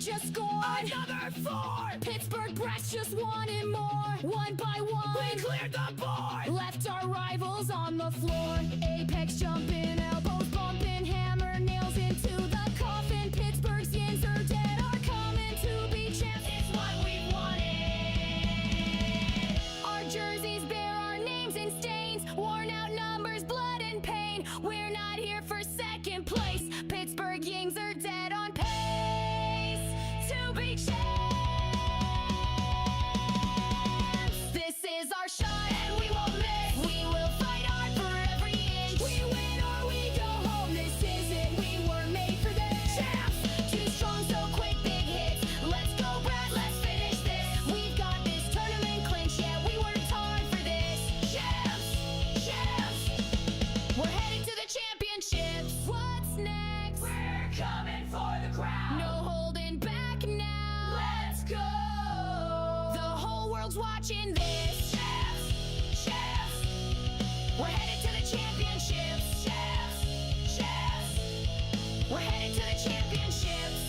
just scored another 4. Pittsburgh brats just wanted more. One by one, we cleared the board. Left our rivals on the floor. Apex jumping, elbows bumping, hammer nails into the coffin. Pittsburgh's yins are dead, are coming to be champs. It's what we wanted. Our jerseys bear our names and stains, worn out numbers, blood and pain. We're not here for second place. Pittsburgh yins are dead on pace to be champs. This is our shot and we won't miss. We will fight hard for every inch. We win or we go home. This is it. We were made for this. Champs, too strong, so quick, big hits. Let's go, Brad. Let's finish this. We've got this tournament clinched. Yeah, we worked hard for this. Champs, champs. We're heading to the championships. What's next? We're coming for the crown. No holding back now. Let's go. The whole world's watching this. Champs, champs. We're headed to the championships. Champs, champs. We're headed to the championships.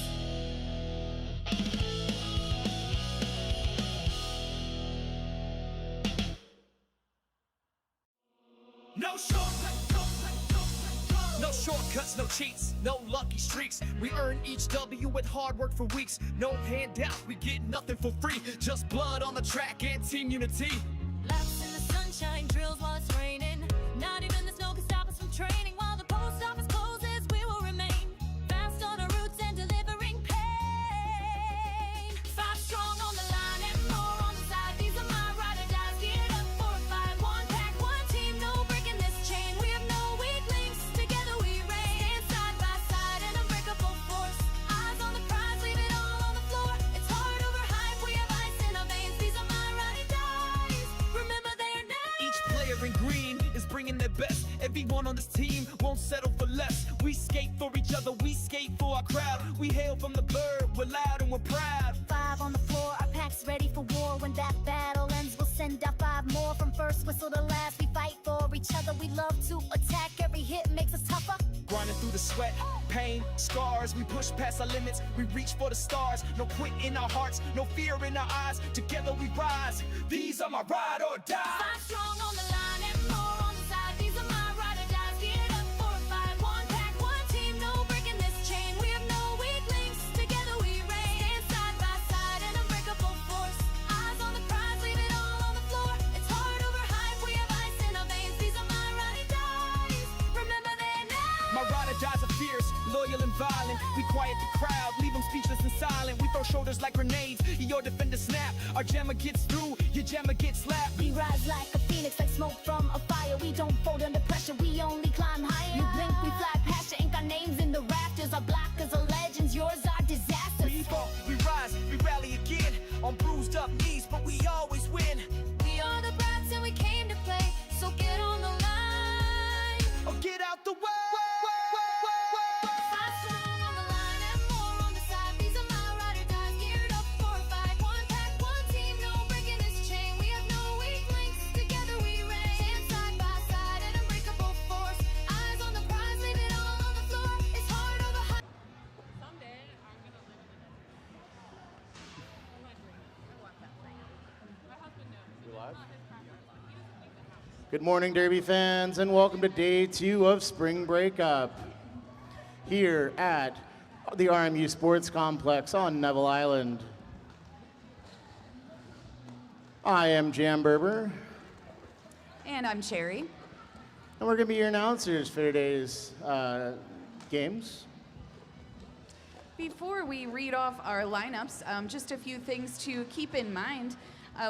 No shortcuts, no cheats, no lucky streaks. We earn each W with hard work for weeks. No handout, we get nothing for free. Just blood on the track and team unity. Laps in the sunshine, drills while it's raining. Not even the snow can stop us from training. While the post office closes, we will remain fast on our roots and delivering pain. 5 strong on the line and more on the side. These are my ride or dies. Geared up for a fight. One pack, one team, no break in this chain. We have no weak links. Together we reign. Stand side by side, an unbreakable force. Eyes on the prize, leave it all on the floor. It's hard over hype. We have ice in our veins. These are my ride or dies. Remember their names. Each player in green is bringing their best. Everyone on this team won't settle for less. We skate for each other, we skate for our crowd. We hail from the bird, we're loud and we're proud. 5 on the floor, our pack's ready for war. When that battle ends, we'll send out 5 more. From first whistle to last, we fight for each other. We love to attack, every hit makes us tougher. Grinding through the sweat, pain, scars. We push past our limits, we reach for the stars. No quit in our hearts, no fear in our eyes. Together we rise, these are my ride or die. 5 strong on the line and more on the side. These are my ride or dies. Geared up for a fight. One pack, one team, no break in this chain. We have no weak links. Together we reign. Stand side by side, an unbreakable force. Eyes on the prize, leave it all on the floor. It's hard over hype. We have ice in our veins. These are my ride or dies. Remember their names. My ride or dies are fierce, loyal and violent. We quiet the crowd, leave them speechless and silent. We throw shoulders like grenades, your defender snap. Our jammer gets through, your jammer gets slapped. We rise like a phoenix, like smoke from a fire. We don't fold under pressure, we only climb higher. You blink, we fly past you, ink our names in the rafters. Our blockers are legends, yours are disasters. We fall, we rise, we rally again. On bruised up knees, but we always win. We are the brats and we came to play, so get on the line. Oh, get out the way. 5 strong on the line and more on the side. These are my ride or dies. Geared up for a fight. One pack, one team, no break in this chain. We have no weak links. Together we reign. Stand side by side, an unbreakable force. Eyes on the prize, leave it all on the floor. It's hard over high. Someday I'm gonna live in it. I want to. I want that thing. My husband knows. We It's live? not his preference. He doesn't leave the house. Good morning, Derby fans, and welcome to day 2 of Spring Breakup here at the RMU Sports Complex on Neville Island. I am Jam Berber, And I'm Cherry. and we're going to be your announcers for today's games. Before we read off our lineups, just a few things to keep in mind.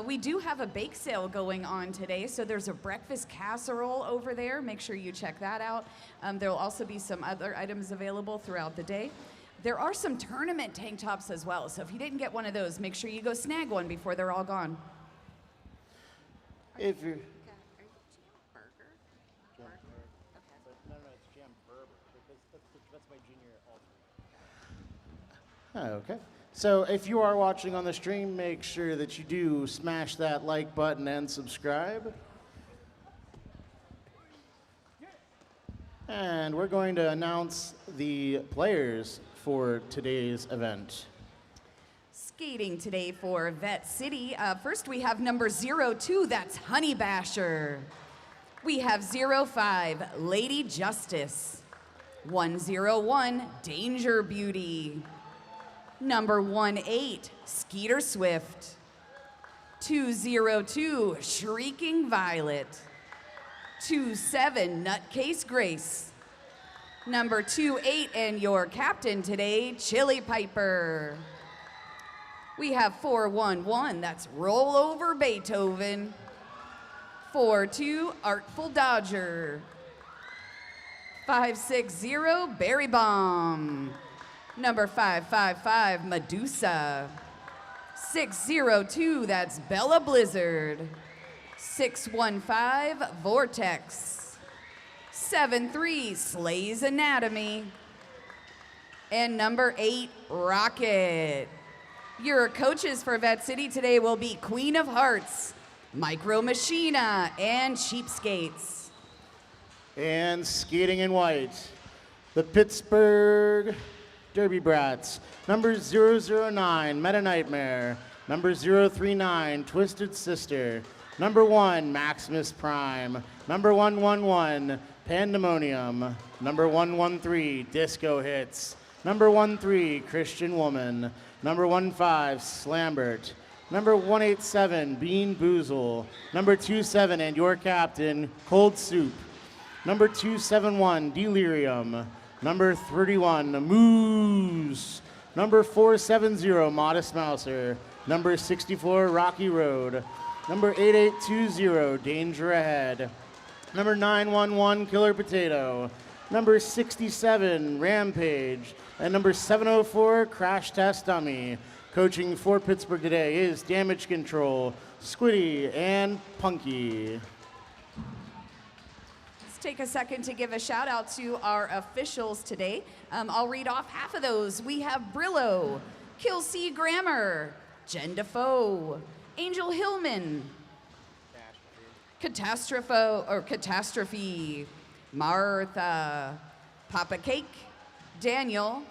We do have a bake sale going on today, so there's a breakfast casserole over there. Make sure you check that out. There will also be some other items available throughout the day. There are some tournament tank tops as well, so if you didn't get one of those, make sure you go snag one before they're all gone. If you're... Okay. So if you are watching on the stream, make sure that you do smash that like button and subscribe. And we're going to announce the players for today's event. Skating today for Vette City. First we have number 02, that's Honey Basher. We have 05, Lady Justice. 101, Danger Beauty. Number 18, Skeeter Swift. 202, Shrieking Violet. 27, Nutcase Grace. Number 28, and your captain today, Chili Piper. We have 411, that's Roll Over Beethoven. 42, Artful Dodger. 560, Berry Bomb. Number 555, Medusa. 602, that's Bella Blizzard. 615, Vortex. 73, Slay's Anatomy. And number 8, Rocket. Your coaches for Vette City today will be Queen of Hearts, Micro Machina, and Cheapskates. And skating in white, the Pittsburgh Derby Brats. Number 009, Meta Nightmare. Number 039, Twisted Sister. Number 1, Maximus Prime. Number 111, Pandemonium. Number 113, Disco Hits. Number 13, Christian Woman. Number 15, Slambert. Number 187, Bean Boozle. Number 27, and your captain, Cold Soup. Number 271, Delirium. Number 31, Moose. Number 470, Modest Mouser. Number 64, Rocky Road. Number 8820, Danger Ahead. Number 911, Killer Potato. Number 67, Rampage. And number 704, Crash Test Dummy. Coaching for Pittsburgh today is Damage Control, Squiddy, and Punky. Let's take a second to give a shout out to our officials today. I'll read off half of those. We have Brillo, Kill C Grammar, Jen Defoe, Angel Hillman, Catastrophe, Martha, Papa Cake, Daniel,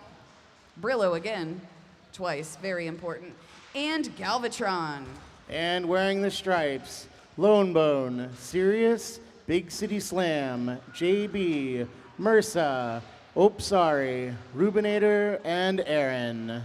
Brillo again, twice, very important, and Galvatron. And wearing the stripes, Lone Bone, Sirius, Big City Slam, JB, Mursa, Sorry, Rubinator, and Aaron.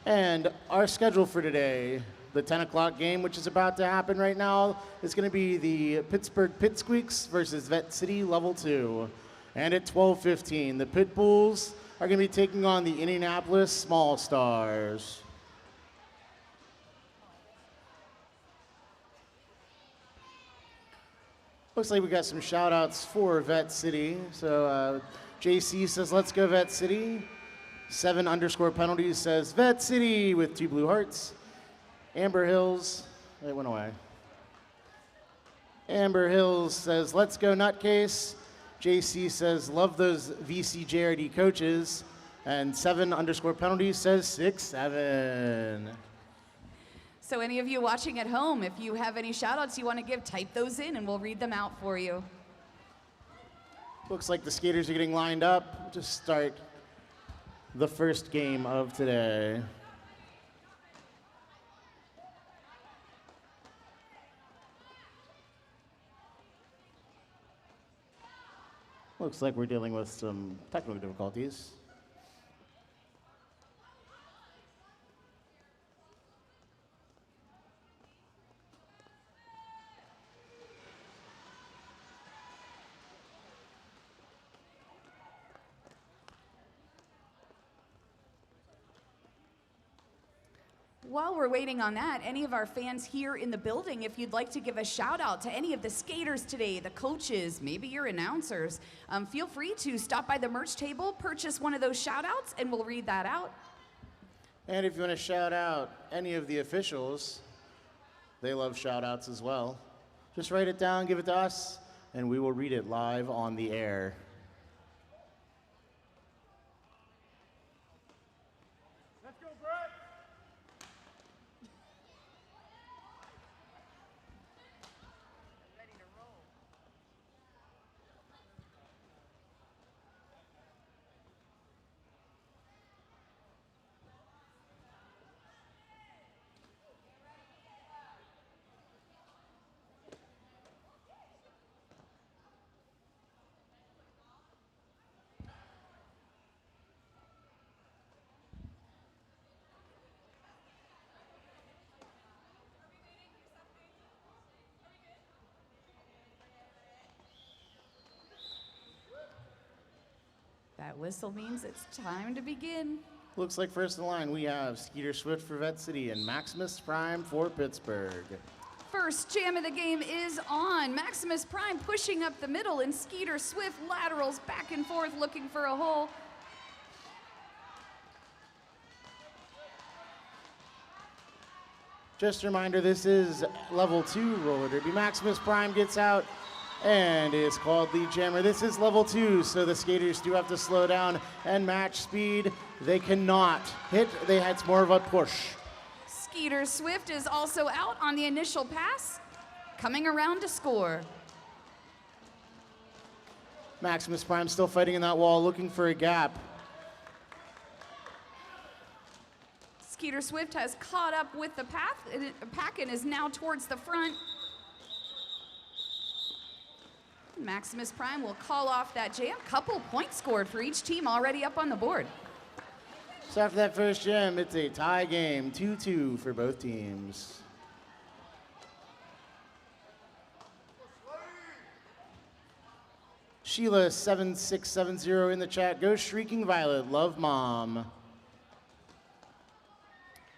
And our schedule for today, the 10 o'clock game, which is about to happen right now, is going to be the Pittsburgh Pitt Squeaks versus Vette City Level 2. And at 12:15, the Pit Bulls are going to be taking on the Indianapolis Small Stars. Looks like we got some shout outs for Vette City. So JC says, let's go Vette City. 7_penalties says Vette City with 2 blue hearts. Amber Hills, it went away. Amber Hills says, let's go Nutcase. JC says, love those VC JRD coaches. And 7_penalties says 6-7. So any of you watching at home, if you have any shout outs you want to give, type those in and we'll read them out for you. Looks like the skaters are getting lined up to start the first game of today. Looks like we're dealing with some technical difficulties. While we're waiting on that, any of our fans here in the building, if you'd like to give a shout out to any of the skaters today, the coaches, maybe your announcers, feel free to stop by the merch table, purchase one of those shout outs, and we'll read that out. And if you want to shout out any of the officials, they love shout outs as well. Just write it down, give it to us, and we will read it live on the air. That whistle means it's time to begin. Looks like first in line we have Skeeter Swift for Vette City and Maximus Prime for Pittsburgh. First jam of the game is on. Maximus Prime pushing up the middle, and Skeeter Swift laterals back and forth looking for a hole. Just a reminder, this is level 2 roller derby. Maximus Prime gets out and is called lead jammer. This is level 2, so the skaters do have to slow down and match speed. They cannot hit, it's more of a push. Skeeter Swift is also out on the initial pass, coming around to score. Maximus Prime still fighting in that wall, looking for a gap. Skeeter Swift has caught up with the pack and is now towards the front. Maximus Prime will call off that jam. Couple points scored for each team already up on the board. So after that first jam, it's a tie game, 2-2 for both teams. Sheila 7670 in the chat. Go Shrieking Violet, love mom.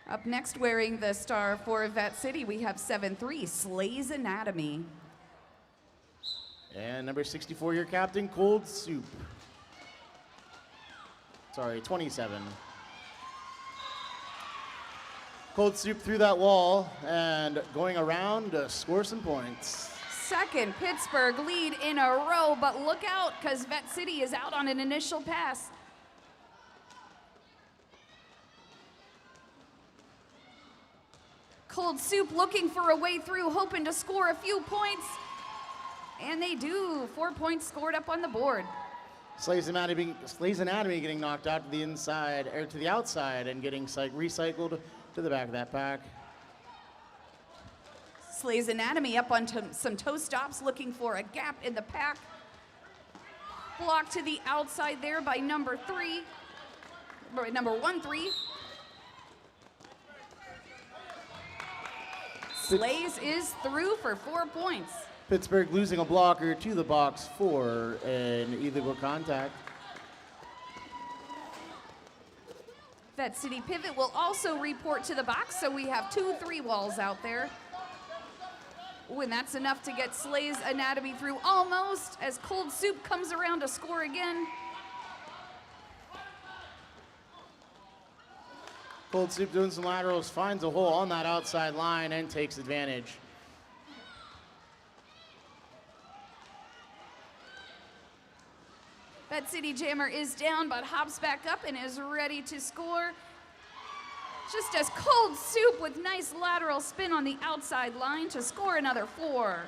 Up next, wearing the star for Vette City, we have 7-3, Slay's Anatomy. And number 64, your captain, Cold Soup. Sorry, 27. Cold Soup through that wall and going around to score some points. Second Pittsburgh lead in a row, but look out, because Vette City is out on an initial pass. Cold Soup looking for a way through, hoping to score a few points. And they do. 4 points scored up on the board. Slay's Anatomy getting knocked out to the inside, or to the outside, and getting recycled to the back of that pack. Slay's Anatomy up on some toe stops, looking for a gap in the pack. Blocked to the outside there by number 1-3. Slays is through for 4 points. Pittsburgh losing a blocker to the box for an illegal contact. Vette City pivot will also report to the box, so we have 2 3-walls out there. Ooh, and that's enough to get Slay's Anatomy through almost, as Cold Soup comes around to score again. Cold Soup doing some laterals, finds a hole on that outside line and takes advantage. Vette City Jammer is down, but hops back up and is ready to score. Just as Cold Soup with nice lateral spin on the outside line to score another 4.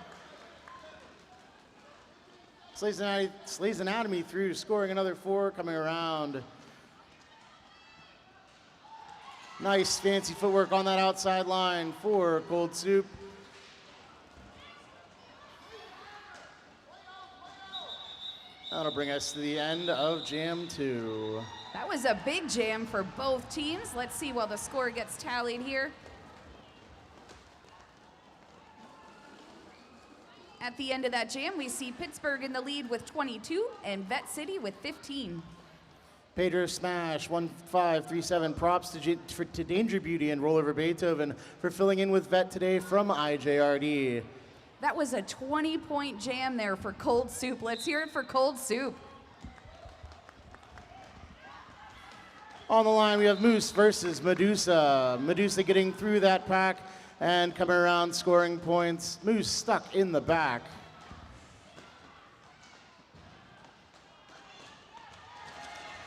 Slay's Anatomy through, scoring another 4, coming around. Nice fancy footwork on that outside line for Cold Soup. That'll bring us to the end of Jam 2. That was a big jam for both teams. Let's see while the score gets tallied here. At the end of that jam, we see Pittsburgh in the lead with 22 and Vette City with 15. Pedro Smash 1537, props to Danger Beauty and Rollover Beethoven for filling in with Vette today from IJRD. That was a 20-point jam there for Cold Soup. Let's hear it for Cold Soup. On the line, we have Moose versus Medusa. Medusa getting through that pack and coming around scoring points. Moose stuck in the back.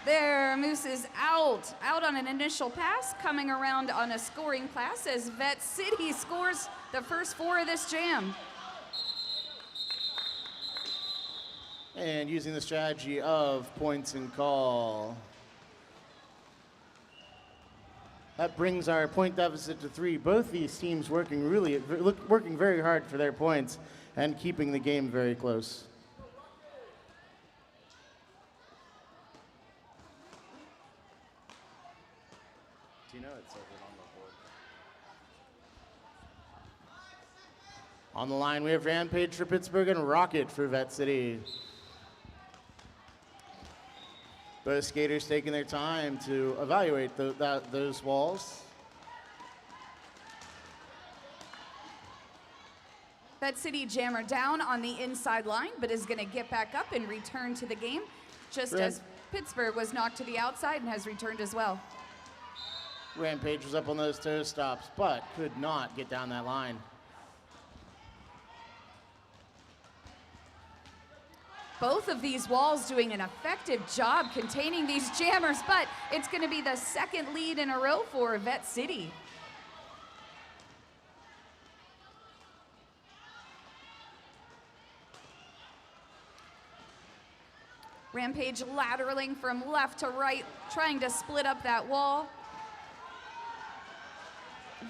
There, Moose is out on an initial pass, coming around on a scoring pass as Vette City scores the first 4 of this jam. And using the strategy of points and call. That brings our point deficit to 3. Both these teams working very hard for their points and keeping the game very close. Do you know it's over on the board? On the line, we have Rampage for Pittsburgh and Rocket for Vette City. Both skaters taking their time to evaluate those walls. Vette City jammer down on the inside line, but is going to get back up and return to the game, just as Pittsburgh was knocked to the outside and has returned as well. Rampage was up on those toe stops, but could not get down that line. Both of these walls doing an effective job containing these jammers, but it's going to be the second lead in a row for Vette City. Rampage lateraling from left to right, trying to split up that wall.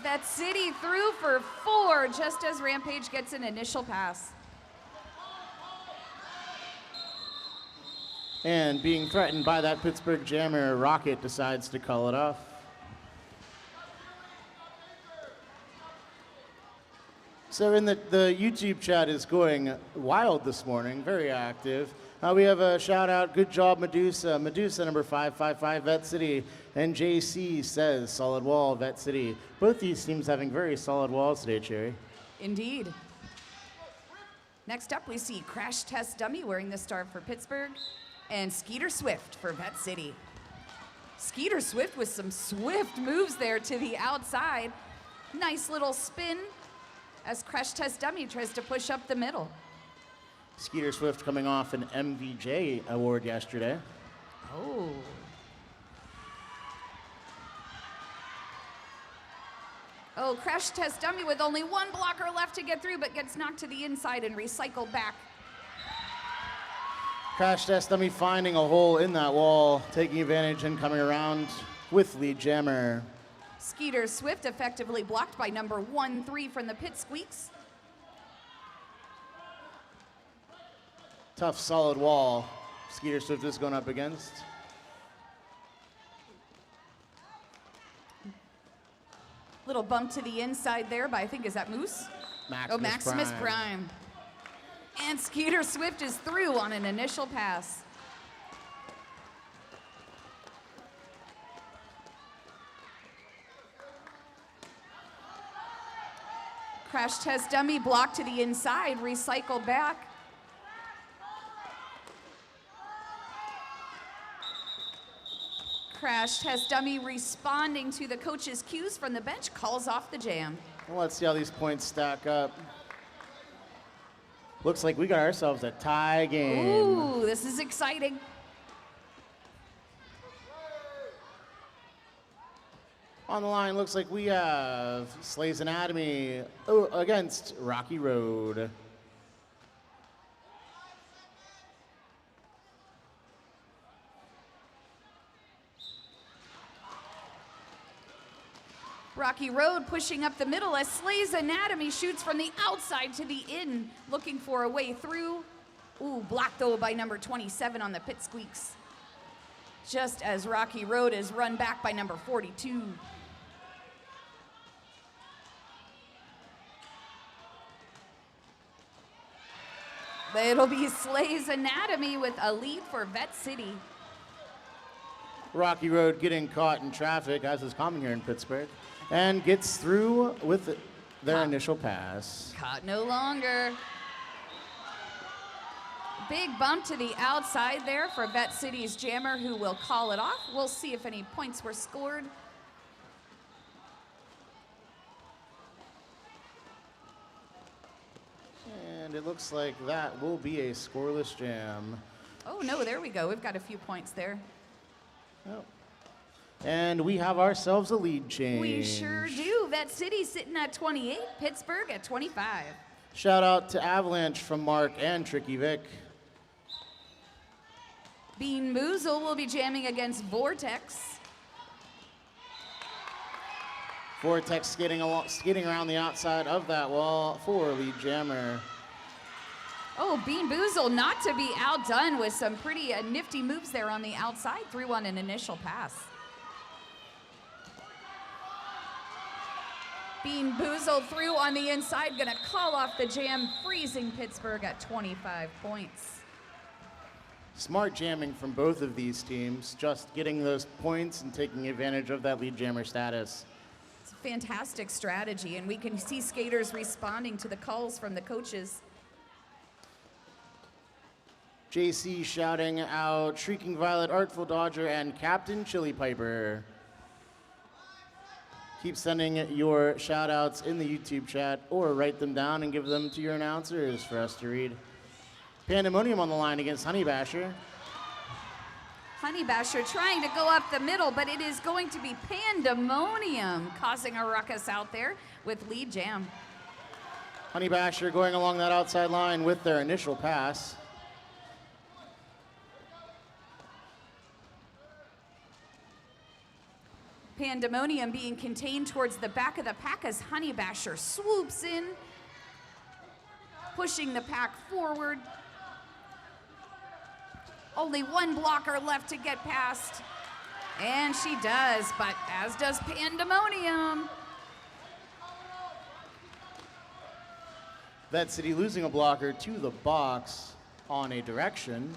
Vette City through for 4, just as Rampage gets an initial pass. And being threatened by that Pittsburgh jammer, Rocket decides to call it off. So the YouTube chat is going wild this morning, very active. We have a shout out, good job Medusa. Medusa number 555, Vette City. And JC says, solid wall, Vette City. Both these teams having very solid walls today, Cherry. Indeed. Next up, we see Crash Test Dummy wearing the star for Pittsburgh, and Skeeter Swift for Vette City. Skeeter Swift with some swift moves there to the outside. Nice little spin as Crash Test Dummy tries to push up the middle. Skeeter Swift coming off an MVJ award yesterday. Oh. Oh, Crash Test Dummy with only one blocker left to get through, but gets knocked to the inside and recycled back. Crash Test Dummy finding a hole in that wall, taking advantage and coming around with lead jammer. Skeeter Swift effectively blocked by number 1-3 from the Pitt Squeaks. Tough, solid wall Skeeter Swift is going up against. Little bump to the inside there by, I think, is that Moose? Maximus Prime. And Skeeter Swift is through on an initial pass. Crash Test Dummy blocked to the inside, recycled back. Crash Test Dummy responding to the coach's cues from the bench, calls off the jam. Well, let's see how these points stack up. Looks like we got ourselves a tie game. Ooh, this is exciting. On the line, looks like we have Slay's Anatomy against Rocky Road. Rocky Road pushing up the middle as Slay's Anatomy shoots from the outside to the in, looking for a way through. Ooh, blocked though by number 27 on the Pitt Squeaks. Just as Rocky Road is run back by number 42. It'll be Slay's Anatomy with a lead for Vette City. Rocky Road getting caught in traffic, as is common here in Pittsburgh, and gets through with their initial pass. Caught no longer. Big bump to the outside there for Vette City's jammer, who will call it off. We'll see if any points were scored. And it looks like that will be a scoreless jam. Oh no, there we go. We've got a few points there. Oh. And we have ourselves a lead change. We sure do. Vette City sitting at 28, Pittsburgh at 25. Shout out to Avalanche from Mark and Tricky Vic. Bean Boozle will be jamming against Vortex. Vortex skating around the outside of that wall for lead jammer. Oh, Bean Boozle not to be outdone with some pretty nifty moves there on the outside, through on an initial pass. Bean Boozle through on the inside, gonna call off the jam, freezing Pittsburgh at 25 points. Smart jamming from both of these teams, just getting those points and taking advantage of that lead jammer status. It's a fantastic strategy, and we can see skaters responding to the calls from the coaches. JC shouting out Shrieking Violet, Artful Dodger, and Captain Chili Piper. Keep sending your shout outs in the YouTube chat or write them down and give them to your announcers for us to read. Pandemonium on the line against Honey Basher. Honey Basher trying to go up the middle, but it is going to be Pandemonium causing a ruckus out there with lead jam. Honey Basher going along that outside line with their initial pass. Pandemonium being contained towards the back of the pack as Honey Basher swoops in, pushing the pack forward. Only one blocker left to get past, and she does, but as does Pandemonium. Vette City losing a blocker to the box on a direction.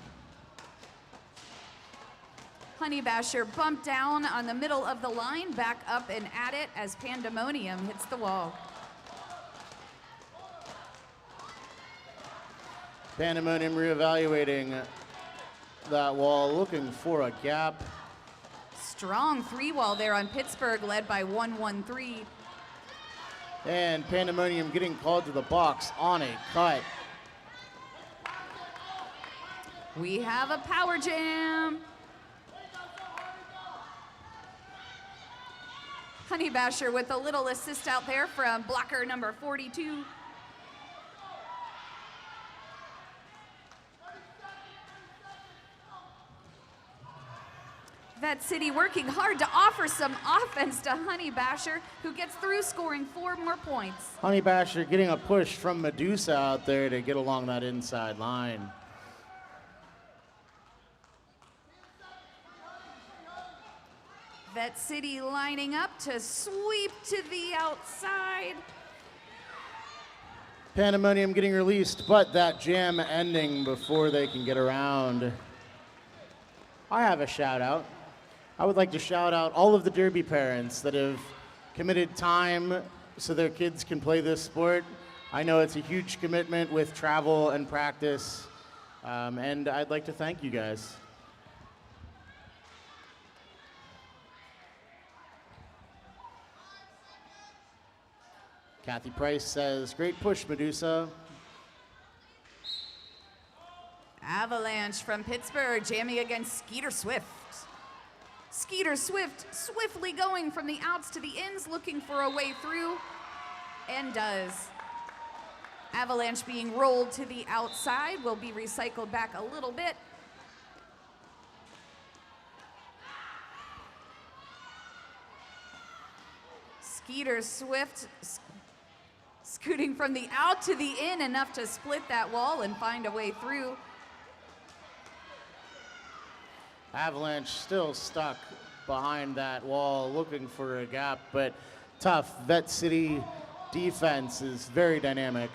Honey Basher bumped down on the middle of the line, back up and at it as Pandemonium hits the wall. Pandemonium reevaluating that wall, looking for a gap. Strong three wall there on Pittsburgh, led by 113. And Pandemonium getting called to the box on a cut. We have a power jam. Honey Basher with a little assist out there from blocker number 42. Vette City working hard to offer some offense to Honey Basher, who gets through scoring 4 more points. Honey Basher getting a push from Medusa out there to get along that inside line. Vette City lining up to sweep to the outside. Pandemonium getting released, but that jam ending before they can get around. I have a shout out. I would like to shout out all of the Derby parents that have committed time so their kids can play this sport. I know it's a huge commitment with travel and practice, and I'd like to thank you guys. Kathy Price says, great push, Medusa. Avalanche from Pittsburgh jamming against Skeeter Swift. Skeeter Swift swiftly going from the outs to the ins, looking for a way through, and does. Avalanche being rolled to the outside will be recycled back a little bit. Skeeter Swift scooting from the out to the in, enough to split that wall and find a way through. Avalanche still stuck behind that wall looking for a gap, but tough. Vette City defense is very dynamic.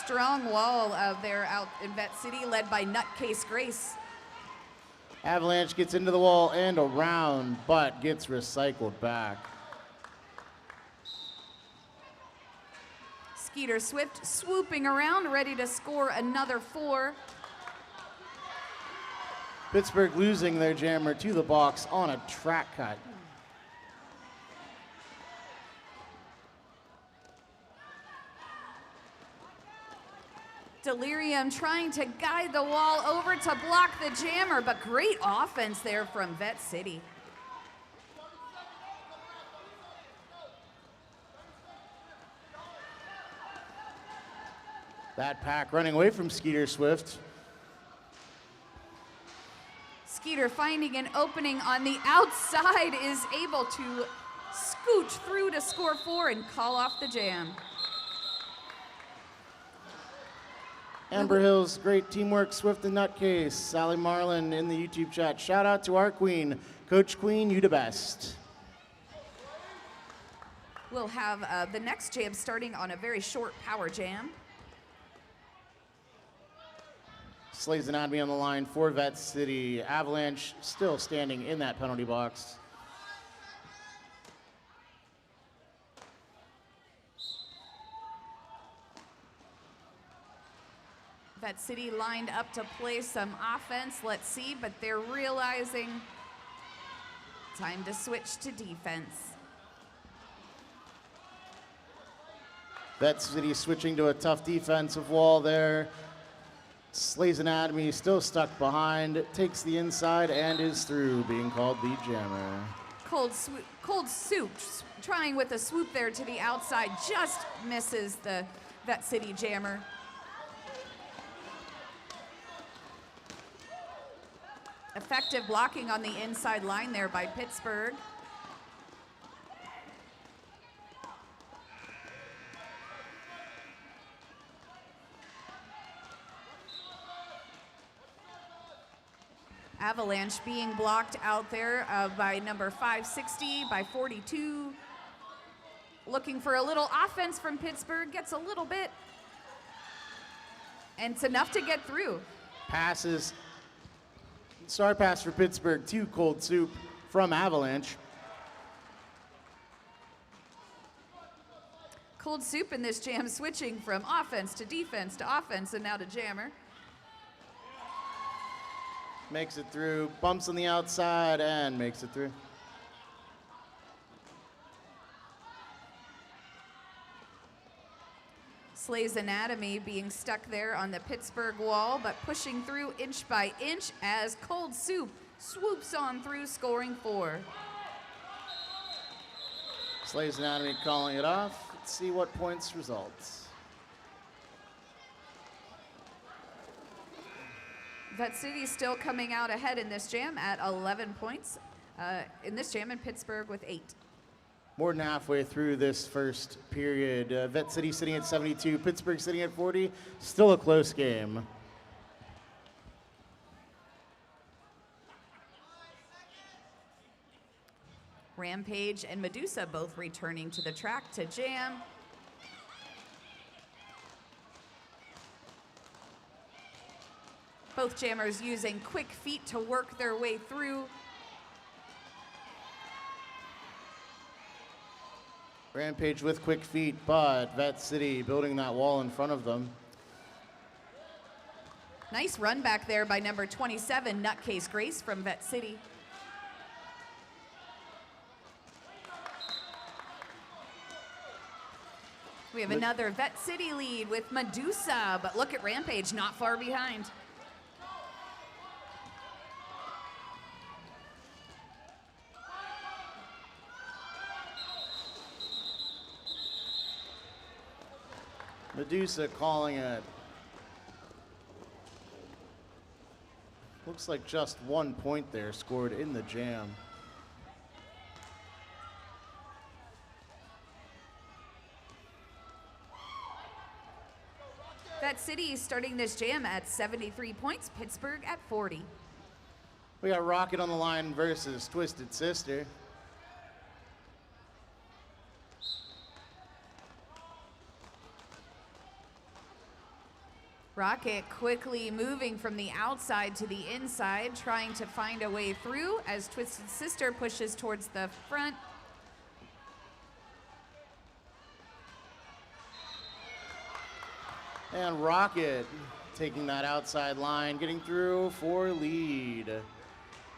Strong wall there out in Vette City, led by Nutcase Grace. Avalanche gets into the wall and around, but gets recycled back. Skeeter Swift swooping around, ready to score another 4. Pittsburgh losing their jammer to the box on a track cut. Delirium trying to guide the wall over to block the jammer, but great offense there from Vette City. That pack running away from Skeeter Swift. Skeeter finding an opening on the outside is able to scooch through to score 4 and call off the jam. Amber Hills, great teamwork, Swift and Nutcase. Sally Marlin in the YouTube chat. Shout out to our queen. Coach Queen, you the best. We'll have the next jam starting on a very short power jam. Slays Anatomy on the line for Vette City. Avalanche still standing in that penalty box. Vette City lined up to play some offense. Let's see, but they're realizing time to switch to defense. Vette City switching to a tough defensive wall there. Slays Anatomy still stuck behind, takes the inside and is through, being called the jammer. Cold Soup trying with a swoop there to the outside, just misses the Vette City jammer. Effective blocking on the inside line there by Pittsburgh. Avalanche being blocked out there by number 560, by 42. Looking for a little offense from Pittsburgh, gets a little bit. And it's enough to get through. Passes. Star pass for Pittsburgh to Cold Soup from Avalanche. Cold Soup in this jam switching from offense to defense to offense and now to jammer. Makes it through, bumps on the outside and makes it through. Slays Anatomy being stuck there on the Pittsburgh wall, but pushing through inch by inch as Cold Soup swoops on through, scoring 4. Slays Anatomy calling it off. Let's see what points results. Vette City still coming out ahead in this jam at 11 points. In this jam, and Pittsburgh with 8. More than halfway through this first period. Vette City sitting at 72, Pittsburgh sitting at 40. Still a close game. Rampage and Medusa both returning to the track to jam. Both jammers using quick feet to work their way through. Rampage with quick feet, but Vette City building that wall in front of them. Nice run back there by number 27, Nutcase Grace from Vette City. We have another Vette City lead with Medusa, but look at Rampage, not far behind. Medusa calling it. Looks like just 1 point there scored in the jam. Vette City starting this jam at 73 points, Pittsburgh at 40. We got Rocket on the line versus Twisted Sister. Rocket quickly moving from the outside to the inside, trying to find a way through as Twisted Sister pushes towards the front. And Rocket taking that outside line, getting through for lead.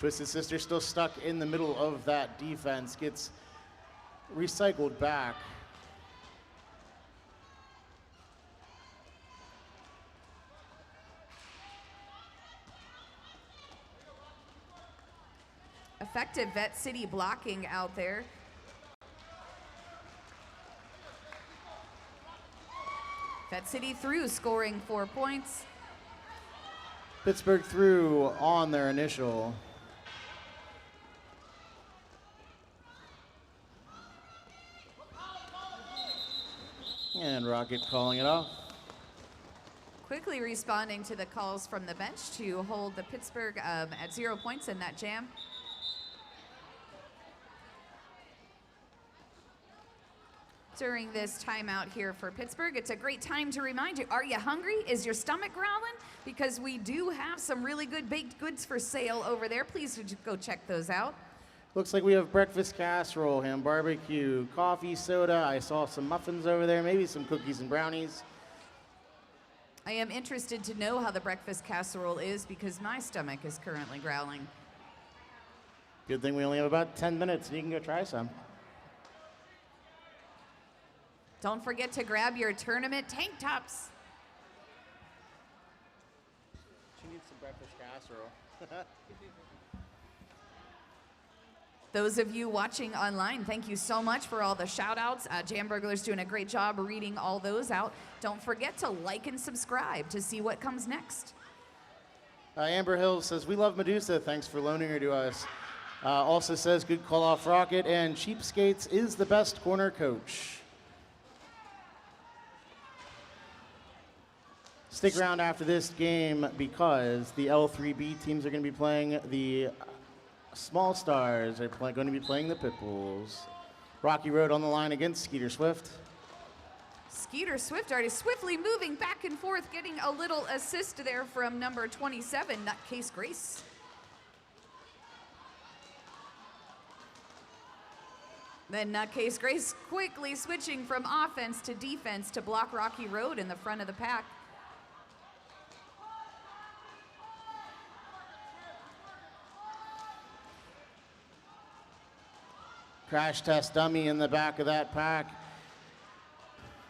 Twisted Sister still stuck in the middle of that defense, gets recycled back. Effective Vette City blocking out there. Vette City through, scoring 4 points. Pittsburgh through on their initial. And Rocket calling it off. Quickly responding to the calls from the bench to hold the Pittsburgh at 0 points in that jam. during this timeout here for Pittsburgh. It's a great time to remind you, are you hungry? Is your stomach growling? Because we do have some really good baked goods for sale over there. Please would you go check those out. Looks like we have breakfast casserole, ham barbecue, coffee, soda. I saw some muffins over there, maybe some cookies and brownies. I am interested to know how the breakfast casserole is because my stomach is currently growling. Good thing we only have about 10 minutes and you can go try some. Don't forget to grab your tournament tank tops. She needs some breakfast casserole. Those of you watching online, thank you so much for all the shout outs. Jamburglar's doing a great job reading all those out. Don't forget to like and subscribe to see what comes next. Amber Hill says, we love Medusa. Thanks for loaning her to us. Also says, good call off Rocket. And Cheapskates is the best corner coach. Stick around after this game because the L3B teams are going to be playing the Small Stars. Are going to be playing the Pitbulls. Rocky Road on the line against Skeeter Swift. Skeeter Swift already swiftly moving back and forth, getting a little assist there from number 27, Nutcase Grace. Then Nutcase Grace quickly switching from offense to defense to block Rocky Road in the front of the pack. Crash test dummy in the back of that pack.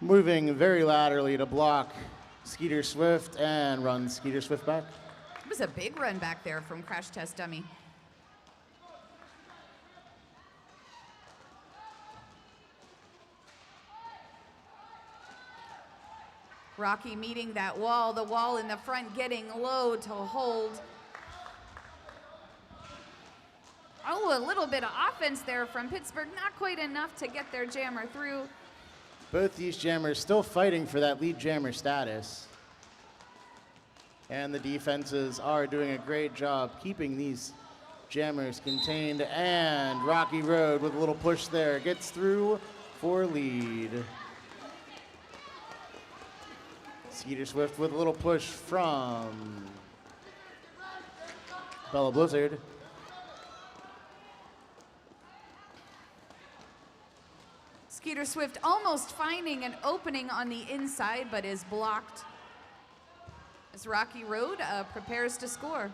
Moving very laterally to block Skeeter Swift and run Skeeter Swift back. It was a big run back there from Crash Test Dummy. Rocky meeting that wall, the wall in the front getting low to hold. Oh, a little bit of offense there from Pittsburgh, not quite enough to get their jammer through. Both these jammers still fighting for that lead jammer status. And the defenses are doing a great job keeping these jammers contained. And Rocky Road with a little push there gets through for lead. Skeeter Swift with a little push from Bella Blizzard. Skeeter Swift almost finding an opening on the inside, but is blocked as Rocky Road prepares to score.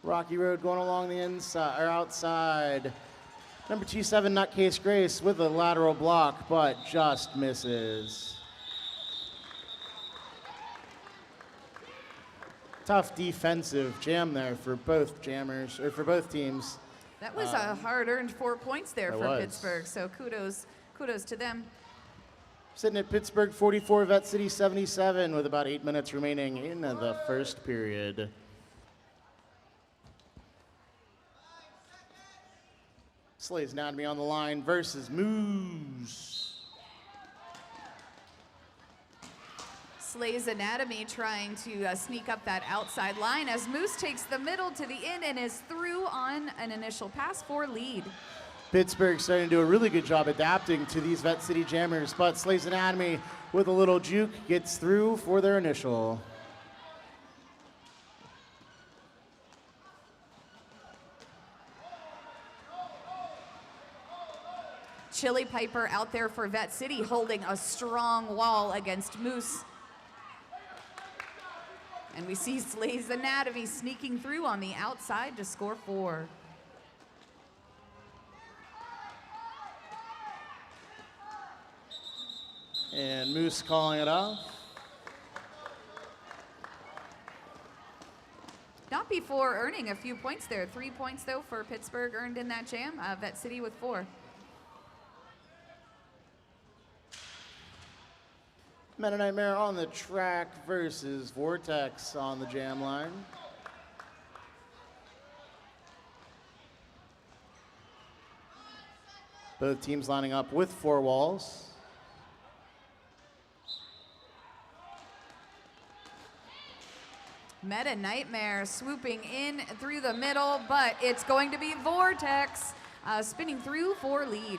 Rocky Road going along the inside or outside. Number 27, Nutcase Grace with a lateral block, but just misses. Tough defensive jam there for both jammers, or for both teams. That was a hard-earned 4 points there It for was. Pittsburgh, so kudos to them. Sitting at Pittsburgh 44, Vette City 77 with about 8 minutes remaining in the first period. Slay's Anatomy on the line versus Moose. Slay's Anatomy trying to sneak up that outside line as Moose takes the middle to the in and is through on an initial pass for lead. Pittsburgh starting to do a really good job adapting to these Vette City jammers, but Slay's Anatomy with a little juke gets through for their initial. Chili Piper out there for Vette City holding a strong wall against Moose. And we see Slay's Anatomy sneaking through on the outside to score 4. And Moose calling it off. Not before earning a few points there. 3 points though for Pittsburgh earned in that jam. Vette City with 4. Meta Nightmare on the track versus Vortex on the jam line. Both teams lining up with 4 walls. Meta Nightmare swooping in through the middle, but it's going to be Vortex spinning through for lead.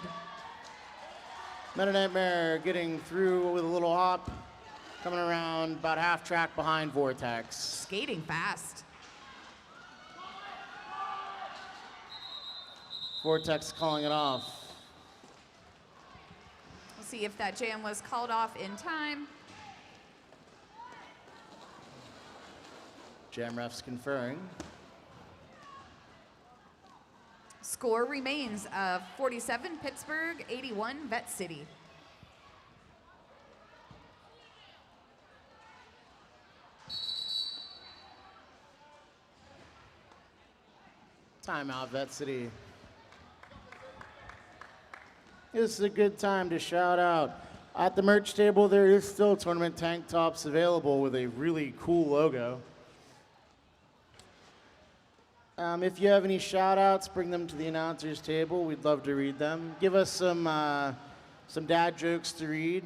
Meta Nightmare getting through with a little hop, coming around about half track behind Vortex. Skating fast. Vortex calling it off. We'll see if that jam was called off in time. Jam refs conferring. Score remains 47 Pittsburgh, 81 Vette City. Timeout, Vette City. This is a good time to shout out. At the merch table, there is still tournament tank tops available with a really cool logo. If you have any shout outs, bring them to the announcers table. We'd love to read them. Give us some dad jokes to read.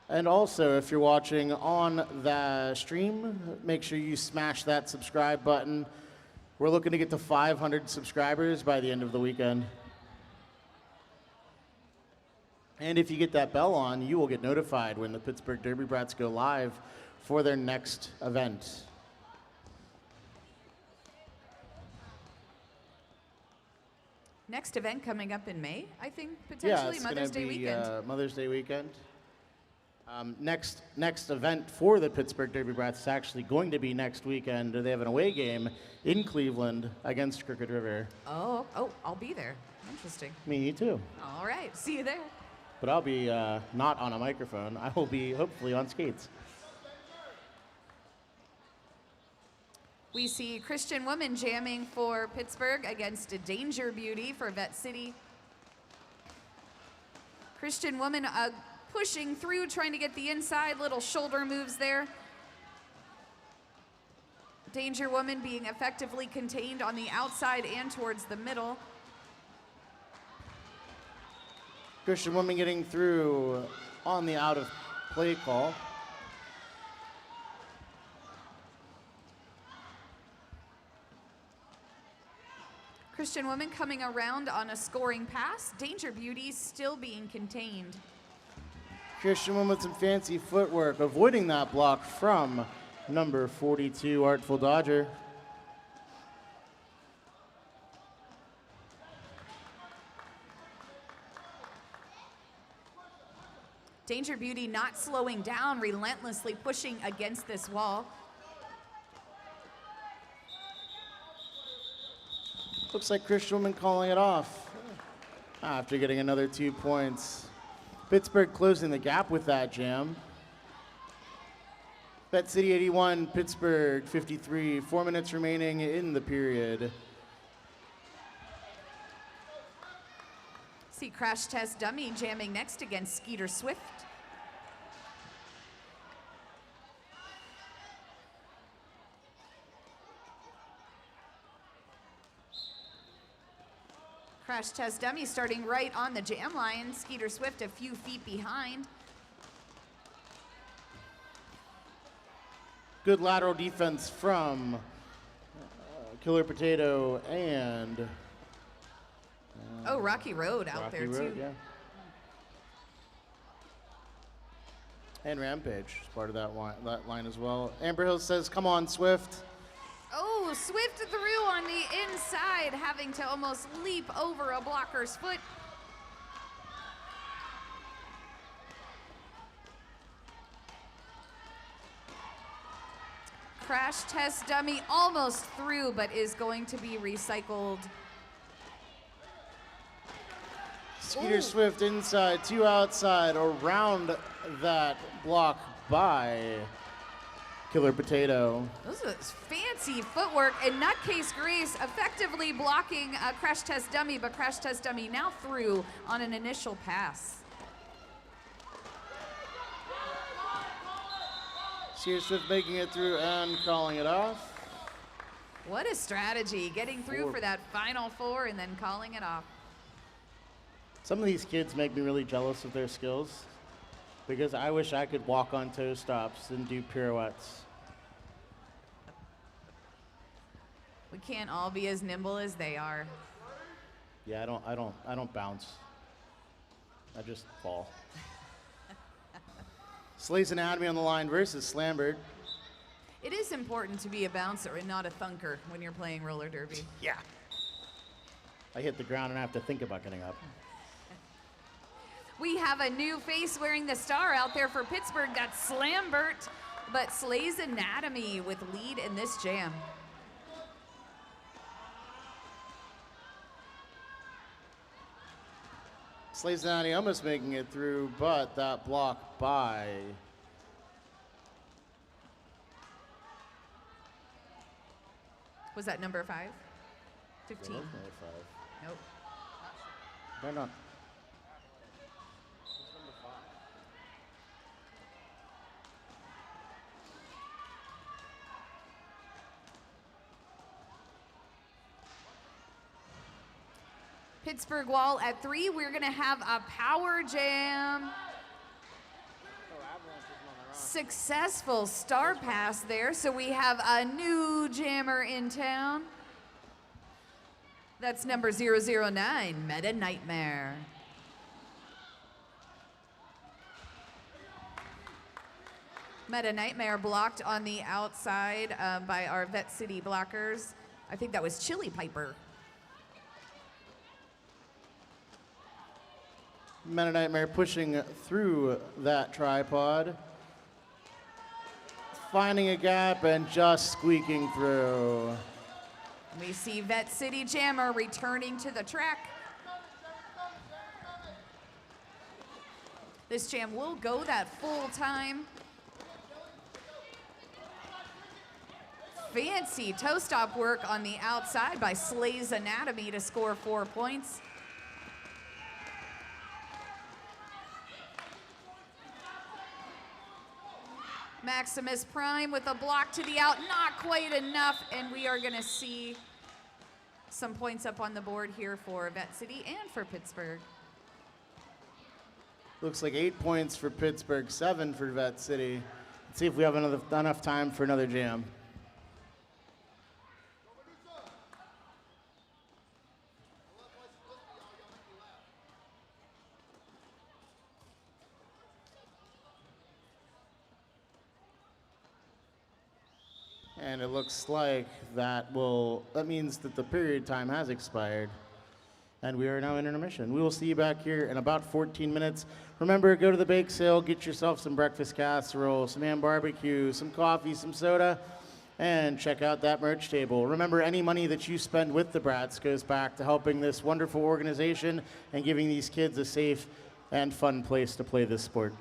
And also, if you're watching on the stream, make sure you smash that subscribe button. We're looking to get to 500 subscribers by the end of the weekend. And if you get that bell on, you will get notified when the Pittsburgh Derby Brats go live for their next event. Next event coming up in May, I think, potentially it's Mother's gonna Day be, weekend. Mother's Day weekend. Next event for the Pittsburgh Derby Brats is actually going to be next weekend. They have an away game in Cleveland against Crooked River. Oh, I'll be there. Interesting. Me too. All right, see you there. But I'll be not on a microphone. I will be hopefully on skates. We see Christian Woman jamming for Pittsburgh against a Danger Beauty for Vette City. Christian Woman pushing through, trying to get the inside, little shoulder moves there. Danger Woman being effectively contained on the outside and towards the middle. Christian Woman getting through on the out of play call. Christian Woman coming around on a scoring pass. Danger Beauty still being contained. Christian Woman with some fancy footwork, avoiding that block from number 42, Artful Dodger. Danger Beauty not slowing down, relentlessly pushing against this wall. Looks like Christian Woman calling it off after getting another 2 points. Pittsburgh closing the gap with that jam. Vette City 81, Pittsburgh 53. 4 minutes remaining in the period. See Crash Test Dummy jamming next against Skeeter Swift. Crash Test Dummy starting right on the jam line. Skeeter Swift a few feet behind. Good lateral defense from Killer Potato and Rocky Road out Rocky there Road, too. yeah. And Rampage is part of that line as well. Amber Hill says, "Come on, Swift." Oh, Swift through on the inside, having to almost leap over a blocker's foot. Crash Test Dummy almost through, but is going to be recycled. Skeeter Ooh. Swift inside, 2 outside, around that block by Killer Potato. This is fancy footwork, and Nutcase Grace effectively blocking Crash Test Dummy, but Crash Test Dummy now through on an initial pass. Skeeter Swift making it through and calling it off. What a strategy, getting through 4. for that final 4 and then calling it off. Some of these kids make me really jealous of their skills because I wish I could walk on toe stops and do pirouettes. We can't all be as nimble as they are. Yeah, I don't bounce. I just fall. Slays Anatomy on the line versus Slambert. It is important to be a bouncer and not a thunker when you're playing roller derby. Yeah. I hit the ground and I have to think about getting up. We have a new face wearing the star out there for Pittsburgh. That's Slambert, but Slays Anatomy with lead in this jam. Slays Anatomy almost making it through, but that block by Was that number 5? 15. Number 5. Nope. They're not. Pittsburgh wall at 3. We're gonna have a power jam. Successful star pass there, so we have a new jammer in town. That's number 009, Meta Nightmare. Meta Nightmare blocked on the outside by our Vette City blockers. I think that was Chili Piper. Meta Nightmare pushing through that tripod. Finding a gap and just squeaking through. We see Vette City Jammer returning to the track. This jam will go that full time. Fancy toe stop work on the outside by Slays Anatomy to score 4 points. Maximus Prime with a block to the out, not quite enough, and we are gonna see some points up on the board here for Vette City and for Pittsburgh. Looks like 8 points for Pittsburgh, 7 for Vette City. Let's see if we have enough time for another jam. And it looks like that means that the period time has expired. And we are now in intermission. We will see you back here in about 14 minutes. Remember, go to the bake sale, get yourself some breakfast casserole, some ham barbecue, some coffee, some soda, and check out that merch table. Remember, any money that you spend with the Brats goes back to helping this wonderful organization and giving these kids a safe and fun place to play this sport.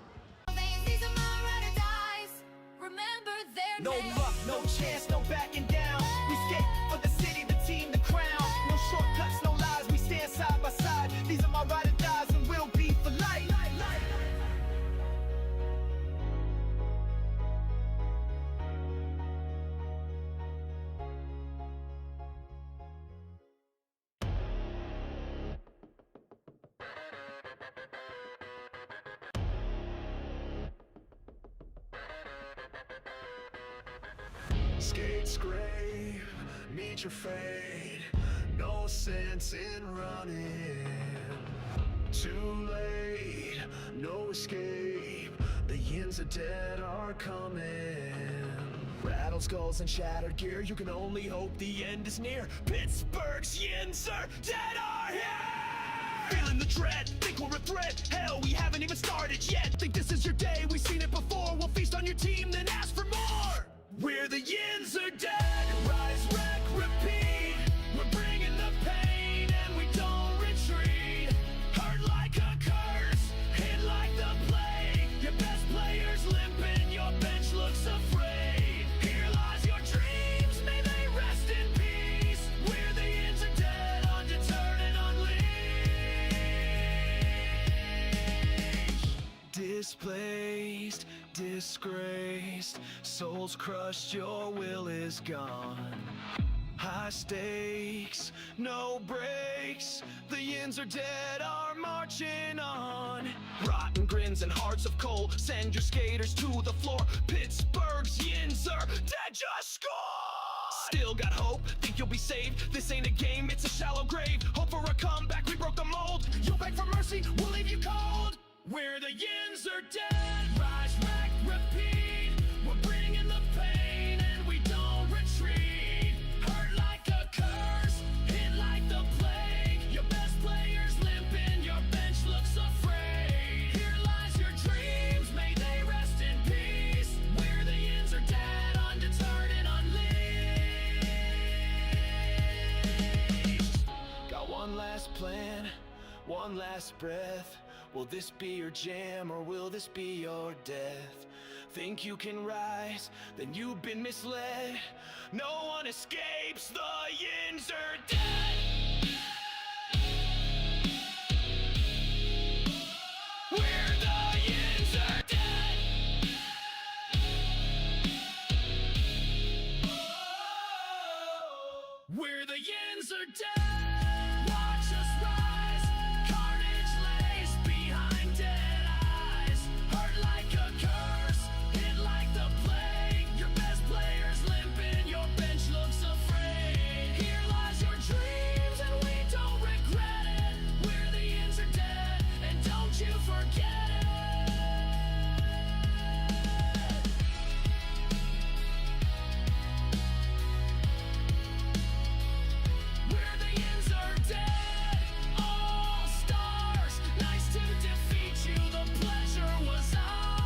These are my ride or dies. Remember their No names. luck, no chance, no backing down. We skate for the city, the team, the crown. No shortcuts, no lies, we stand side by side. These are my ride or dies and we'll be for life. Skate, scrape, meet your fate. No sense in running. Too late, no escape. The yins of dead are coming. Rattled skulls and shattered gear. You can only hope the end is near. Pittsburgh's yins are dead are here. Feeling the dread, think we're a threat. Hell, we haven't even started yet. Think this is your day, we've seen it before. We'll feast on your team, then ask for more. We're the yins are dead. Rise, wreck, repeat. We're bringing the pain and we don't retreat. Hurt like a curse, hit like the plague. Your best players limping, your bench looks afraid. Here lies your dreams, may they rest in peace. We're the yins are dead, undeterred and unleashed. Displaced, disgraced, souls crushed, your will is gone. High stakes, no breaks, the yins are dead, are marching on. Rotten grins and hearts of coal, send your skaters to the floor. Pittsburgh's yins are dead, just score! Still got hope, think you'll be saved. This ain't a game, it's a shallow grave. Hope for a comeback, we broke the mold. You'll beg for mercy, we'll leave you cold. Where the yins are dead, rise, wreck, repeat. We're bringing the pain and we don't retreat. Hurt like a curse, hit like the plague. Your best players limping, your bench looks afraid. Here lies your dreams, may they rest in peace. Where the yins are dead, undeterred and unleashed. Got one last plan, one last breath. Will this be your jam or will this be your death? Think you can rise, then you've been misled. No one escapes, the yins are dead. Where the yins are dead. Where the yins are dead. Watch us rise, carnage lays behind dead eyes. Hurt like a curse, hit like the plague. Your best players limping, your bench looks afraid. Here lies your dreams and we don't regret it. Where the yins are dead, and don't you forget it. Where the yins are dead, all stars. Nice to defeat you, the pleasure was ours.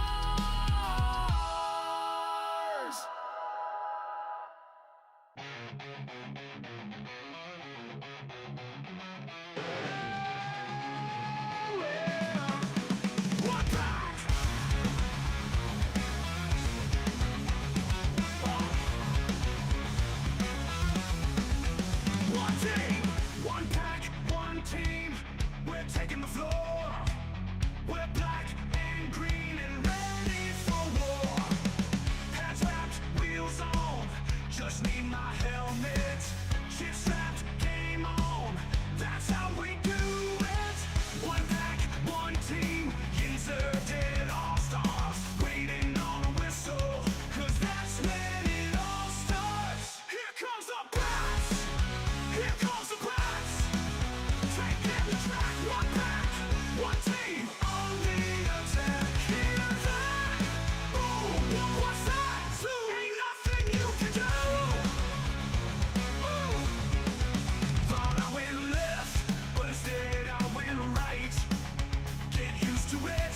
One pack. One team, one pack, one team. We're taking the floor. We're black and green and ready for war. Hands wrapped, wheels on. Just need my helmet. Chip strapped, game on. That's how we do it. One pack, one team. Inserted all stars. Waiting on a whistle. 'Cause that's when it all starts. Here comes the brass. Here comes the brass. Taking the track. One pack, one team. On the attack. Hear that? Boom, what's that? Ain't nothing you can do. Ooh. Thought I went left, but instead I went right. Get used to it.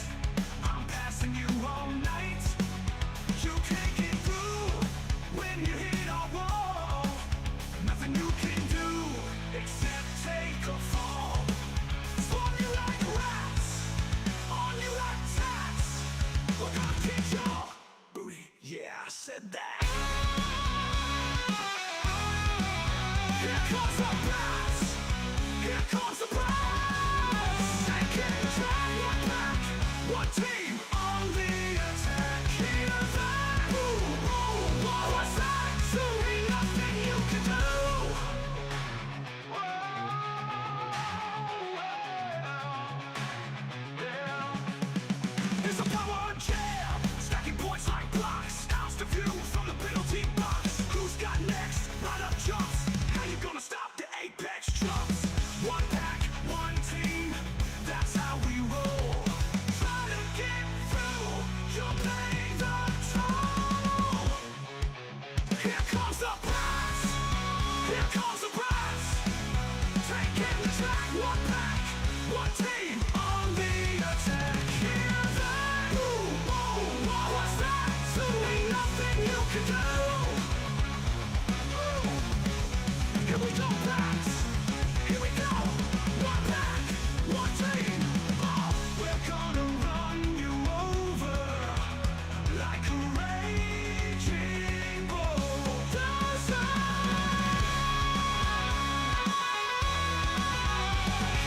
I'm passing you all night. You can't get through when you hit a wall. Nothing you can do except take a fall. Spawn you like rats, on you like tats. Look, I'll kick your booty. Yeah, I said that. Here comes the brass. Here comes the brass. Taking the track. One pack, one team on the attack. Hear that? Boom, boom, what's that? Ain't nothing you can do. It's a power jam, stacking points like blocks. House to view from the penalty box. Who's got next? Right up jumps. How you gonna stop the apex trumps? One pack, one team. That's how we roll. Try to get through. You'll play the toll. Here comes the brass. Here comes the brass. Taking the track. One pack, one team on the attack. Hear that? Boom, boom, what's that? Ain't nothing you can do. Ooh. Here we go, Pats. Here we go. One pack, one team. Oh, we're gonna run you over like a raging bulldozer.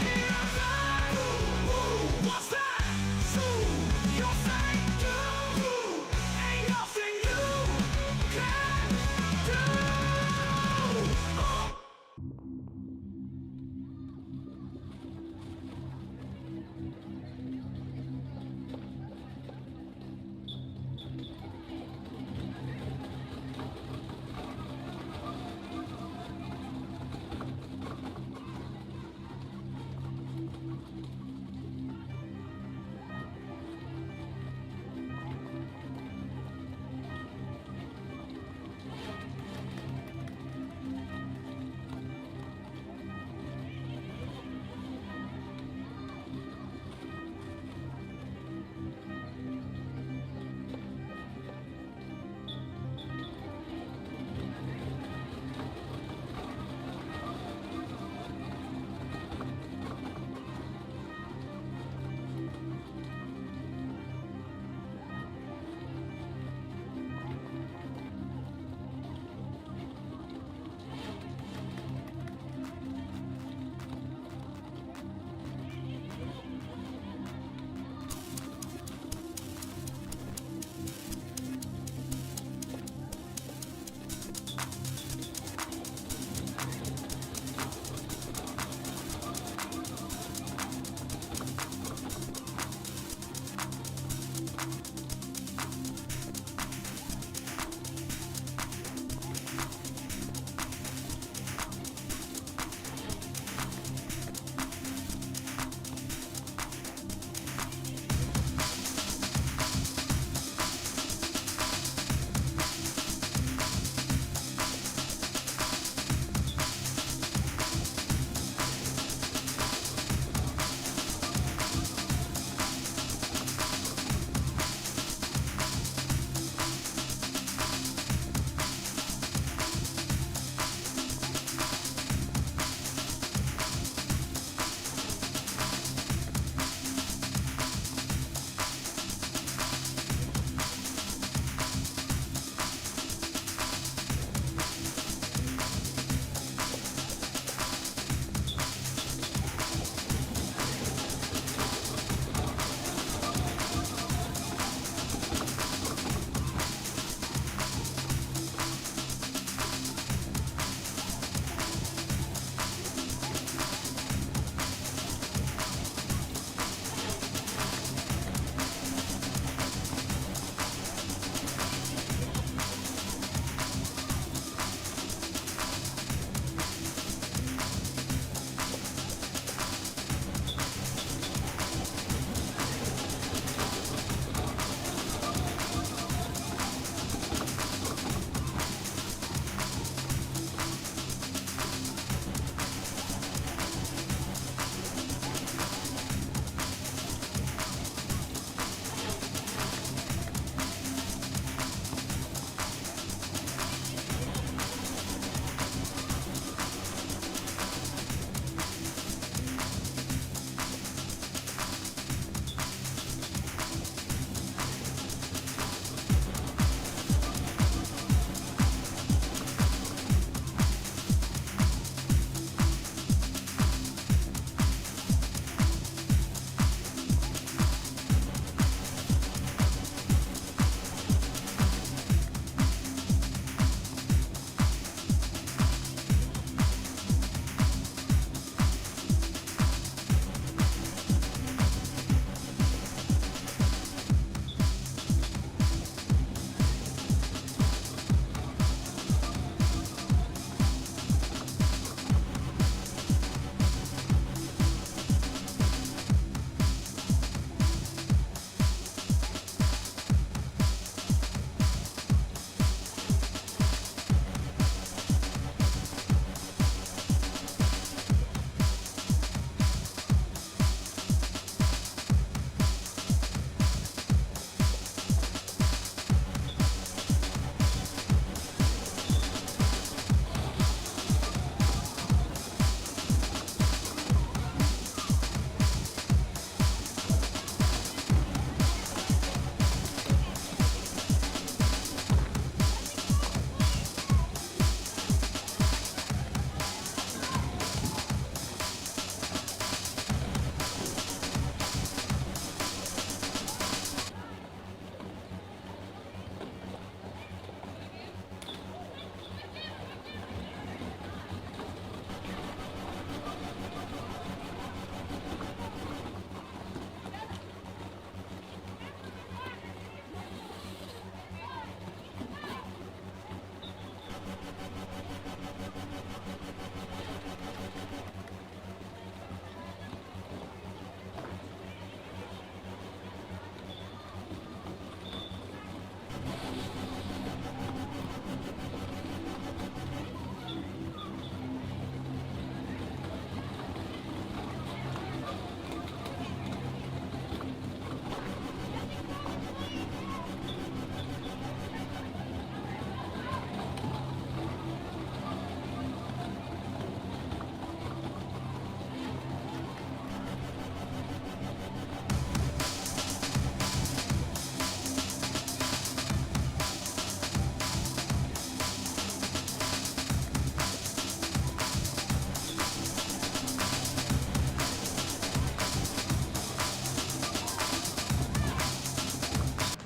Hear that? Ooh, what's that? You're saying, ain't nothing you can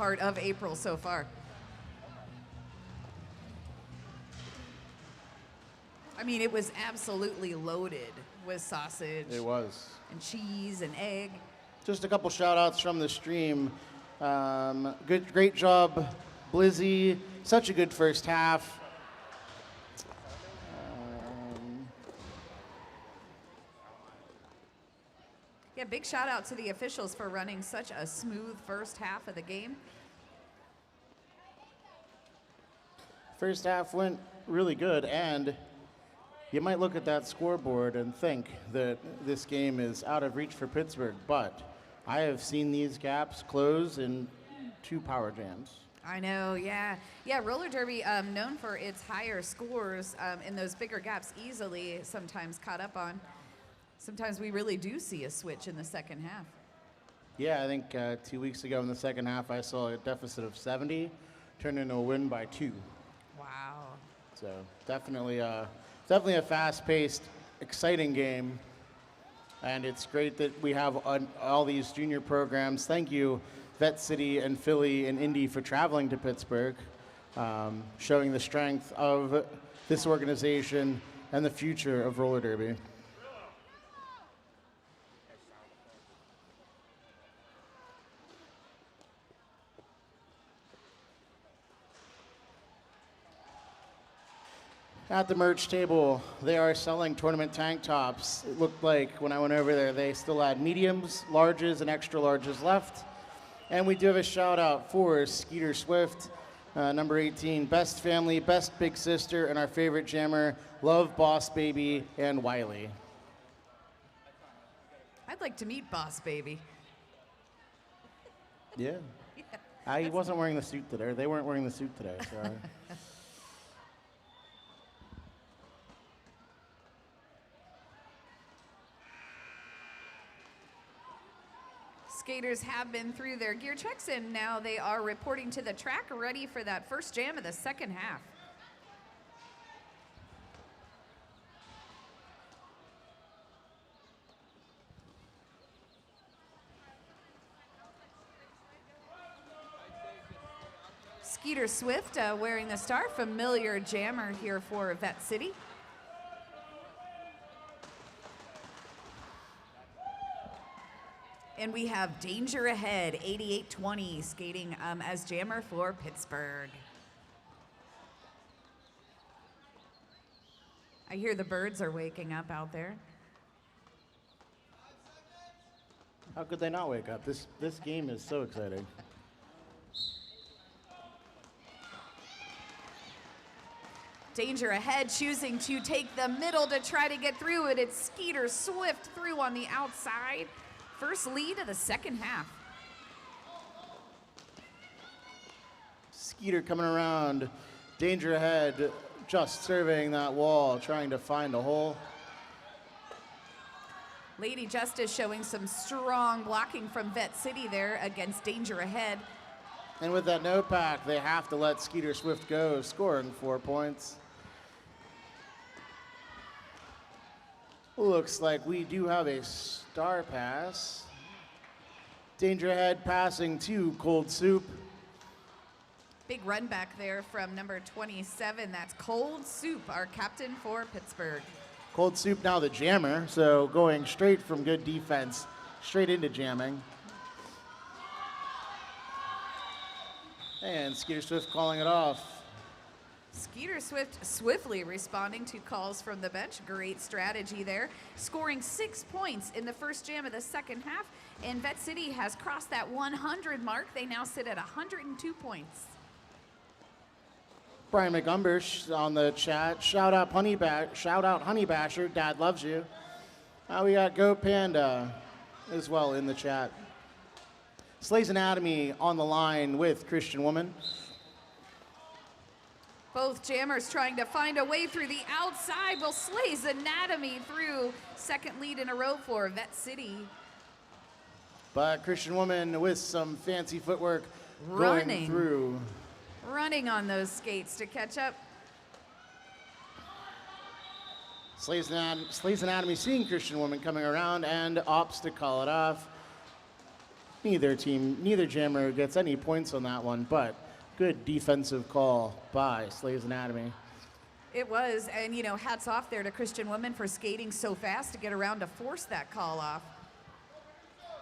part of April so far. I mean, it was absolutely loaded with sausage. It was. And cheese and egg. Just a couple shout outs from the stream. Great job, Blizzy. Such a good first half. Yeah, big shout out to the officials for running such a smooth first half of the game. First half went really good, and you might look at that scoreboard and think that this game is out of reach for Pittsburgh, but I have seen these gaps close in 2 power jams. I know, yeah. Yeah, roller derby, known for its higher scores in those bigger gaps, easily sometimes caught up on. Sometimes we really do see a switch in the second half. Yeah, I think 2 weeks ago in the second half, I saw a deficit of 70 turn into a win by 2. Wow. So definitely a fast-paced, exciting game. And it's great that we have all these junior programs. Thank you, Vette City and Philly and Indy, for traveling to Pittsburgh, showing the strength of this organization and the future of roller derby. At the merch table, they are selling tournament tank tops. It looked like when I went over there, they still had mediums, larges, and extra larges left. And we do have a shout out for Skeeter Swift, number 18, best family, best big sister, and our favorite jammer, Love Boss Baby and Wiley. I'd like to meet Boss Baby. Yeah. He wasn't wearing the suit today. Or they weren't wearing the suit today, so. Skaters have been through their gear checks, and now they are reporting to the track, ready for that first jam of the second half. Skeeter Swift wearing the star, familiar jammer here for Vette City. And we have Danger Ahead, 8820, skating as jammer for Pittsburgh. I hear the birds are waking up out there. How could they not wake up? This game is so exciting. Danger Ahead choosing to take the middle to try to get through it. It's Skeeter Swift through on the outside. First lead of the second half. Skeeter coming around. Danger Ahead, just surveying that wall, trying to find a hole. Lady Justice showing some strong blocking from Vette City there against Danger Ahead. And with that no pack, they have to let Skeeter Swift go, scoring 4 points. Looks like we do have a star pass. Danger Ahead passing to Cold Soup. Big run back there from number 27. That's Cold Soup, our captain for Pittsburgh. Cold Soup now the jammer, so going straight from good defense, straight into jamming. And Skeeter Swift calling it off. Skeeter Swift swiftly responding to calls from the bench. Great strategy there. Scoring 6 points in the first jam of the second half. And Vette City has crossed that 100 mark. They now sit at 102 points. Brian McUmbersh on the chat. Shout out Honey Basher. Dad loves you. We got Go Panda as well in the chat. Slay's Anatomy on the line with Christian Woman. Both jammers trying to find a way through the outside. Will Slay's Anatomy through second lead in a row for Vette City. But Christian Woman with some fancy footwork Running. going through. Running on those skates to catch up. Slay's Anatomy seeing Christian Woman coming around and opts to call it off. Neither jammer gets any points on that one, but good defensive call by Slay's Anatomy. It was, and you know, hats off there to Christian Women for skating so fast to get around to force that call off.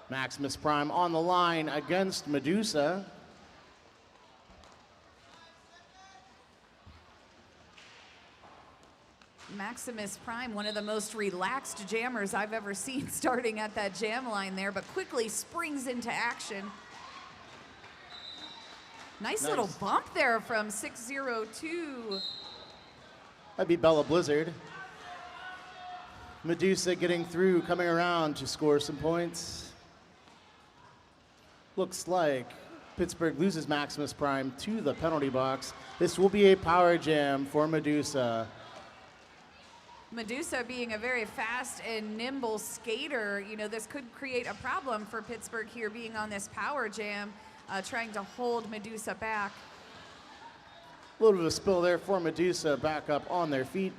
Maximus Prime on the line against Medusa. Maximus Prime, one of the most relaxed jammers I've ever seen starting at that jam line there, but quickly springs into action. Nice little bump there from 602. That'd be Bella Blizzard. Medusa getting through, coming around to score some points. Looks like Pittsburgh loses Maximus Prime to the penalty box. This will be a power jam for Medusa. Medusa being a very fast and nimble skater, you know, this could create a problem for Pittsburgh here being on this power jam, trying to hold Medusa back. A little bit of a spill there for Medusa, back up on their feet.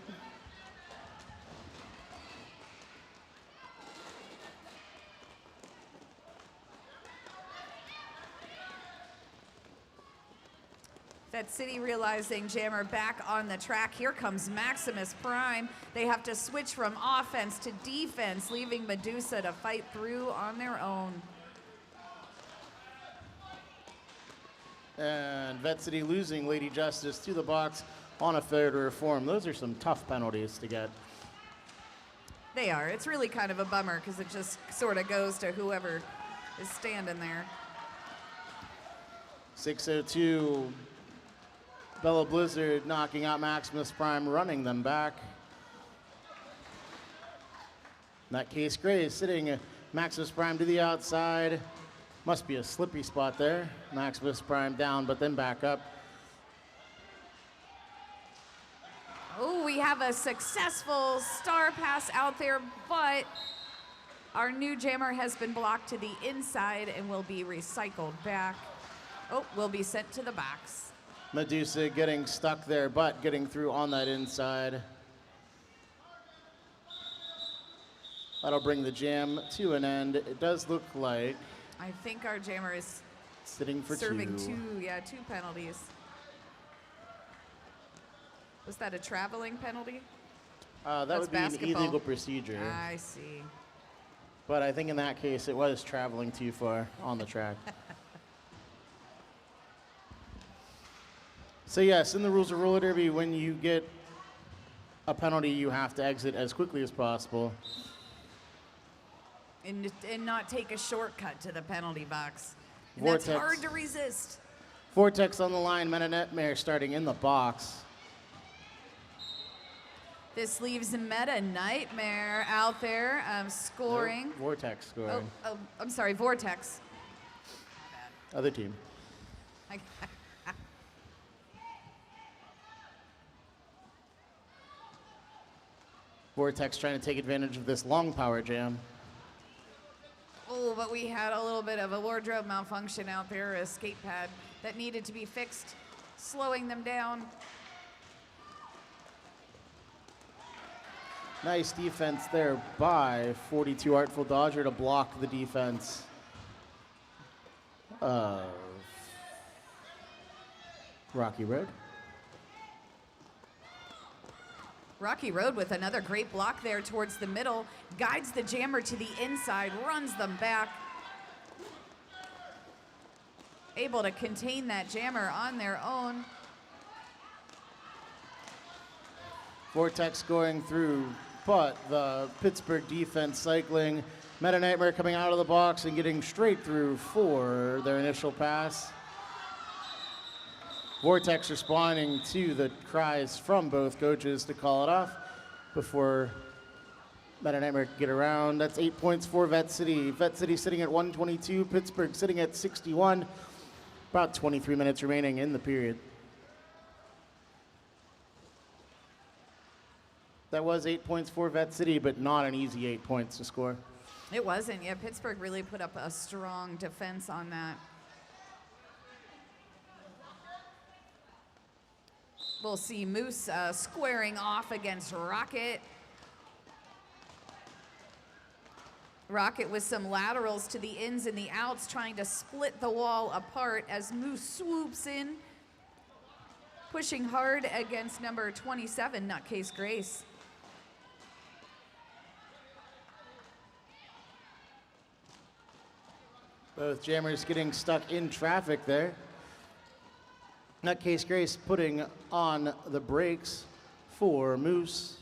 Vette City realizing jammer back on the track. Here comes Maximus Prime. They have to switch from offense to defense, leaving Medusa to fight through on their own. And Vette City losing Lady Justice to the box on a failure to reform. Those are some tough penalties to get. They are. It's really kind of a bummer because it just sort of goes to whoever is standing there. 602, Bella Blizzard knocking out Maximus Prime, running them back. In that case, Gray is sitting Maximus Prime to the outside. Must be a slippery spot there. Maximus Prime down, but then back up. Oh, we have a successful star pass out there, but our new jammer has been blocked to the inside and will be recycled back. Oh, will be sent to the box. Medusa getting stuck there, but getting through on that inside. That'll bring the jam to an end. It does look like I think our jammer is sitting for serving two. two penalties. Was that a traveling penalty? That That's would be basketball. an illegal procedure. I see. But I think in that case, it was traveling too far on the track. So yes, in the rules of roller derby, when you get a penalty, you have to exit as quickly as possible. And not take a shortcut to the penalty box. And Vortex. that's hard to resist. Vortex on the line, Meta Nightmare starting in the box. This leaves Meta Nightmare out there scoring. Nope, Vortex scoring. Oh, I'm sorry, Vortex. Other team. Vortex trying to take advantage of this long power jam. Oh, but we had a little bit of a wardrobe malfunction out there, a skate pad that needed to be fixed, slowing them down. Nice defense there by 42 Artful Dodger to block the defense of Rocky Road. Rocky Road with another great block there towards the middle, guides the jammer to the inside, runs them back. Able to contain that jammer on their own. Vortex going through, but the Pittsburgh defense cycling. Meta Nightmare coming out of the box and getting straight through for their initial pass. Vortex responding to the cries from both coaches to call it off before Meta Nightmare can get around. That's 8 points for Vette City. Vette City sitting at 122, Pittsburgh sitting at 61. About 23 minutes remaining in the period. That was 8 points for Vette City, but not an easy 8 points to score. It wasn't, yeah, Pittsburgh really put up a strong defense on that. We'll see Moose squaring off against Rocket. Rocket with some laterals to the ins and the outs, trying to split the wall apart as Moose swoops in, pushing hard against number 27, Nutcase Grace. Both jammers getting stuck in traffic there. Nutcase Grace putting on the brakes for Moose.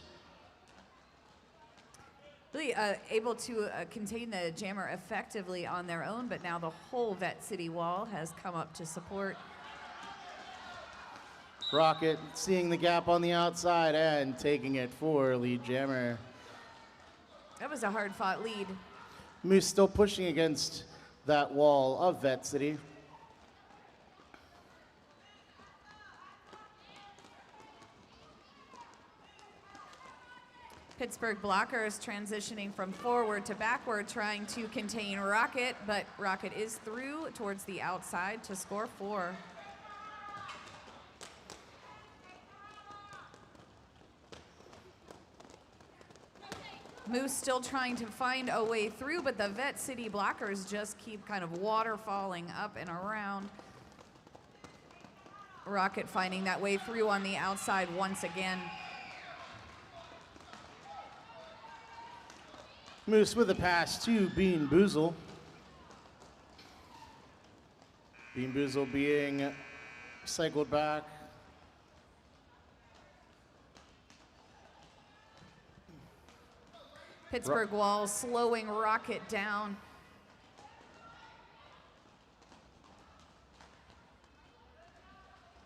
Really able to contain the jammer effectively on their own, but now the whole Vette City wall has come up to support. Rocket seeing the gap on the outside and taking it for lead jammer. That was a hard-fought lead. Moose still pushing against that wall of Vette City. Pittsburgh blockers transitioning from forward to backward, trying to contain Rocket, but Rocket is through towards the outside to score 4. Moose still trying to find a way through, but the Vette City blockers just keep kind of waterfalling up and around. Rocket finding that way through on the outside once again. Moose with a pass to Bean Boozle. Bean Boozle being cycled back. Pittsburgh wall slowing Rocket down.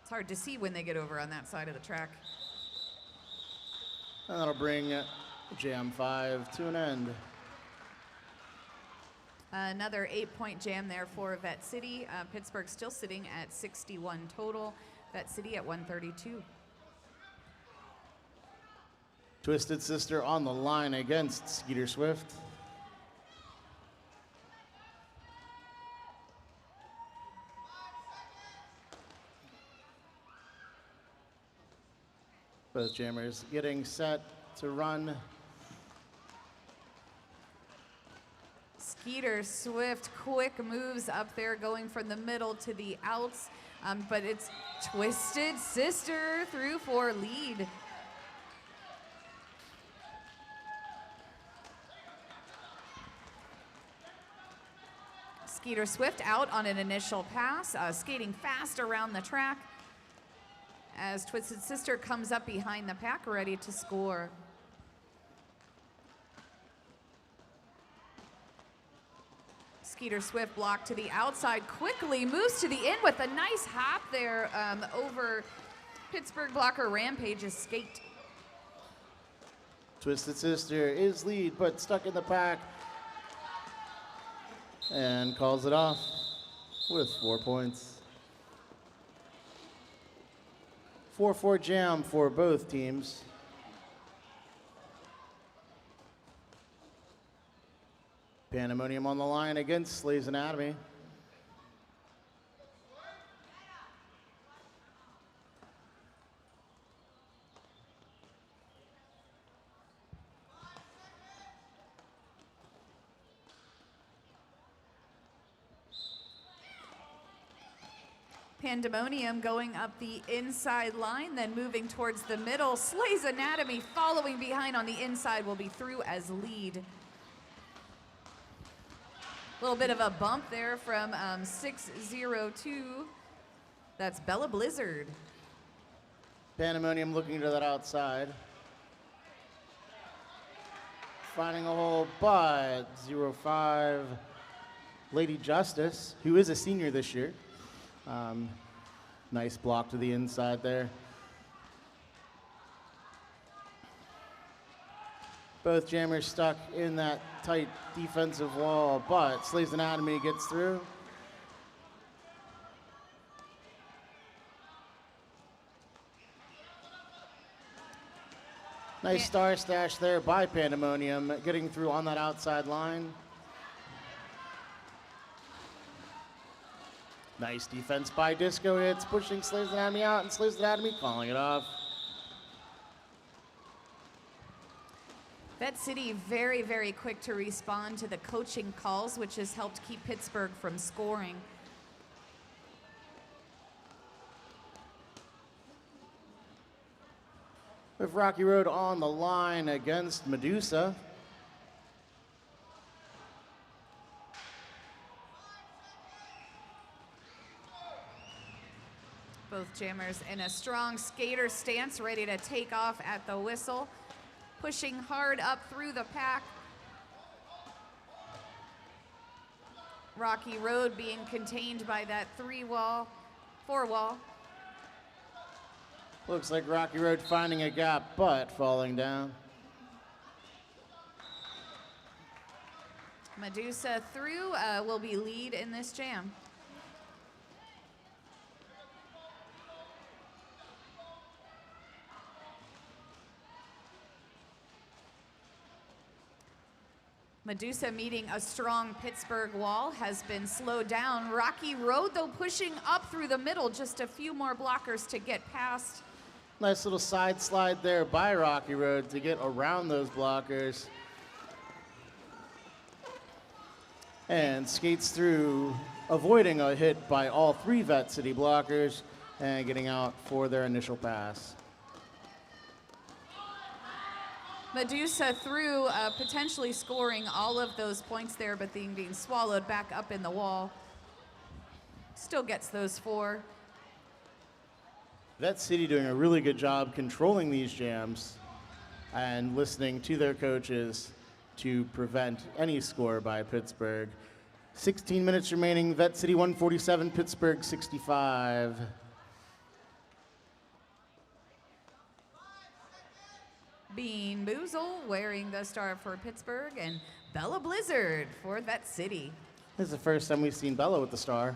It's hard to see when they get over on that side of the track. And that'll bring Jam 5 to an end. Another 8-point jam there for Vette City. Pittsburgh still sitting at 61 total. Vette City at 132. Twisted Sister on the line against Skeeter Swift. Both jammers getting set to run. Skeeter Swift, quick moves up there, going from the middle to the outs, but it's Twisted Sister through for lead. Skeeter Swift out on an initial pass, skating fast around the track as Twisted Sister comes up behind the pack, ready to score. Skeeter Swift blocked to the outside, quickly moves to the in with a nice hop there over Pittsburgh blocker Rampage's skate. Twisted Sister is lead, but stuck in the pack. And calls it off with 4 points. 4-4 jam for both teams. Pandemonium on the line against Slay's Anatomy. Pandemonium going up the inside line, then moving towards the middle. Slay's Anatomy following behind on the inside will be through as lead. A little bit of a bump there from 602. That's Bella Blizzard. Pandemonium looking to that outside. Finding a hole, but 0-5. Lady Justice, who is a senior this year. Nice block to the inside there. Both jammers stuck in that tight defensive wall, but Slay's Anatomy gets through. Nice star stash there by Pandemonium, getting through on that outside line. Nice defense by Disco Hits, pushing Slay's Anatomy out, and Slay's Anatomy calling it off. Vette City very, very quick to respond to the coaching calls, which has helped keep Pittsburgh from scoring. With Rocky Road on the line against Medusa. Both jammers in a strong skater stance, ready to take off at the whistle. Pushing hard up through the pack. Rocky Road being contained by that 4 wall. Looks like Rocky Road finding a gap, but falling down. Medusa through will be lead in this jam. Medusa meeting a strong Pittsburgh wall has been slowed down. Rocky Road, though, pushing up through the middle. Just a few more blockers to get past. Nice little side slide there by Rocky Road to get around those blockers. And skates through, avoiding a hit by all 3 Vette City blockers and getting out for their initial pass. Medusa through, potentially scoring all of those points there, but being swallowed back up in the wall. Still gets those 4. Vette City doing a really good job controlling these jams and listening to their coaches to prevent any score by Pittsburgh. 16 minutes remaining, Vette City 147, Pittsburgh 65. Bean Boozle wearing the star for Pittsburgh, and Bella Blizzard for Vette City. This is the first time we've seen Bella with the star.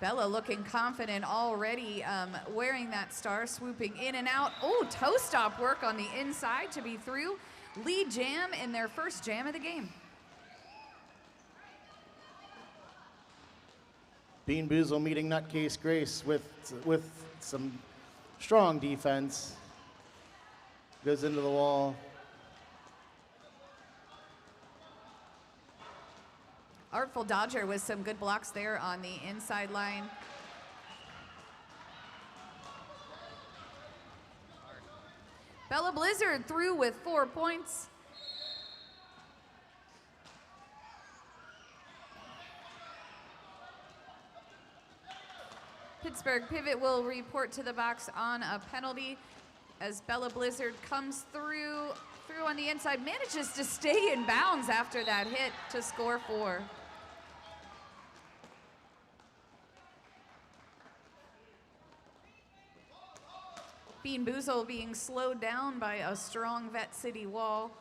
Bella looking confident already, wearing that star, swooping in and out. Oh, toe stop work on the inside to be through. Lead jam in their first jam of the game. Bean Boozle meeting Nutcase Grace with some strong defense. Goes into the wall. Artful Dodger with some good blocks there on the inside line. Bella Blizzard through with 4 points. Pittsburgh pivot will report to the box on a penalty as Bella Blizzard comes through on the inside, manages to stay in bounds after that hit to score 4. Bean Boozle being slowed down by a strong Vette City wall.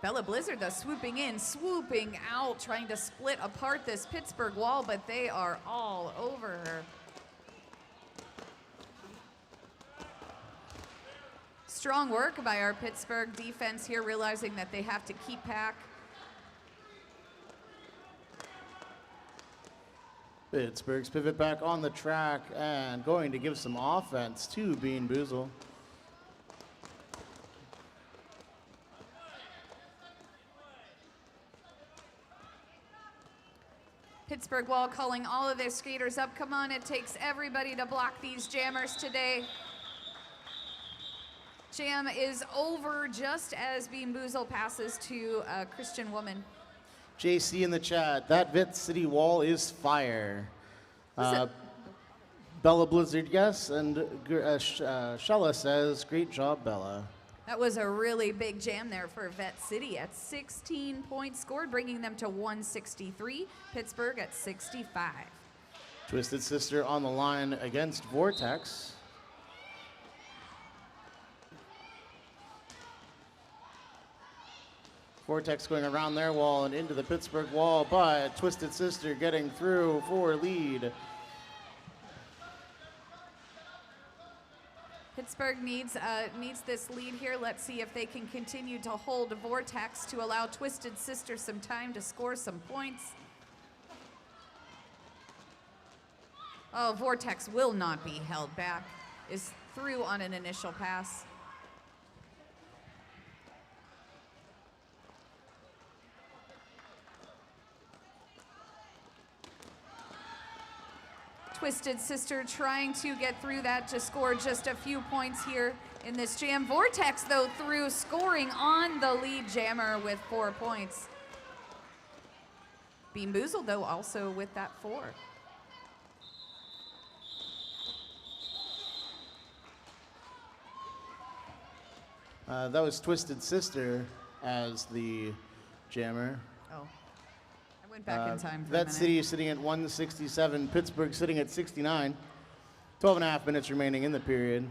Bella Blizzard, though, swooping in, swooping out, trying to split apart this Pittsburgh wall, but they are all over her. Strong work by our Pittsburgh defense here, realizing that they have to keep pack. Pittsburgh's pivot back on the track and going to give some offense to Bean Boozle. Pittsburgh wall calling all of their skaters up. Come on, it takes everybody to block these jammers today. Jam is over just as Bean Boozle passes to a Christian woman. JC in the chat, that Vette City wall is fire. Bella Blizzard, yes, and Shella says, great job, Bella. That was a really big jam there for Vette City at 16 points scored, bringing them to 163. Pittsburgh at 65. Twisted Sister on the line against Vortex. Vortex going around their wall and into the Pittsburgh wall, but Twisted Sister getting through for lead. Pittsburgh needs this lead here. Let's see if they can continue to hold Vortex to allow Twisted Sister some time to score some points. Oh, Vortex will not be held back. Is through on an initial pass. Twisted Sister trying to get through that to score just a few points here in this jam. Vortex, though, through scoring on the lead jammer with 4 points. Bean Boozled, though, also with that 4. That was Twisted Sister as the jammer. Oh, I went back in time for a Vette minute. City is sitting at 167. Pittsburgh sitting at 69. 12 and a half minutes remaining in the period.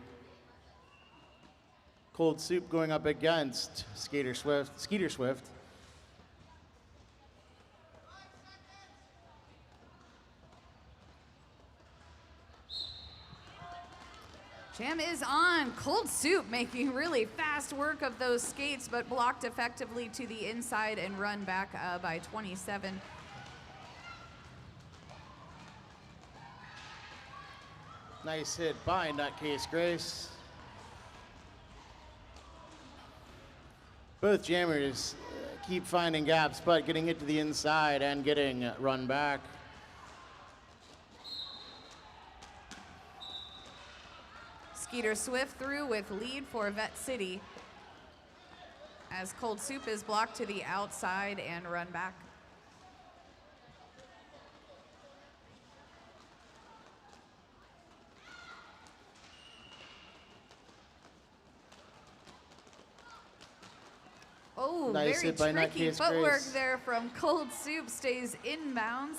Cold Soup going up against Skeeter Swift. Jam is on. Cold Soup making really fast work of those skates, but blocked effectively to the inside and run back by 27. Nice hit by Nutcase Grace. Both jammers keep finding gaps, but getting it to the inside and getting run back. Skeeter Swift through with lead for Vette City as Cold Soup is blocked to the outside and run back. Oh, Nice very hit by tricky Nutcase footwork Grace. there from Cold Soup, stays inbounds.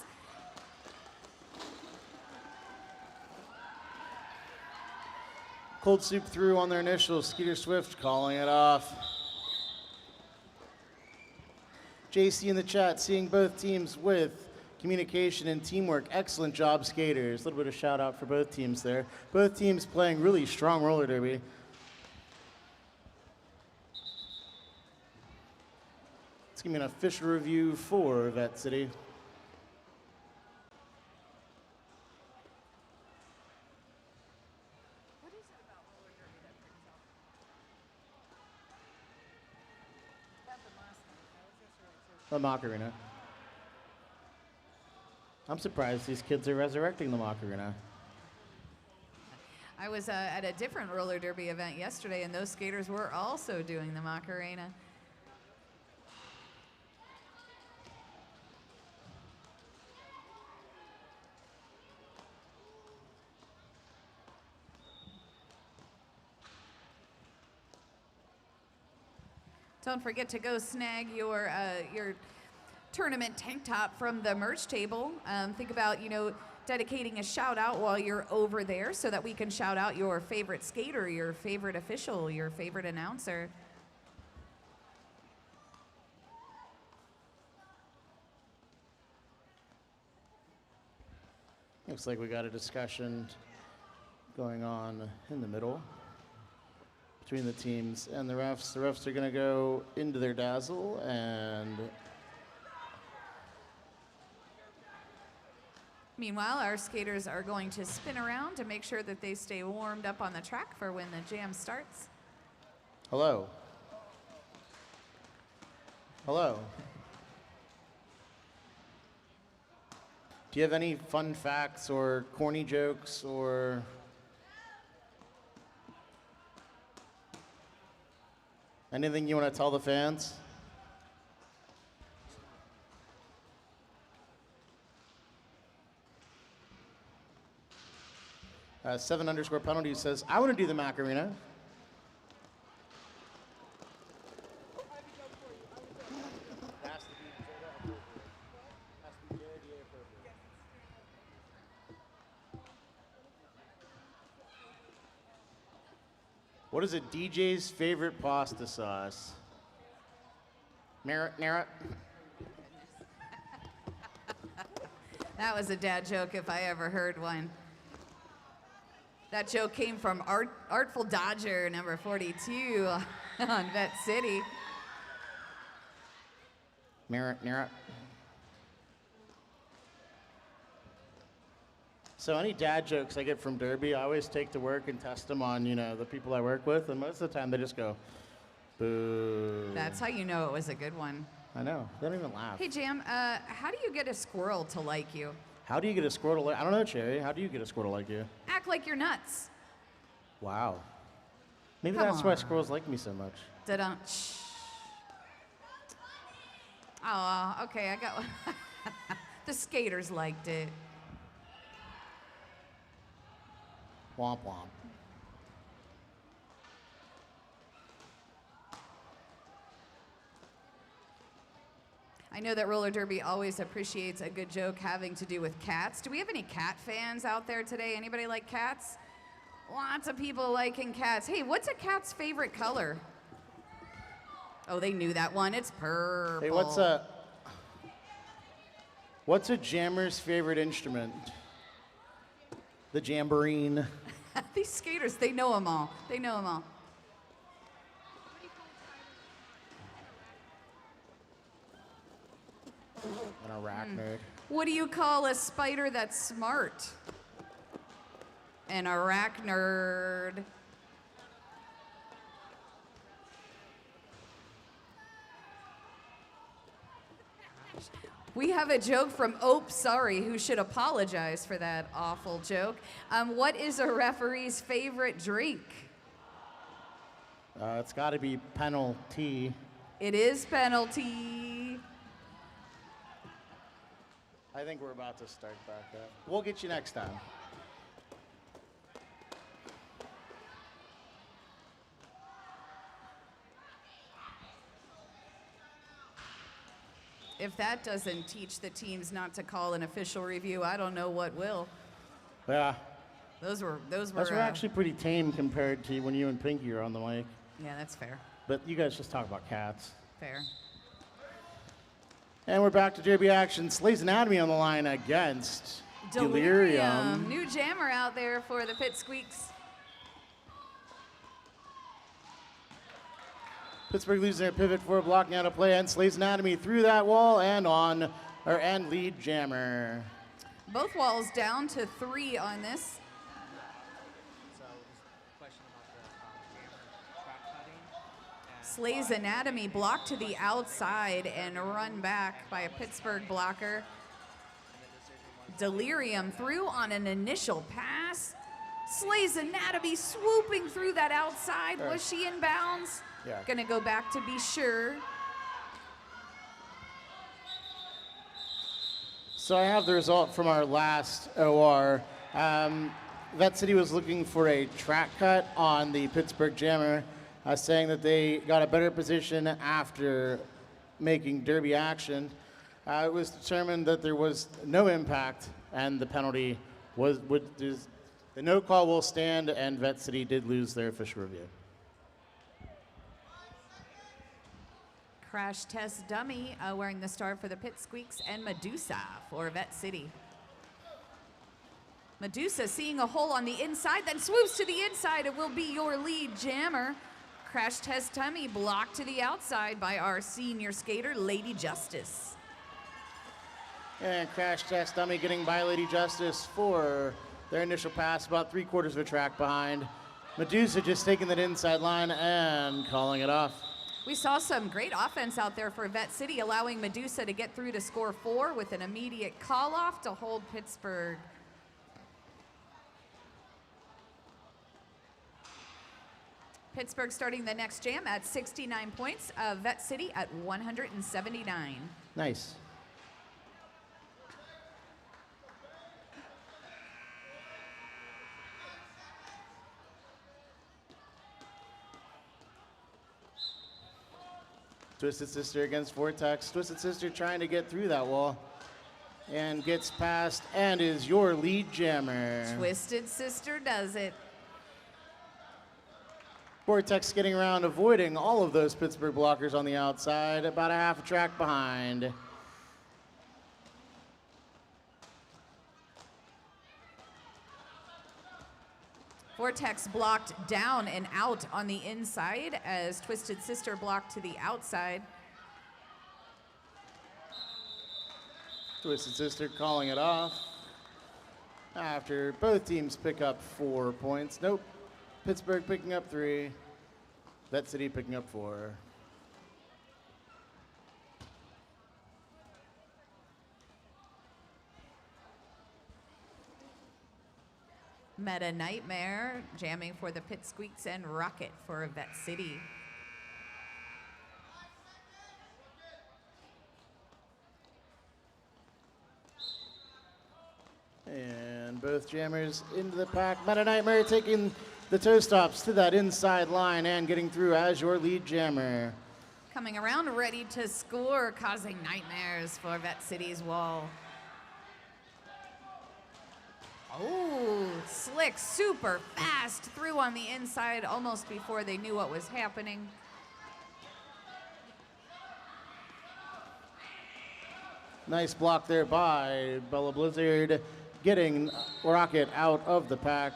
Cold Soup through on their initial. Skeeter Swift calling it off. JC in the chat seeing both teams with communication and teamwork. Excellent job, skaters. A little bit of shout out for both teams there. Both teams playing really strong roller derby. Let's give me an official review for Vette City. The Macarena. I'm surprised these kids are resurrecting the Macarena. I was at a different roller derby event yesterday, and those skaters were also doing the Macarena. Don't forget to go snag your tournament tank top from the merch table. Think about, dedicating a shout out while you're over there so that we can shout out your favorite skater, your favorite official, your favorite announcer. Looks like we got a discussion going on in the middle between the teams and the refs. The refs are going to go into their dazzle and Meanwhile, our skaters are going to spin around to make sure that they stay warmed up on the track for when the jam starts. hello. Hello. Do you have any fun facts or corny jokes or anything you want to tell the fans? _penalty says, I want to do the Macarena. What is a DJ's favorite pasta sauce? Nara? That was a dad joke if I ever heard one. That joke came from Artful Dodger, number 42 on Vette City. So any dad jokes I get from Derby, I always take to work and test them on, the people I work with, and most of the time they just go, boo. That's how you know it was a good one. I know. They don't even laugh. Hey, Jam, how do you get a squirrel to like you? How do you get a squirrel to like? I don't know, Cherry. How do you get a squirrel like you? Act like you're nuts. Wow. Maybe Come that's why on. squirrels like me so much. Da-dum. Oh, okay, I got one. The skaters liked it. Womp womp. I know that roller derby always appreciates a good joke having to do with cats. Do we have any cat fans out there today? Anybody like cats? Lots of people liking cats. Hey, what's a cat's favorite color? Oh, they knew that one. It's purple. Hey, what's a jammer's favorite instrument? The jamboree. These skaters, they know them all. They know them all. An arachnid. What do you call a spider that's smart? An arachnid. We have a joke from Ope Sorry, who should apologize for that awful joke. What is a referee's favorite drink? It's got to be penalty. It is penalty. I think we're about to start back up. We'll get you next time. If that doesn't teach the teams not to call an official review, I don't know what will. Yeah. Those were Those were actually pretty tame compared to when you and Pinky are on the mic. Yeah, that's fair. But you guys just talk about cats. Fair. And we're back to derby action. Slay's Anatomy on the line against Delirium. New jammer out there for the Pitt Squeaks. Pittsburgh losing their pivot for blocking out a play, and Slay's Anatomy through that wall and lead jammer. Both walls down to 3 on this. Slay's Anatomy blocked to the outside and run back by a Pittsburgh blocker. Delirium through on an initial pass. Slay's Anatomy swooping through that outside. Was she in bounds? Yeah. Gonna go back to be sure. So I have the result from our last OR. Vette City was looking for a track cut on the Pittsburgh jammer, saying that they got a better position after making derby action. It was determined that there was no impact, and the penalty the no call will stand, and Vette City did lose their official review. Crash test dummy wearing the star for the Pitt Squeaks, and Medusa for Vette City. Medusa seeing a hole on the inside, then swoops to the inside. It will be your lead jammer. Crash test dummy blocked to the outside by our senior skater, Lady Justice. And crash test dummy getting by Lady Justice for their initial pass, about 3/4 of a track behind. Medusa just taking that inside line and calling it off. We saw some great offense out there for Vette City, allowing Medusa to get through to score 4 with an immediate call-off to hold Pittsburgh. Pittsburgh starting the next jam at 69 points, Vette City at 179. Nice. Twisted Sister against Vortex. Twisted Sister trying to get through that wall and gets past and is your lead jammer. Twisted Sister does it. Vortex getting around, avoiding all of those Pittsburgh blockers on the outside, about a half a track behind. Vortex blocked down and out on the inside as Twisted Sister blocked to the outside. Twisted Sister calling it off. After both teams pick up 4 points. Nope. Pittsburgh picking up 3. Vette City picking up 4. Meta Nightmare jamming for the Pitt Squeaks and Rocket for Vette City. And both jammers into the pack. Meta Nightmare taking the toe stops to that inside line and getting through as your lead jammer. Coming around ready to score, causing nightmares for Vette City's wall. Oh, slick, super fast, through on the inside almost before they knew what was happening. Nice block there by Bella Blizzard, getting Rocket out of the pack.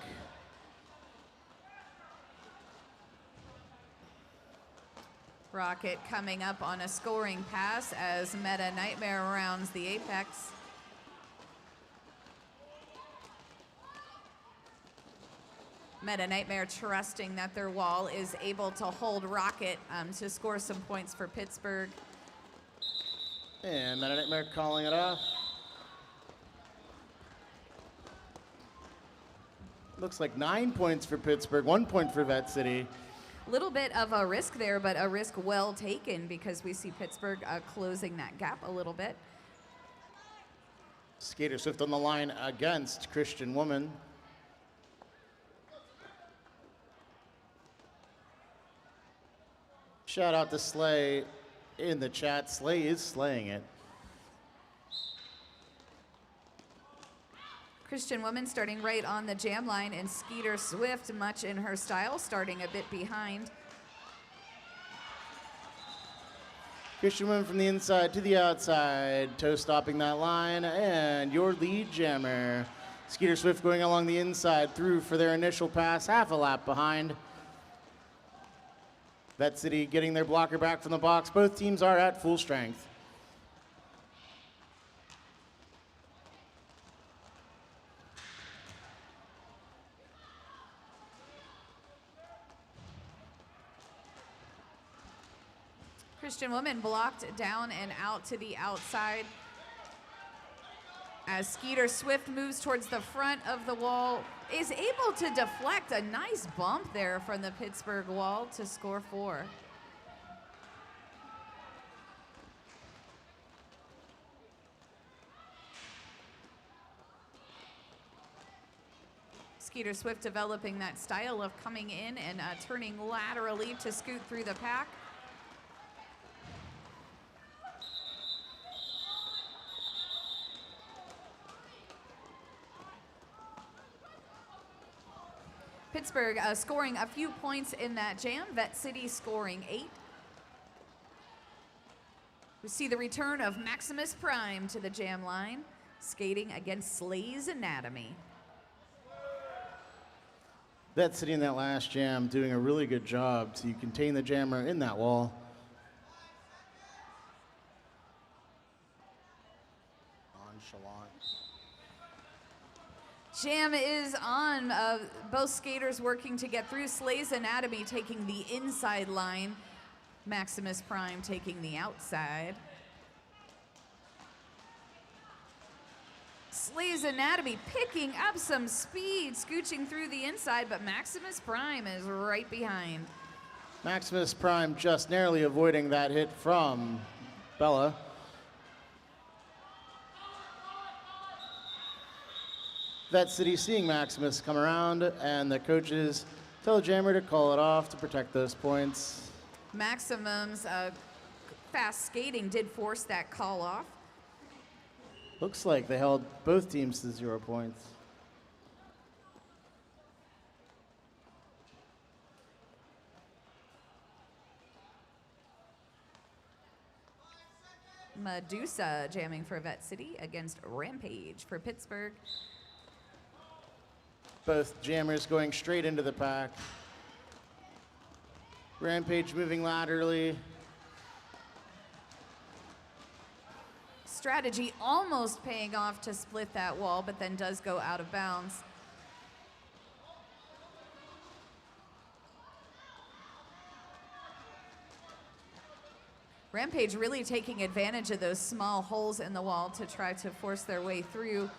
Rocket coming up on a scoring pass as Meta Nightmare rounds the apex. Meta Nightmare trusting that their wall is able to hold Rocket to score some points for Pittsburgh. And Meta Nightmare calling it off. Looks like 9 points for Pittsburgh, 1 point for Vette City. Little bit of a risk there, but a risk well taken because we see Pittsburgh closing that gap a little bit. Skater Swift on the line against Christian Woman. Shout out to Slay in the chat. Slay is slaying it. Christian Woman starting right on the jam line, and Skeeter Swift, much in her style, starting a bit behind. Christian Woman from the inside to the outside, toe stopping that line, and your lead jammer. Skeeter Swift going along the inside through for their initial pass, half a lap behind. Vette City getting their blocker back from the box. Both teams are at full strength. Christian Woman blocked down and out to the outside. As Skeeter Swift moves towards the front of the wall, is able to deflect a nice bump there from the Pittsburgh wall to score 4. Skeeter Swift developing that style of coming in and turning laterally to scoot through the pack. Pittsburgh scoring a few points in that jam. Vette City scoring 8. We see the return of Maximus Prime to the jam line, skating against Slay's Anatomy. Vette City in that last jam doing a really good job to contain the jammer in that wall. Nonchalant. Jam is on. Both skaters working to get through. Slay's Anatomy taking the inside line. Maximus Prime taking the outside. Slay's Anatomy picking up some speed, scooching through the inside, but Maximus Prime is right behind. Maximus Prime just narrowly avoiding that hit from Bella. Vette City seeing Maximus come around, and the coaches tell the jammer to call it off to protect those points. Maximum's fast skating did force that call off. Looks like they held both teams to 0 points. Medusa jamming for Vette City against Rampage for Pittsburgh. Both jammers going straight into the pack. Rampage moving laterally. strategy almost paying off to split that wall, but then does go out of bounds. Rampage really taking advantage of those small holes in the wall to try to force their way through.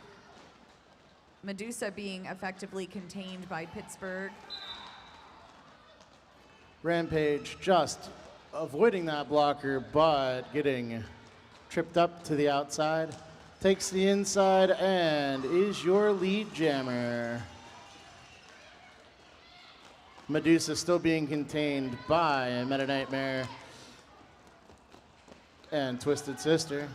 Medusa being effectively contained by Pittsburgh. Rampage just avoiding that blocker, but getting tripped up to the outside. Takes the inside and is your lead jammer. Medusa still being contained by Meta Nightmare and Twisted Sister.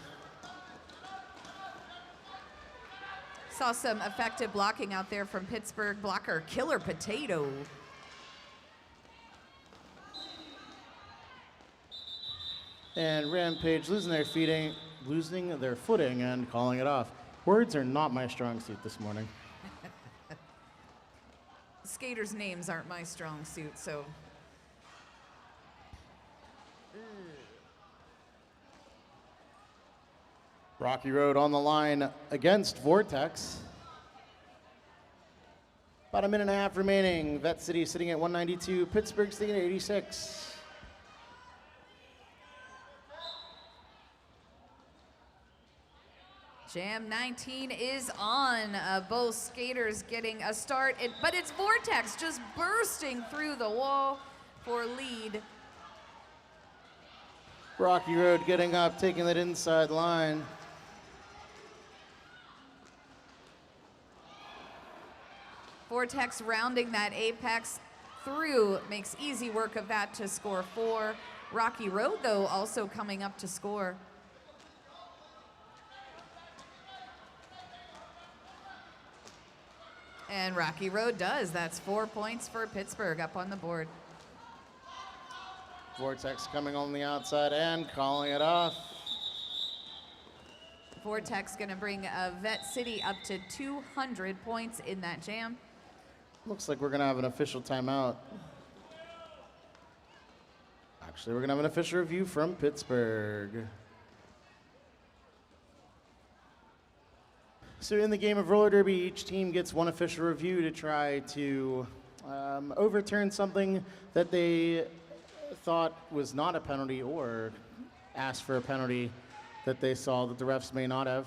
Saw some effective blocking out there from Pittsburgh blocker Killer Potato. And Rampage losing their footing and calling it off. Words are not my strong suit this morning. Skaters' names aren't my strong suit, so. Rocky Road on the line against Vortex. About a minute and a half remaining. Vette City sitting at 192, Pittsburgh sitting at 86. Jam 19 is on. Both skaters getting a start, but it's Vortex just bursting through the wall for lead. Rocky Road getting up, taking that inside line. Vortex rounding that apex through, makes easy work of that to score 4. Rocky Road, though, also coming up to score. And Rocky Road does. That's 4 points for Pittsburgh up on the board. Vortex coming on the outside and calling it off. Vortex going to bring Vette City up to 200 points in that jam. Looks like we're going to have an official timeout. Actually, we're going to have an official review from Pittsburgh. So in the game of roller derby, each team gets one official review to try to overturn something that they thought was not a penalty or ask for a penalty that they saw that the refs may not have.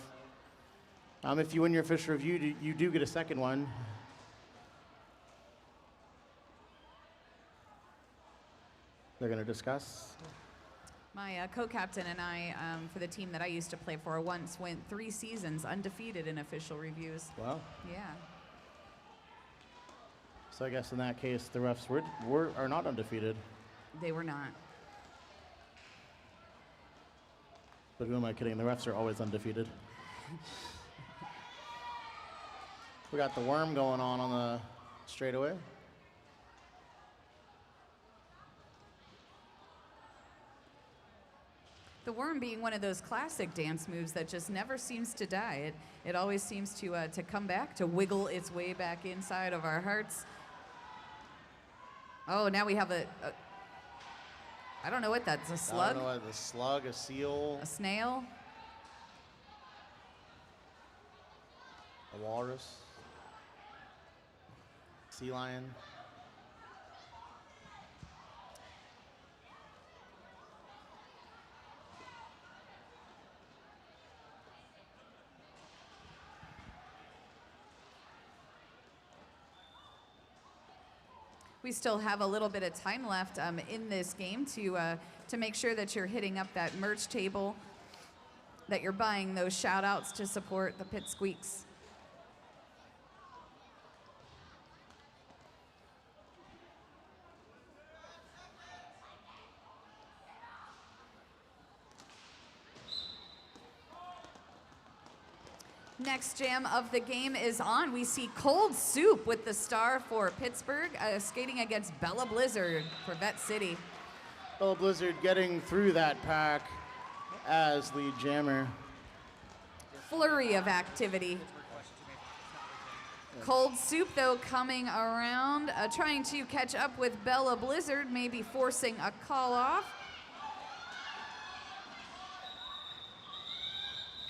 If you win your official review, you do get a second one. They're going to discuss. My co-captain and I, for the team that I used to play for, once went 3 seasons undefeated in official reviews. Wow. Yeah. So I guess in that case, the refs are not undefeated. They were not. But who am I kidding? The refs are always undefeated. We got the worm going on the straightaway. The worm being one of those classic dance moves that just never seems to die. It always seems to come back, to wiggle its way back inside of our hearts. Oh, now we have I don't know what that's, a slug? I don't know what, a slug, a seal, A snail? a walrus, sea lion. We still have a little bit of time left in this game to make sure that you're hitting up that merch table, that you're buying those shout outs to support the Pitt Squeaks. Next jam of the game is on. We see Cold Soup with the star for Pittsburgh, skating against Bella Blizzard for Vette City. Bella Blizzard getting through that pack as lead jammer. Flurry of activity. Cold Soup, though, coming around, trying to catch up with Bella Blizzard, maybe forcing a call off.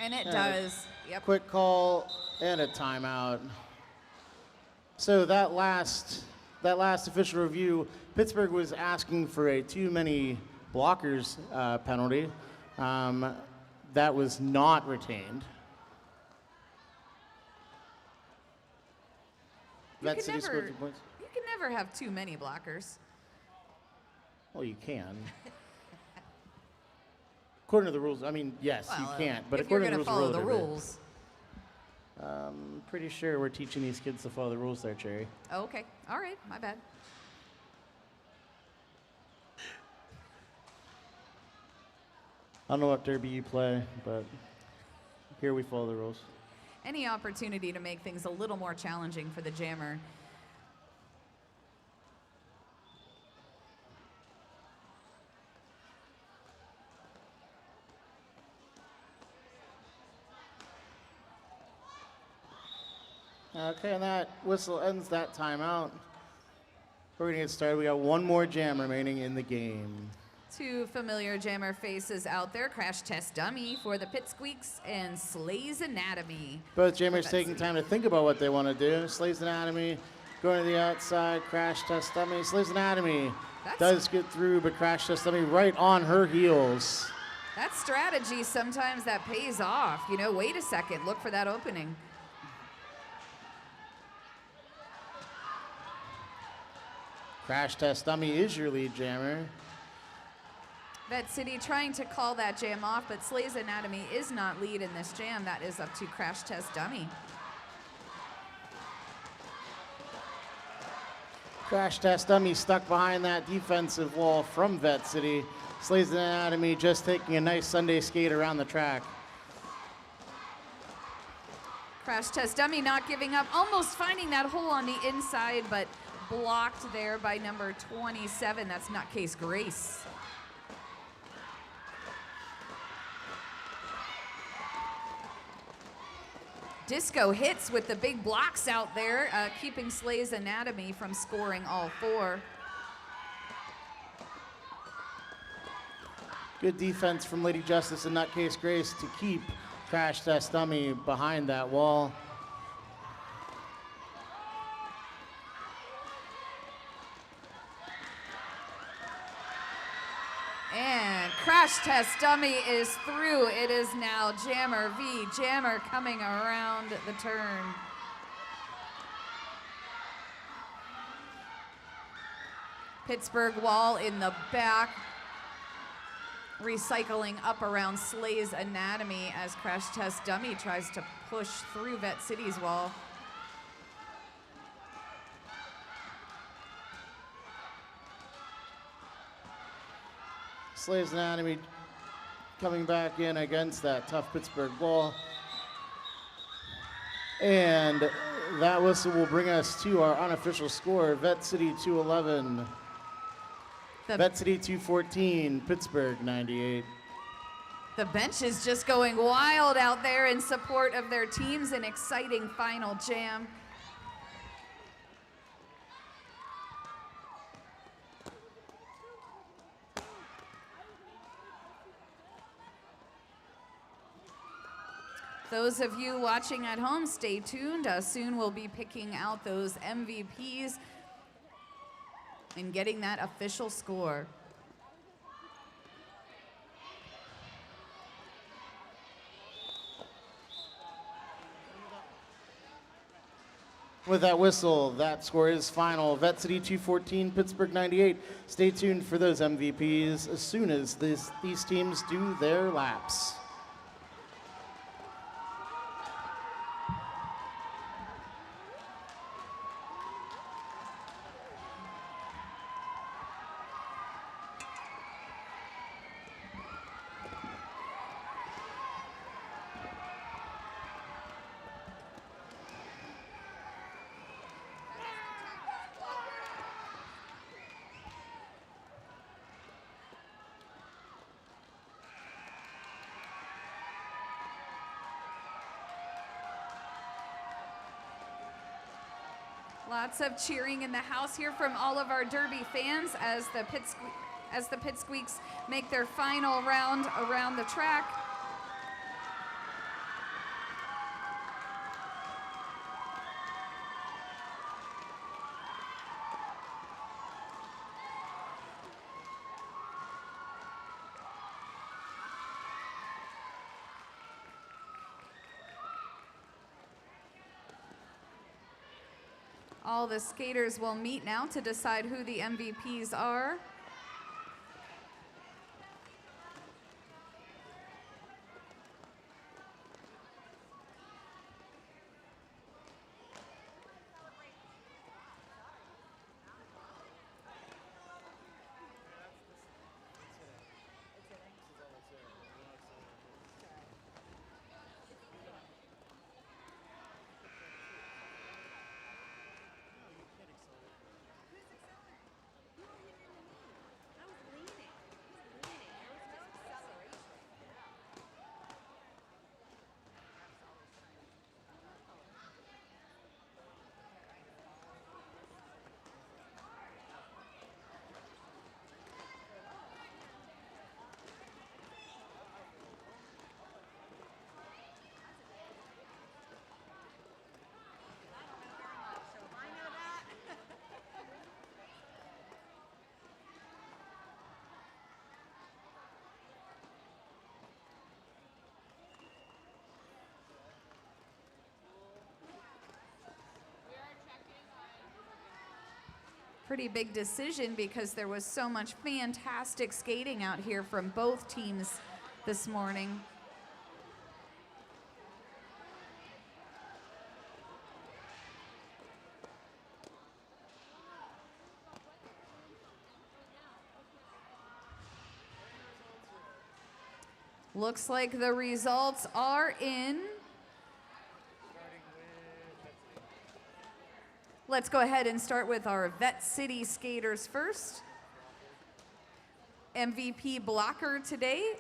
And it Yeah. does. Yep. Quick call and a timeout. So that last official review, Pittsburgh was asking for a too many blockers penalty. That was not retained. Vette City scored 2 points. You can never have too many blockers. Well, you can. According to the rules, I mean, yes, you can't. But if you're according to going the to rules, follow the we're rules. pretty sure we're teaching these kids to follow the rules there, Cherry. Oh, okay. All right. My bad. I don't know what derby you play, but here we follow the rules. Any opportunity to make things a little more challenging for the jammer. Okay, and that whistle ends that timeout. We're going to get started. We got one more jam remaining in the game. Two familiar jammer faces out there. Crash Test Dummy for the Pitt Squeaks and Slay's Anatomy. Both jammers Vette taking City. time to think about what they want to do. Slay's Anatomy going to the outside. Crash Test Dummy. Slay's Anatomy does get through, but Crash Test Dummy right on her heels. That strategy, sometimes that pays off. You know, wait a second, look for that opening. Crash Test Dummy is your lead jammer. Vette City trying to call that jam off, but Slay's Anatomy is not lead in this jam. That is up to Crash Test Dummy. Crash Test Dummy stuck behind that defensive wall from Vette City. Slay's Anatomy just taking a nice Sunday skate around the track. Crash Test Dummy not giving up, almost finding that hole on the inside, but blocked there by number 27. That's Nutcase Grace. Disco hits with the big blocks out there, keeping Slay's Anatomy from scoring all four. Good defense from Lady Justice and Nutcase Grace to keep Crash Test Dummy behind that wall. And Crash Test Dummy is through. It is now Jammer v. Jammer coming around the turn. Pittsburgh wall in the back, recycling up around Slay's Anatomy as Crash Test Dummy tries to push through Vette City's wall. Slay's Anatomy coming back in against that tough Pittsburgh wall. And that whistle will bring us to our unofficial score. Vette City 211. Vette City 214, Pittsburgh 98. The bench is just going wild out there in support of their teams. An exciting final jam. Those of you watching at home, stay tuned. Soon we'll be picking out those MVPs and getting that official score. With that whistle, that score is final. Vette City 214, Pittsburgh 98. Stay tuned for those MVPs as soon as these teams do their laps. Lots of cheering in the house here from all of our Derby fans as the Pitt Squeaks make their final round around the track. All the skaters will meet now to decide who the MVPs are. Pretty big decision because there was so much fantastic skating out here from both teams this morning. Looks like the results are in. Let's go ahead and start with our Vette City skaters first. MVP blocker today.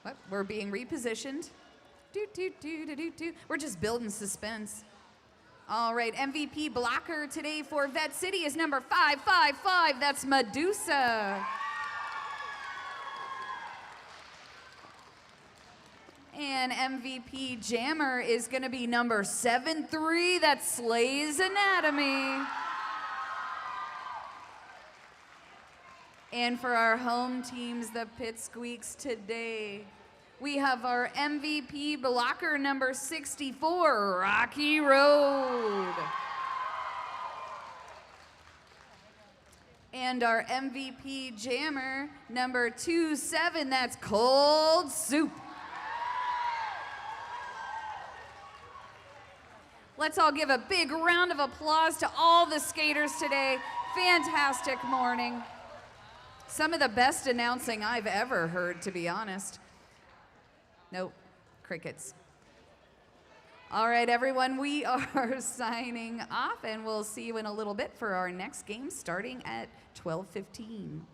What? We're being repositioned. We're just building suspense. All right, MVP blocker today for Vette City is number 555. That's Medusa. And MVP jammer is going to be number 73. That's Slay's Anatomy. And for our home teams, the Pitt Squeaks today, we have our MVP blocker number 64, Rocky Road. And our MVP jammer number 27, that's Cold Soup. Let's all give a big round of applause to all the skaters today. Fantastic morning. Some of the best announcing I've ever heard, to be honest. Nope, crickets. All right, everyone, we are signing off, and we'll see you in a little bit for our next game starting at 12:15.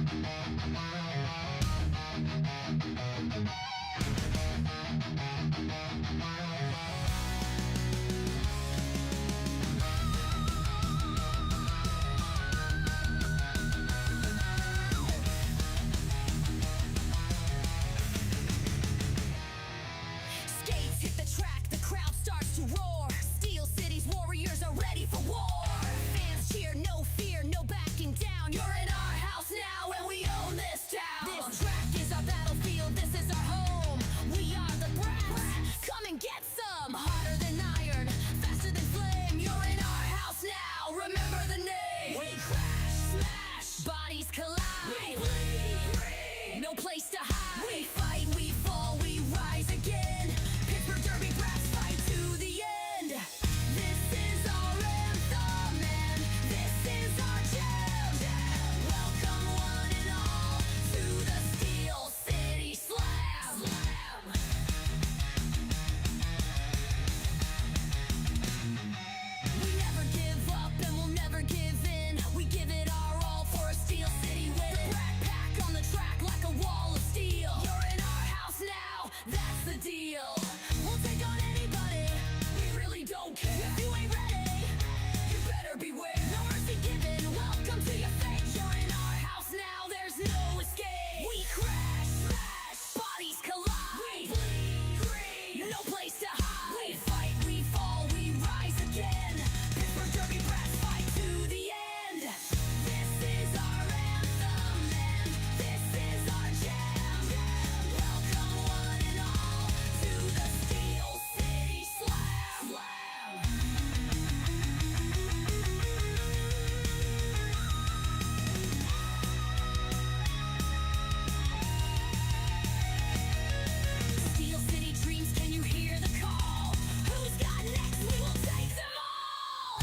Skates hit the track, the crowd starts to roar. Steel City's warriors are ready for war. Fans cheer, no fear, no backing down. You're in our house now and we own this town. This track is our battlefield, this is our home. We are the brats, come and get some. Hotter than iron, faster than flame. You're in our house now, remember the name. We crash, smash, bodies collide. We bleed, no place to hide. We fight, we fall, we rise again. Pittsburgh Derby brats fight to the end. This is our anthem and this is our jam. Welcome one and all to the Steel City Slam. We never give up and we'll never give in. We give it our all for a Steel City win. The Brat Pack on the track like a wall of steel. You're in our house now, that's the deal. We'll take on anybody, we really don't care. If you ain't ready, you better beware. No mercy given, welcome to your fate. You're in our house now, there's no escape. We crash, smash, bodies collide. We bleed green, no place to hide. We fight, we fall, we rise again. Pittsburgh Derby brats fight to the end. This is our anthem and this is our jam. Welcome one and all to the Steel City Slam. Steel City dreams, can you hear the call? Who's got next? We will take them all.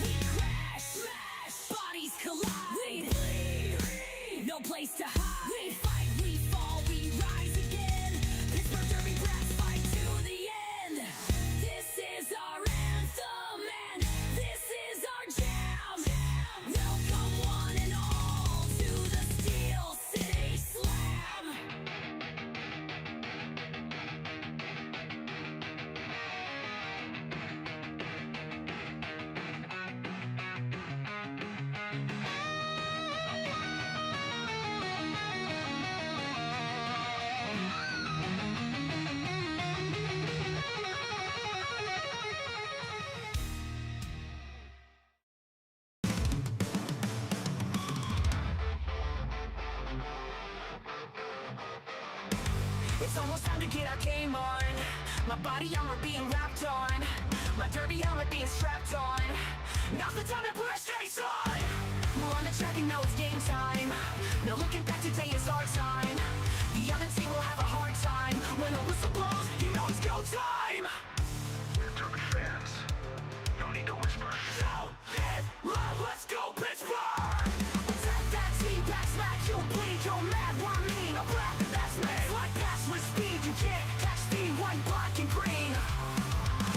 We crash, smash, bodies collide. We bleed, no place to hide. We fight, we fall, we rise again. Pittsburgh Derby brats fight to the end. This is our anthem and this is our jam. Welcome one and all to the Steel City Slam. It's almost time to get our game on. My body armor being wrapped on. My derby helmet being strapped on. Now's the time to put our skates on. We're on the track and now it's game time. No looking back, today is our time. The other team will have a hard time. When the whistle blows, you know it's go time. We're Derby fans. No need to whisper. Shout, hit, run, let's go Pittsburgh. Attack that team, back smack, you'll bleed, you're mad, we're mean, a black, that's me. Like pass with speed, you can't catch speed, white, black, and green.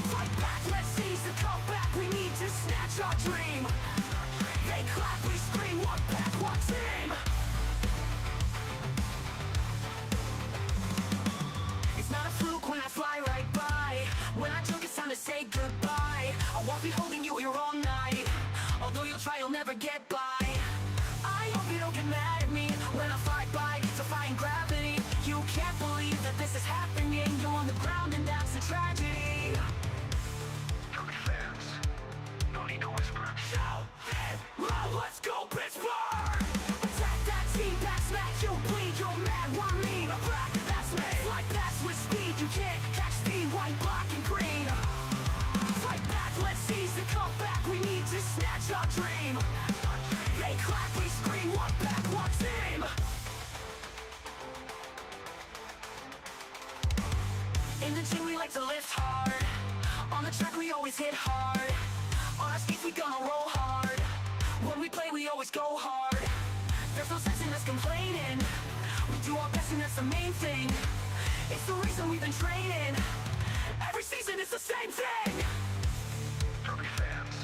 Fight back, let's seize the comeback, we need to snatch our dream. They clap, we scream, one pack, one team. It's not a fluke when I fly right by. When I joke, it's time to say goodbye. I won't be holding you here all night. Although you'll try, you'll never get by. I hope you don't get mad at me when I fight by, defying gravity. You can't believe that this is happening. You're on the ground and that's a tragedy. Derby fans, no need to whisper. Shout, hit, run, let's go Pittsburgh. Attack that team, back smack, you'll bleed, you're mad, we're mean, a black, that's me. Like pass with speed, you can't catch speed, white, black, and green. Fight back, let's seize the comeback, we need to snatch our dream. They clap, we scream, one back, one team. In the gym we like to lift hard. On the track we always hit hard. On our skates we gonna roll hard. When we play we always go hard. There's no sense in the main thing. It's the reason we've been training. Every season is the same thing. Derby fans,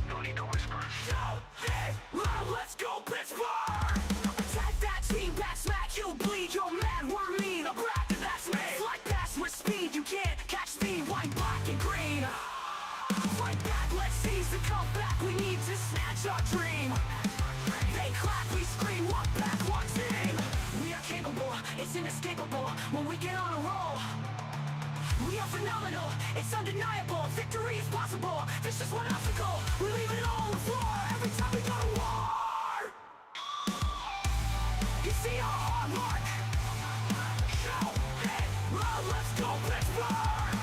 no need to whisper. Shout it loud, let's go Pittsburgh! Attack that team, back smack, you'll bleed. Your man, we're mean, a bracket, that's me. Like pass with speed, you can't catch me. White, black, and green. Fight back, let's seize the comeback. We need to snatch our dream. They clap, we scream, walk back, one team. We are capable, it's inescapable. When we get on a roll, we are phenomenal, it's undeniable. Victory is possible, this is one obstacle. We leave it all on the floor every time we go to war. You see our hard mark. Shout it loud, let's go Pittsburgh.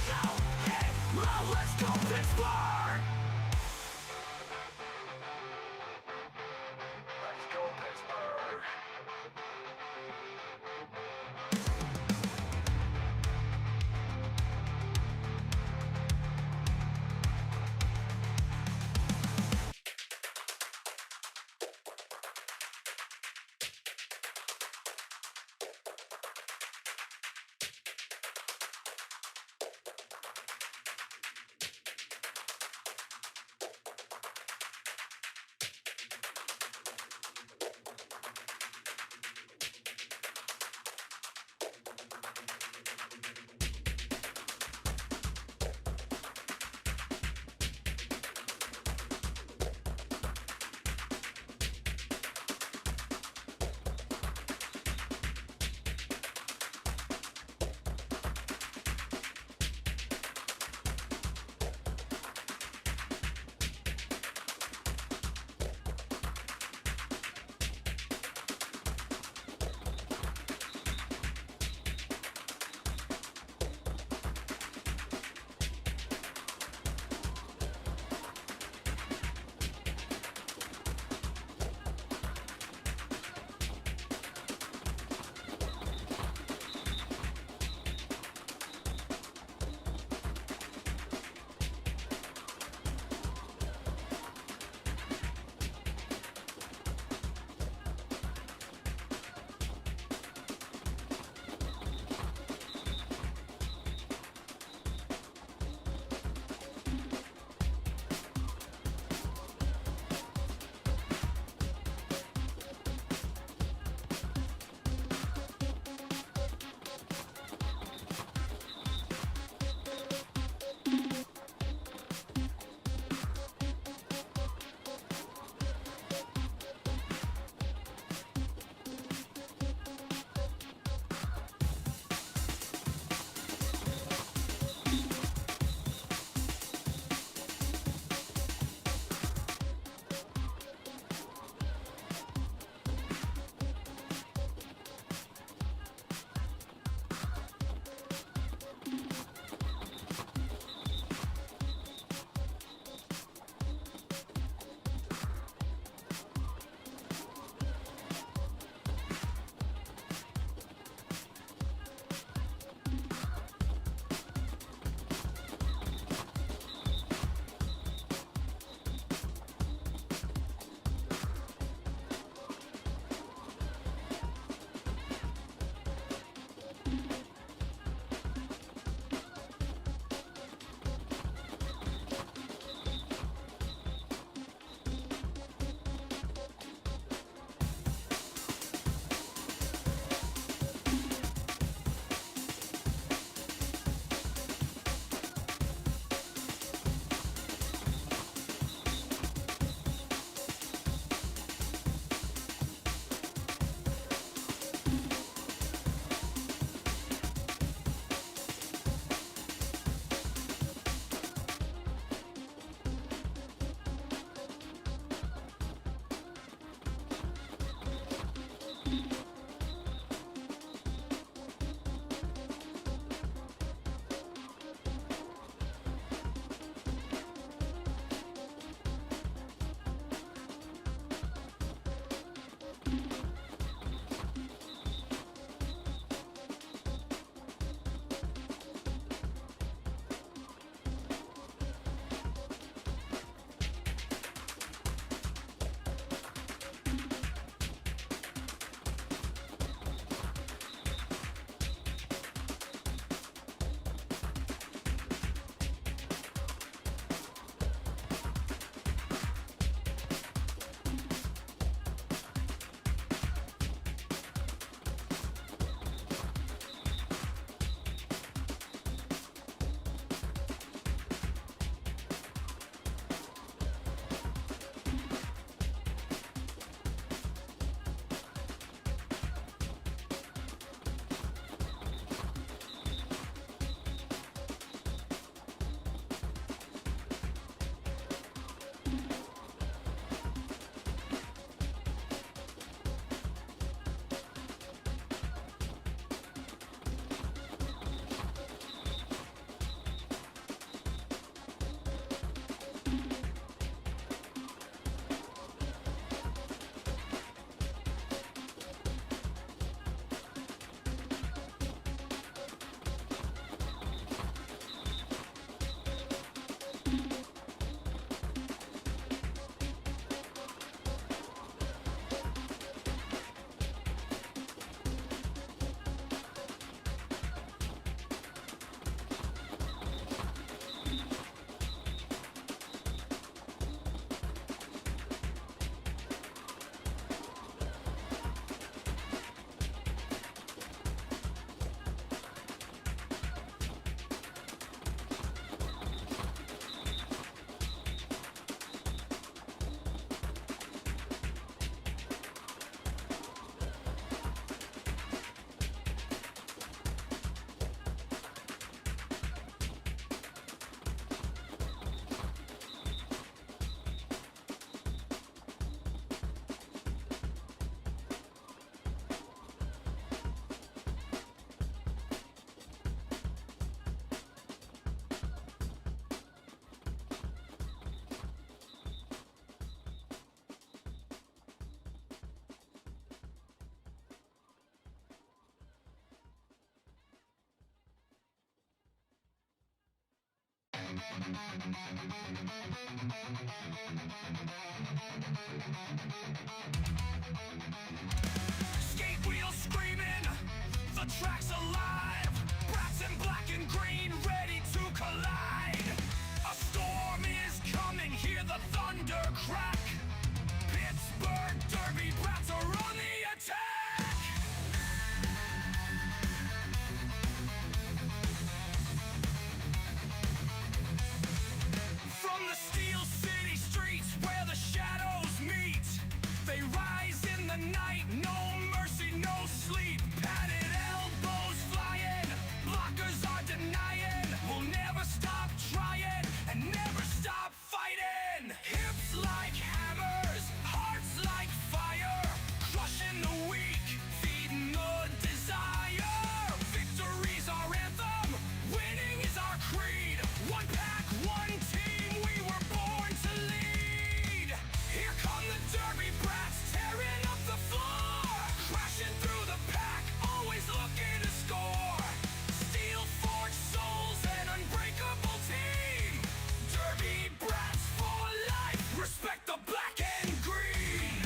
Shout it loud, let's go Pittsburgh. Let's go Pittsburgh. Skate wheels screaming, the track's alive. Brats in black and green, ready to collide. A storm is coming, hear the thunder crack. Pittsburgh Derby brats are on the attack. From the Steel City streets where the shadows meet, they rise in the night, no mercy, no sleep. Padded elbows flying, blockers are denying. We'll never stop trying and never stop fighting. Hips like hammers, hearts like fire, crushing the weak, feeding the desire. Victory's our anthem, winning is our creed. One pack, one team, we were born to lead. Here come the Derby brats, tearing up the floor, crashing through the pack, always looking to score. Steel forged souls, an unbreakable team. Derby brats for life, respect the black and green.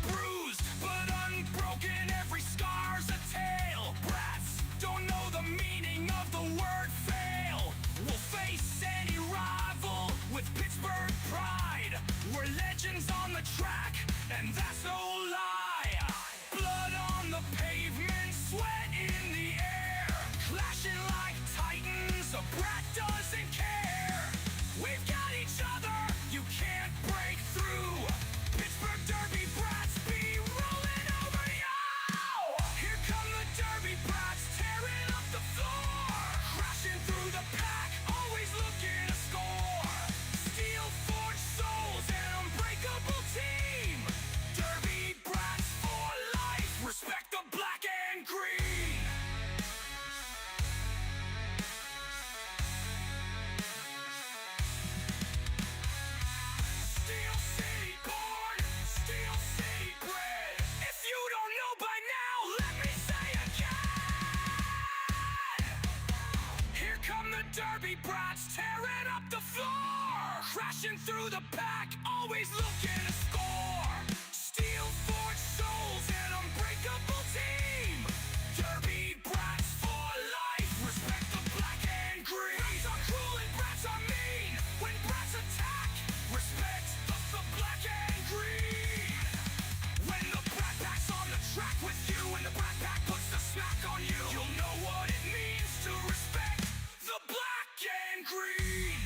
Bruised but unbroken, every scar's a tale. Brats don't know the meaning of the word fail. We'll face any rival with Pittsburgh pride. We're legends on the track, and that's no lie. Blood on the pavement, sweat in the air, clashing like titans, a brat doesn't care. We've got each other, you can't break through. Pittsburgh Derby brats be rolling over you. Here come the Derby brats, tearing up the floor, crashing through the pack, always looking to score. Steel forged souls, an unbreakable team. Derby brats for life, respect the black and green. Steel City born, Steel City bred. If you don't know by now, let me say again. Here come the Derby brats, tearing up the floor, crashing through the pack, always looking to score. Steel forged souls, an unbreakable team. Derby brats for life, respect the black and green. Brats are cruel and brats are mean. When brats attack, respect the black and green. When the brat pack's on the track with you, and the brat pack puts the smack on you, you'll know what it means to respect the black and green.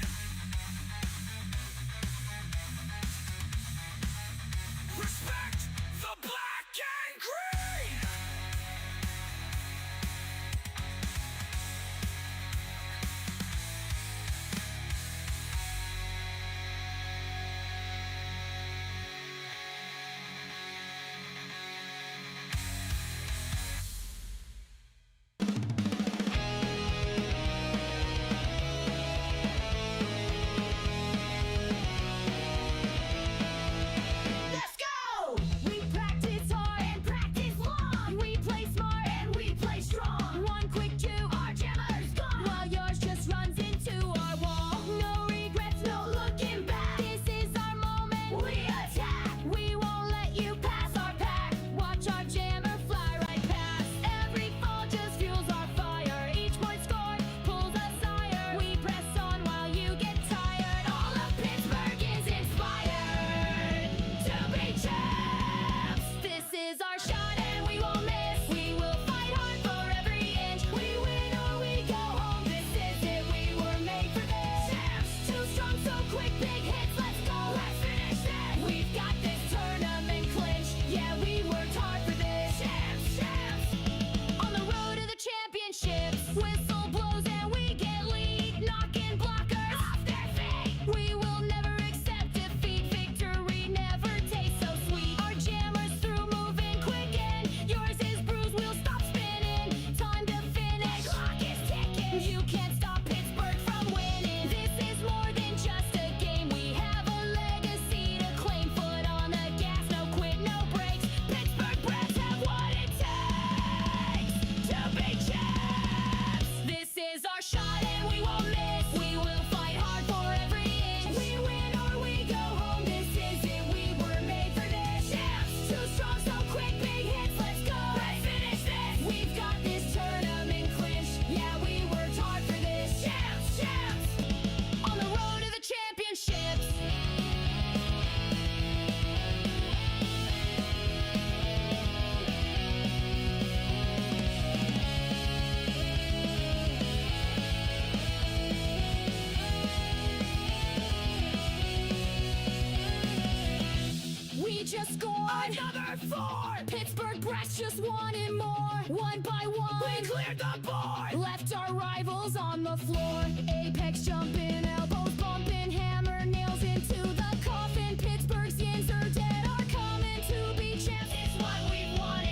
squad. Another 4. Pittsburgh brats just wanted more. One by one, We cleared the board. left our rivals on the floor. Apex jumping, elbows bumping, hammer nails into the coffin. Pittsburgh's yins are dead, are coming to be champs. It's what we've wanted.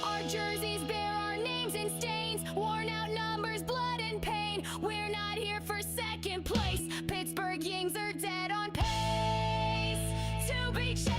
Our jerseys bear our names and stains, worn out numbers, blood and pain. We're not here for second place. Pittsburgh yins are dead on pace to be champs.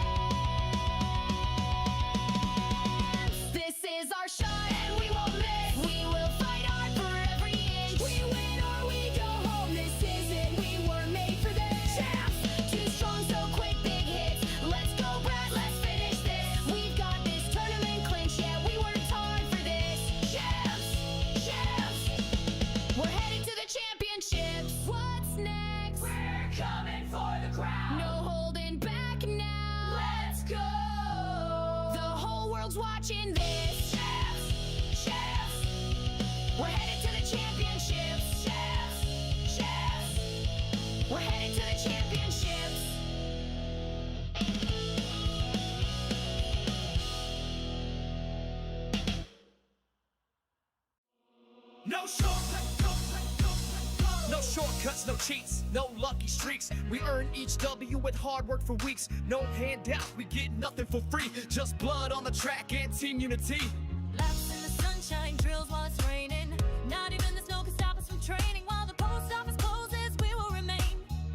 This is our shot and we won't miss. We will fight hard for every inch. We win or we go home. This is it. We were made for this. Champs, too strong, so quick, big hits. Let's go, Brad. Let's finish this. We've got this tournament clinched. Yeah, we worked hard for this. Champs, champs. We're headed to the championships. What's next? We're coming for the crown. No holding back now. Let's go. The whole world's watching this. Champs, champs, We're headed to the championships. champs, champs. We're headed to the championships. No shortcuts, no cheats, no lucky streaks. We earn each W with hard work for weeks. No handout, we get nothing for free. Just blood on the track and team unity. Laps in the sunshine, drills while it's raining. Not even the snow can stop us from training. While the post office closes, we will remain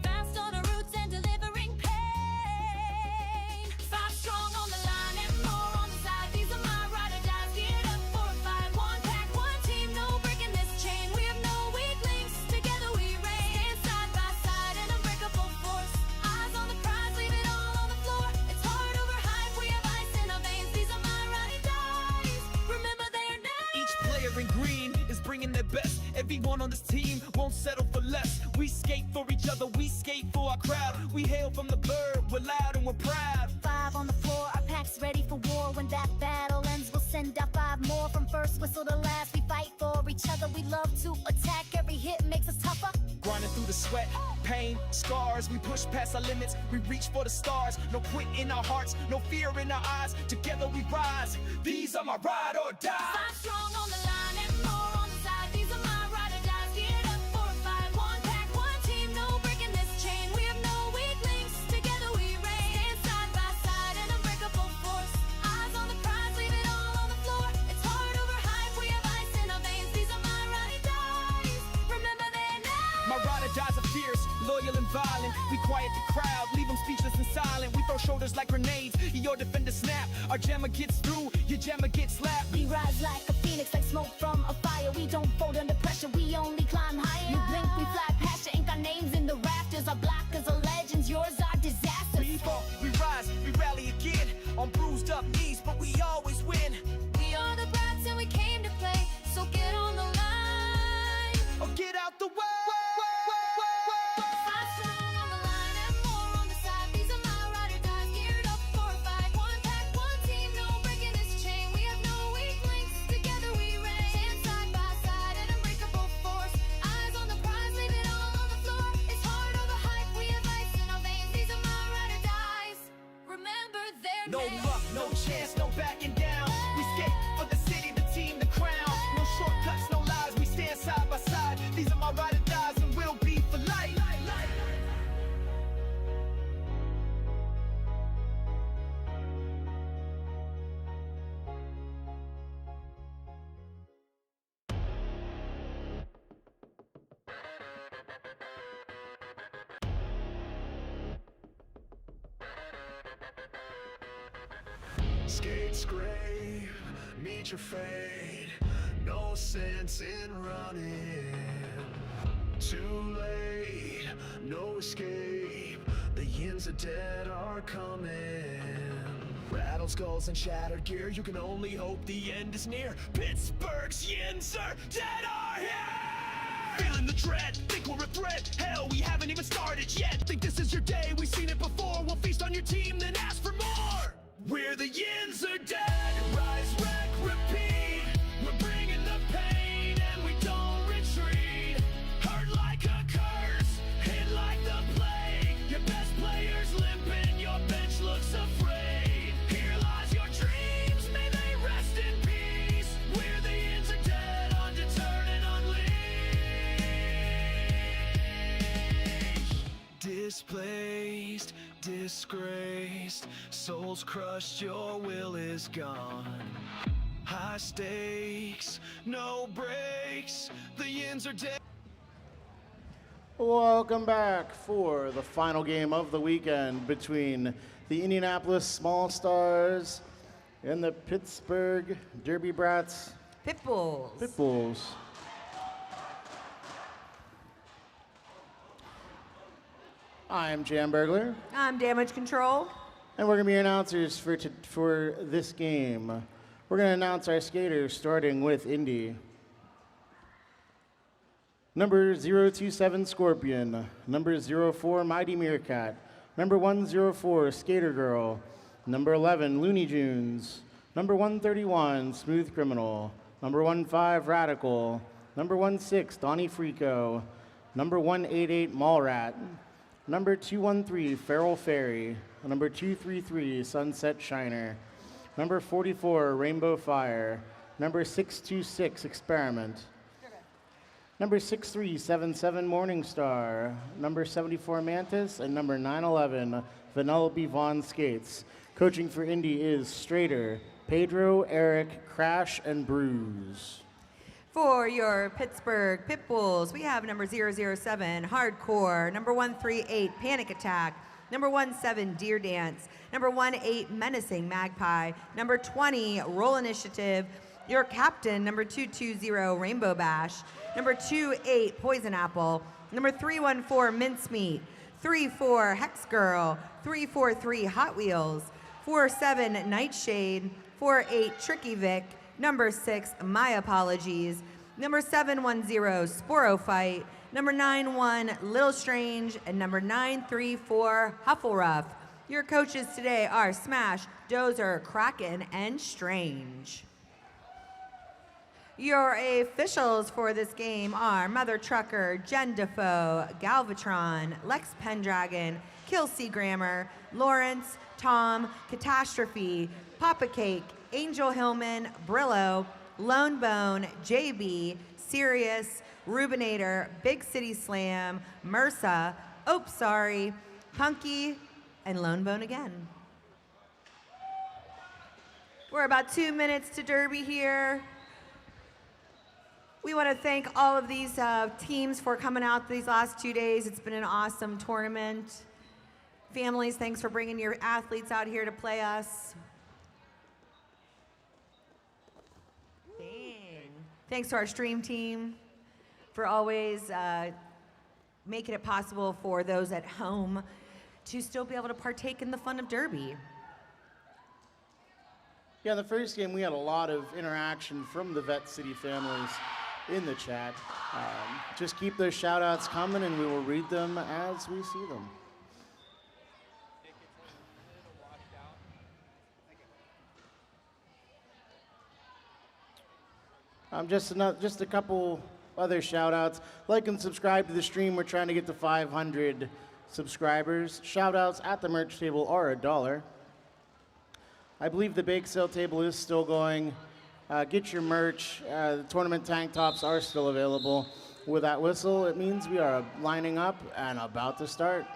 fast on our routes and delivering pain. 5 strong on the line and more on the side. These are my ride or dies. Get up for a fight. One pack, one team, no breaking this chain. We have no weak links. Together we reign. Stand side by side in unbreakable force. Eyes on the prize, leave it all on the floor. It's hard over hype. We have ice in our veins. These are my ride or dies. Remember their names. Each player in green is bringing their best. Everyone on this team won't settle for less. We skate for each other, we skate for our crowd. We hail from the bird, we're loud and we're proud. 5 on the floor, our pack's ready for war. When that battle ends, we'll send out 5 more. From first whistle to last, we fight for each other. We love to attack, every hit makes us tougher. Grinding through the sweat, pain, scars. We push past our limits, we reach for the stars. No quit in our hearts, no fear in our eyes. Together we rise, these are my ride or die. 5 strong on the line and more on the side. These are my ride or dies. Get up for a fight. One pack, one team, no breaking this chain. We have no weak links. Together we reign. Stand side by side in unbreakable force. Eyes on the prize, leave it all on the floor. It's hard over hype. We have ice in our veins. These are my ride or dies. Remember their names. My ride or dies are fierce, loyal and violent. We quiet the crowd, leave them speechless and silent. We throw shoulders like grenades, your defender snap. Our jammer gets through, your jammer gets slapped. We rise like a phoenix, like smoke from a fire. We don't fold under pressure, we only climb higher. You blink, we fly past you, ink our names in the rafters. Our blockers are legends, yours are disasters. We fall, we rise, we rally again. On bruised up knees, but we always win. We are the brats and we came to play, so get on the line. Or get out the way. 5 strong on the line and more on the side. These are my ride or dies, geared up for a fight. One pack, one team, no breaking this chain. We have no weak links, together we reign. Stand side by side in unbreakable force. Eyes on the prize, leave it all on the floor. It's hard over hype, we have ice in our veins. These are my ride or dies. Remember their No names. luck, no chance, no backing down. We skate for the city, the team, the crown. No shortcuts, no lies, we stand side by side. These are my ride or dies and we'll be for life. Skate scrape, meet your fate. No sense in running. Too late, no escape. The yins of dead are coming. Rattled skulls and shattered gear. You can only hope the end is near. Pittsburgh's yins are dead are here. Feeling the dread, think we're a threat. Hell, we haven't even started yet. Think this is your day, we've seen it before. We'll feast on your team, then ask for more. We're the yins are dead. Rise, wreck, repeat. We're bringing the pain and we don't retreat. Hurt like a curse, hit like the plague. Your best players limping, your bench looks soul's crushed, your will is gone. High stakes, no breaks, the yins are dead. Welcome back for the final game of the weekend between the Indianapolis Small Stars and the Pittsburgh Derby Brats Pitbulls. Pitbulls. I'm Jam Burglar, I'm Damage Control. and we're going to be your announcers for this game. We're going to announce our skaters starting with Indy. Number 027 Scorpion, number 04 Mighty Meerkat, number 104 Skater Girl, number 11 Looney Tunes, number 131 Smooth Criminal, number 15 Radical, number 16 Donnie Frico, number 188 Mallrat, number 213 Feral Fairy, number 233 Sunset Shiner, number 44 Rainbow Fire, number 626 Experiment, number 6377 Morningstar, number 74 Mantis, and number 911 Vanellope Vaughn Skates. Coaching for Indy is Strader, Pedro, Eric, Crash, and Bruise. For your Pittsburgh Pitbulls, we have number 007 Hardcore, number 138 Panic Attack, number 17 Deer Dance, number 18 Menacing Magpie, number 20 Roll Initiative, your captain, number 220 Rainbow Bash, number 28 Poison Apple, number 314 Mincemeat, 34 Hex Girl, 343 Hot Wheels, 47 Nightshade, 48 Tricky Vic, number 6 My Apologies, number 710 Sporophyte, number 91 Little Strange, and number 934 Huffleruff. Your coaches today are Smash, Dozer, Kraken, and Strange. Your officials for this game are Mother Trucker, Jen Defoe, Galvatron, Lex Pendragon, Kelsey Grammer, Lawrence, Tom, Catastrophe, Papa Cake, Angel Hillman, Brillo, Lone Bone, JB, Sirius, Rubinator, Big City Slam, MRSA, Ope Sorry, Punky, and Lone Bone again. We're about 2 minutes to Derby here. We want to thank all of these teams for coming out these last 2 days. It's been an awesome tournament. Families, thanks for bringing your athletes out here to play us. Dang. Thanks to our stream team for always making it possible for those at home to still be able to partake in the fun of Derby. Yeah, in the first game, we had a lot of interaction from the Vette City families in the chat. Just keep those shout outs coming and we will read them as we see them. Just a couple other shout outs. Like and subscribe to the stream. We're trying to get to 500 subscribers. Shout outs at the merch table are $1. I believe the bake sale table is still going. Get your merch. The tournament tank tops are still available. With that whistle, it means we are lining up and about to start.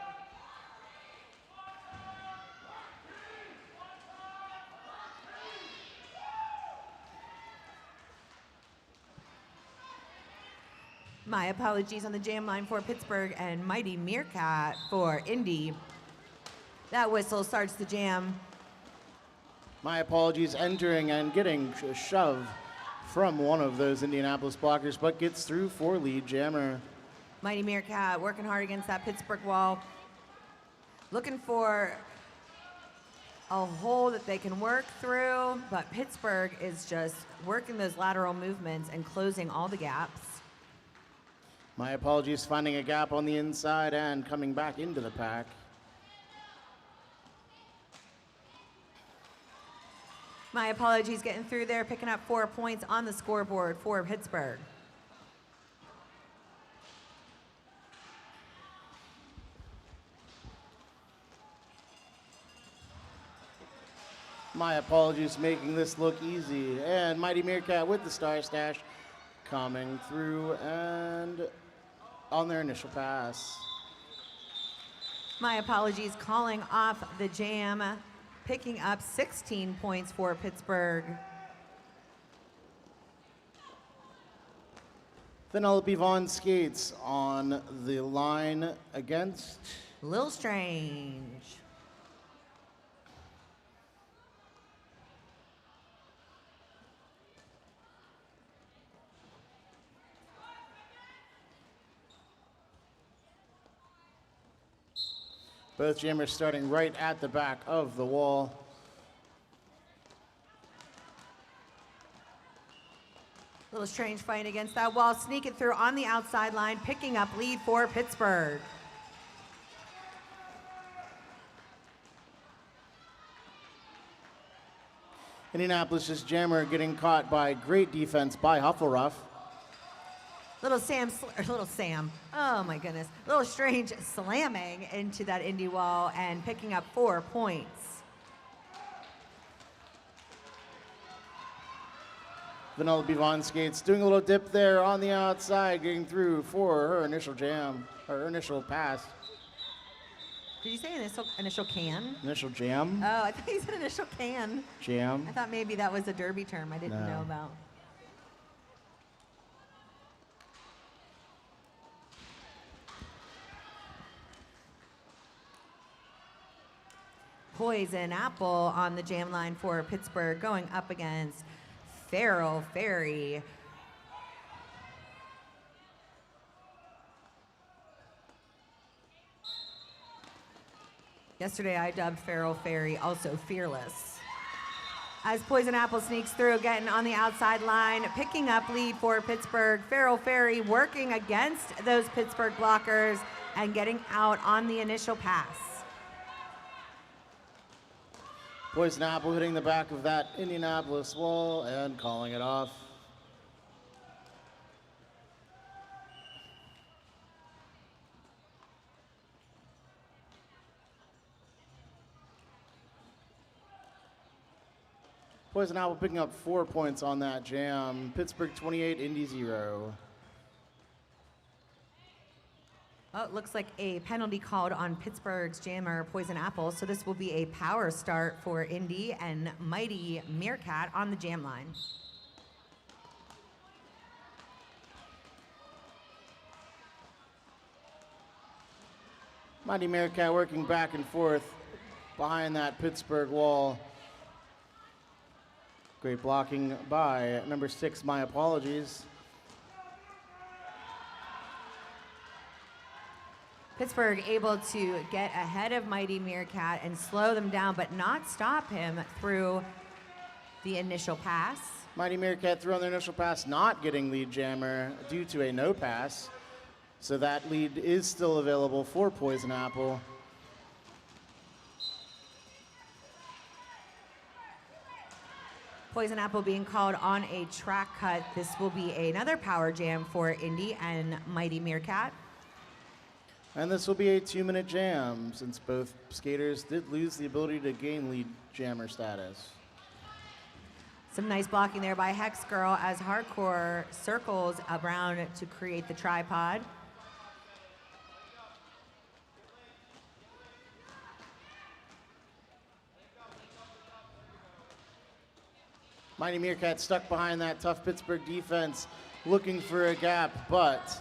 My apologies on the jam line for Pittsburgh and Mighty Meerkat for Indy. That whistle starts the jam. My apologies entering and getting a shove from one of those Indianapolis blockers, but gets through for lead jammer. Mighty Meerkat working hard against that Pittsburgh wall. Looking for a hole that they can work through, but Pittsburgh is just working those lateral movements and closing all the gaps. My apologies finding a gap on the inside and coming back into the pack. My apologies getting through there, picking up 4 points on the scoreboard for Pittsburgh. My apologies making this look easy. And Mighty Meerkat with the Star Stash coming through and on their initial pass. My apologies calling off the jam. picking up 16 points for Pittsburgh. Vanellope Vaughn skates on the line against Lil Strange. both jammers starting right at the back of the wall. Little Strange fighting against that wall, sneaking through on the outside line, picking up lead for Pittsburgh. Indianapolis's jammer getting caught by great defense by Huffleruff. Little Sam, oh my goodness. Little Strange slamming into that Indy wall and picking up 4 points. Vanellope Vaughn skates, doing a little dip there on the outside, getting through for her initial jam, or initial pass. Did you say initial can? Initial jam? Oh, I thought you said initial can. Jam? I thought maybe that was a derby term I didn't know about. Poison Apple on the jam line for Pittsburgh, going up against Feral Fairy. Yesterday I dubbed Feral Fairy also fearless. As Poison Apple sneaks through, getting on the outside line, picking up lead for Pittsburgh. Feral Fairy working against those Pittsburgh blockers and getting out on the initial pass. Poison Apple hitting the back of that Indianapolis wall and calling it off. Poison Apple picking up 4 points on that jam. Pittsburgh 28, Indy 0. Oh, it looks like a penalty called on Pittsburgh's jammer, Poison Apple. So this will be a power start for Indy and Mighty Meerkat on the jam line. Mighty Meerkat working back and forth behind that Pittsburgh wall. Great blocking by number 6, My Apologies. Pittsburgh able to get ahead of Mighty Meerkat and slow them down, but not stop him through the initial pass. Mighty Meerkat threw on their initial pass, not getting lead jammer due to a no pass. So that lead is still available for Poison Apple. Poison Apple being called on a track cut. This will be another power jam for Indy and Mighty Meerkat. And this will be a 2-minute jam since both skaters did lose the ability to gain lead jammer status. Some nice blocking there by Hex Girl as Hardcore circles around to create the tripod. Mighty Meerkat stuck behind that tough Pittsburgh defense, looking for a gap, but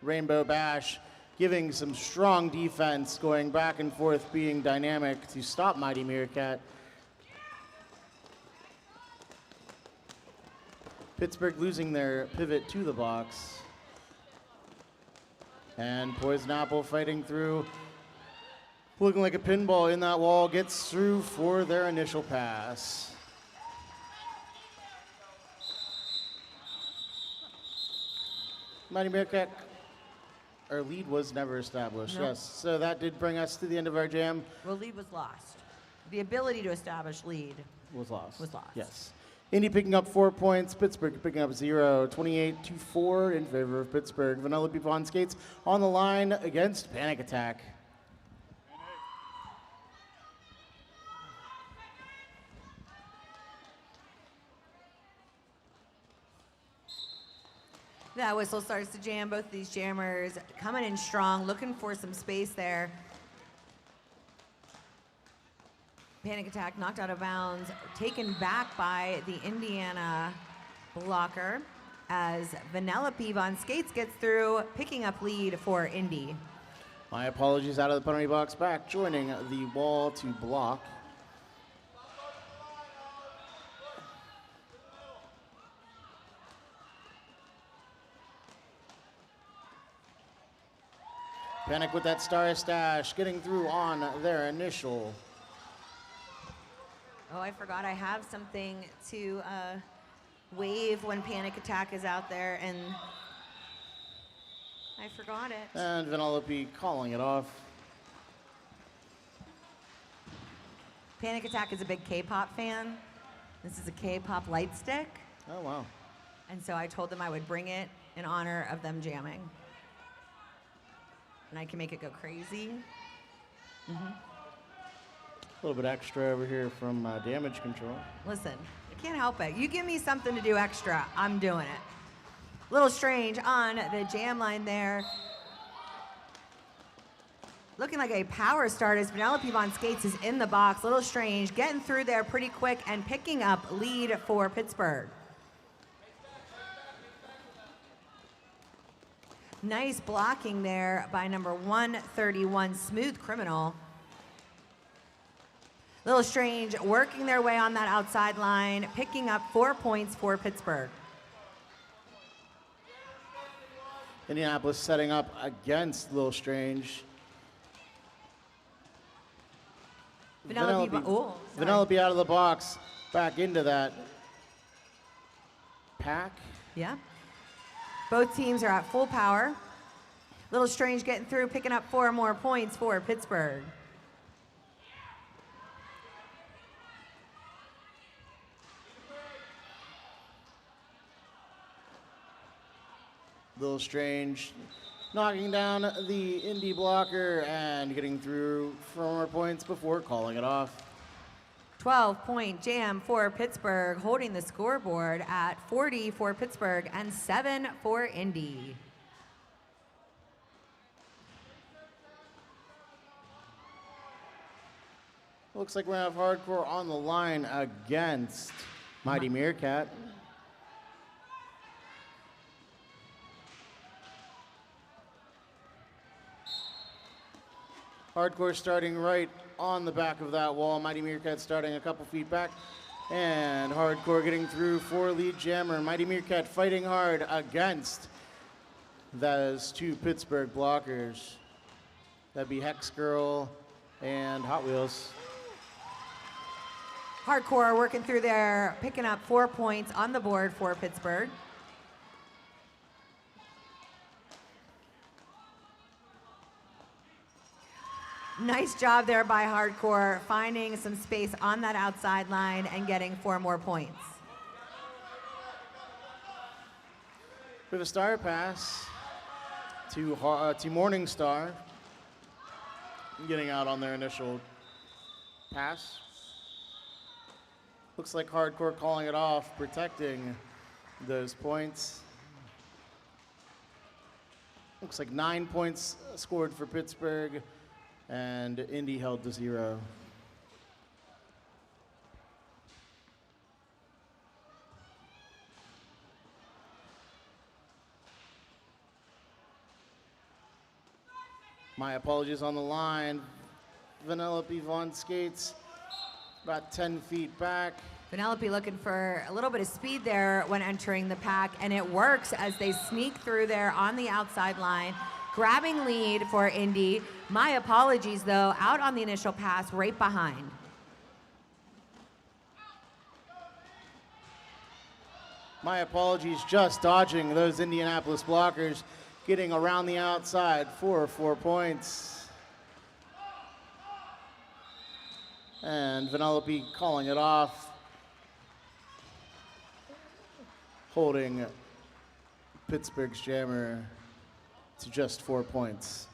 Rainbow Bash giving some strong defense, going back and forth, being dynamic to stop Mighty Meerkat. Pittsburgh losing their pivot to the box. And Poison Apple fighting through, looking like a pinball in that wall, gets through for their initial pass. Mighty Meerkat, our lead was never established, Nope. yes. So that did bring us to the end of our jam. Well, lead was lost. The ability to establish lead Was lost. was lost. Yes. Indy picking up 4 points, Pittsburgh picking up 0, 28-4 in favor of Pittsburgh. Vanellope Vaughn skates on the line against Panic Attack. That whistle starts to jam. Both of these jammers coming in strong, looking for some space there. Panic attack knocked out of bounds, taken back by the Indiana blocker as Vanellope Von Skates gets through, picking up lead for Indy. My apologies, out of the penalty box, back joining the wall to block. Panic with that star stash, getting through on their initial. Oh, I forgot I have something to wave when Panic Attack is out there, and I forgot it. And Vanellope calling it off. Panic Attack is a big K-pop fan. This is a K-pop light stick, Oh, wow. and so I told them I would bring it in honor of them jamming. And I can make it go crazy. A little bit extra over here from damage control. Listen, I can't help it. You give me something to do extra, I'm doing it. Little Strange on the jam line there. Looking like a power start as Vanellope Von Skates is in the box. Little Strange getting through there pretty quick and picking up lead for Pittsburgh. Nice blocking there by number 131, Smooth Criminal. Little Strange working their way on that outside line, picking up 4 points for Pittsburgh. Indianapolis setting up against Little Strange. Vanellope out of the box, back into that pack. Yeah. Both teams are at full power. Little Strange getting through, picking up 4 more points for Pittsburgh. Little Strange knocking down the Indy blocker and getting through 4 more points before calling it off. 12-point jam for Pittsburgh, holding the scoreboard at 40 for Pittsburgh and 7 for Indy. Looks like we have Hardcore on the line against Mighty Meerkat. Hardcore starting right on the back of that wall. Mighty Meerkat starting a couple feet back. And Hardcore getting through for lead jammer. Mighty Meerkat fighting hard against those 2 Pittsburgh blockers. That'd be Hex Girl and Hot Wheels. Hardcore working through there, picking up 4 points on the board for Pittsburgh. Nice job there by Hardcore, finding some space on that outside line and getting 4 more points. We have a star pass to Morningstar, getting out on their initial pass. Looks like Hardcore calling it off, protecting those points. Looks like 9 points scored for Pittsburgh, and Indy held to 0. My apologies on the line. Vanellope Von Skates about 10 feet back. Vanellope looking for a little bit of speed there when entering the pack, and it works as they sneak through there on the outside line, grabbing lead for Indy. My apologies, though, out on the initial pass, right behind. My apologies, just dodging those Indianapolis blockers, getting around the outside for 4 points. And Vanellope calling it off, holding Pittsburgh's jammer to just 4 points.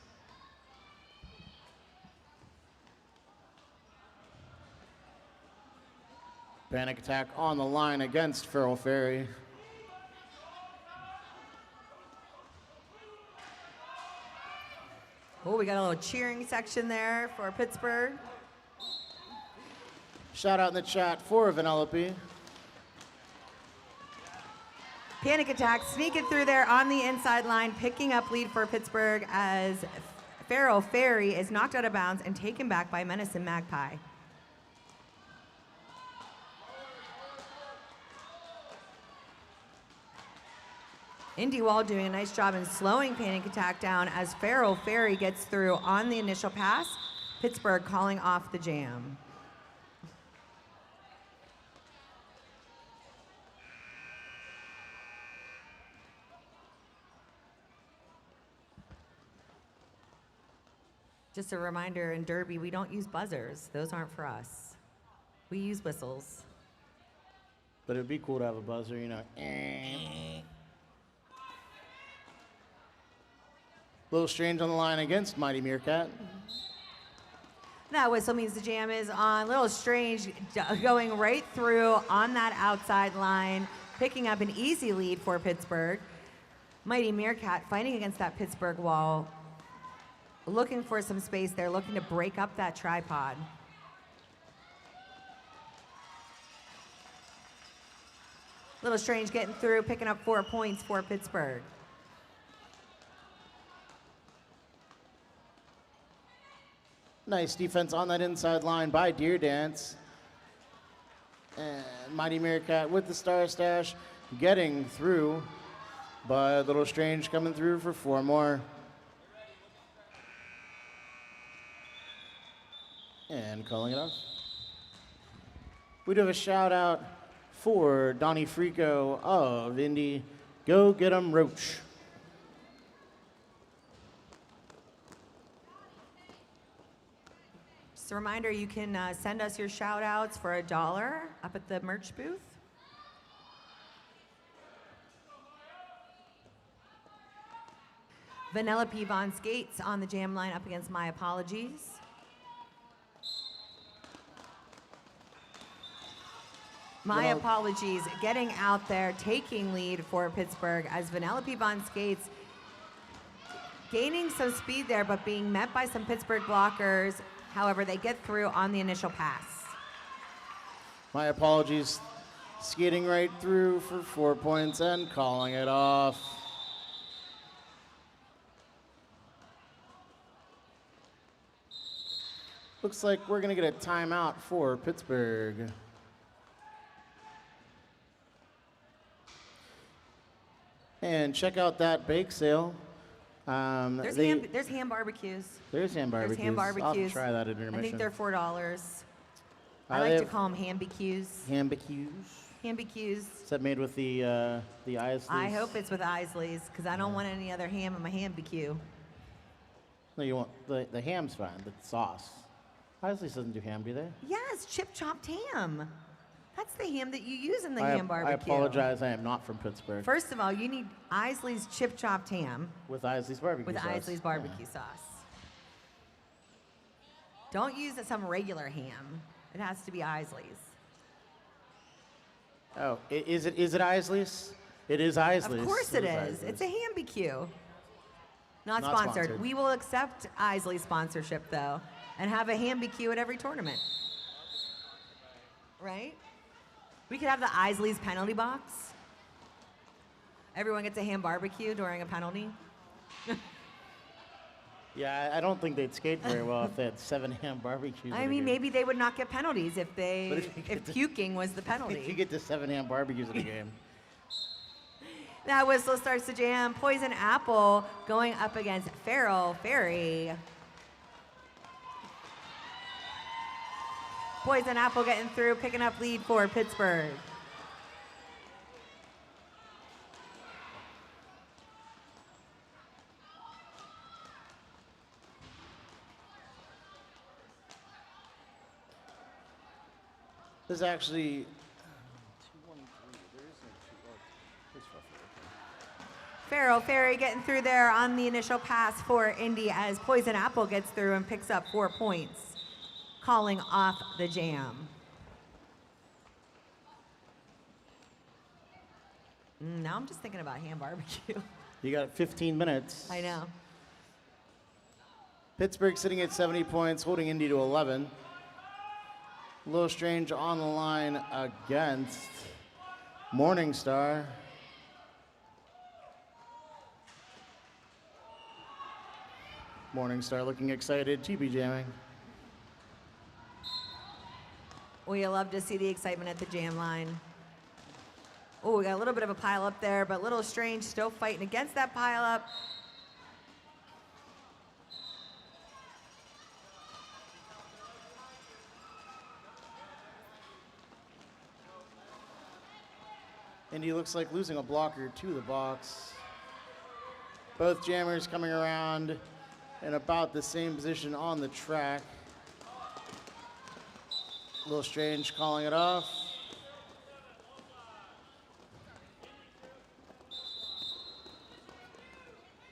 Panic attack on the line against Feral Fairy. Oh, we got a little cheering section there for Pittsburgh. Shout out in the chat for Vanellope. Panic attack sneaking through there on the inside line, picking up lead for Pittsburgh as Farrell Ferry is knocked out of bounds and taken back by Menacing Magpie. Indy Wall doing a nice job in slowing Panic Attack down as Farrell Ferry gets through on the initial pass. Pittsburgh calling off the jam. Just a reminder, in Derby, we don't use buzzers. Those aren't for us. We use whistles. But it'd be cool to have a buzzer, you know. Little Strange on the line against Mighty Meerkat. That whistle means the jam is on. Little Strange going right through on that outside line, picking up an easy lead for Pittsburgh. Mighty Meerkat fighting against that Pittsburgh wall, looking for some space there, looking to break up that tripod. Little Strange getting through, picking up 4 points for Pittsburgh. Nice defense on that inside line by Deer Dance. And Mighty Meerkat with the Star Stash getting through, but Little Strange coming through for 4 more. And calling it off. We do have a shout out for Donnie Frico of Indy. Go get 'em, Roach. Just a reminder, you can send us your shout outs for $1 up at the merch booth. Vanellope Von Skates on the jam line up against My Apologies. My Apologies getting out there, taking lead for Pittsburgh as Vanellope Von Skates gaining some speed there, but being met by some Pittsburgh blockers. However, they get through on the initial pass. My Apologies skating right through for 4 points and calling it off. Looks like we're going to get a timeout for Pittsburgh. And check out that bake sale. There's ham barbecues. There's ham barbecues. There's ham I'll have barbecues. to try that at intermission. I think they're $4. I They like to have call them ham-BQs. ham barbecues. Ham-BQs. Is that made with the Isleys? I hope it's with Isley's because I don't want any other ham in my ham-BQ. No, you want the ham's fine. The sauce. Isleys doesn't do ham, do they? Yes, chip-chopped ham. That's the ham that you use in the ham I barbecue. apologize. I am not from Pittsburgh. First of all, you need Isley's chip-chopped ham With Isley's barbecue with sauce. Isley's barbecue sauce. Don't use some regular ham. It has to be Isley's. Oh, is it Isley's? It is Isley's. Of course it is. Isley's. It's a ham BQ. Not Not sponsored. sponsored. We will accept Isley sponsorship though, and have a ham BQ at every tournament. Right? We could have the Isley's penalty box. Everyone gets a ham barbecue during a penalty. Yeah, I don't think they'd skate very well if they had 7 ham barbecues. I in a mean, game. maybe they would not get penalties if But if you if get puking was the If you penalty. get to 7 ham barbecues in a game. That whistle starts to jam. Poison Apple going up against Farrell Ferry. Poison Apple getting through, picking up lead for Pittsburgh. There's actually Farrell Ferry getting through there on the initial pass for Indy as Poison Apple gets through and picks up 4 points, calling off the jam. Now I'm just thinking about ham barbecue. You got 15 minutes. I know. Pittsburgh sitting at 70 points, holding Indy to 11. A little strange on the line against Morningstar. Morningstar looking excited to be jamming. We love to see the excitement at the jam line. Oh, we got a little bit of a pile up there, but Little Strange still fighting against that pile up. Indy looks like losing a blocker to the box. Both jammers coming around in about the same position on the track. A little strange calling it off.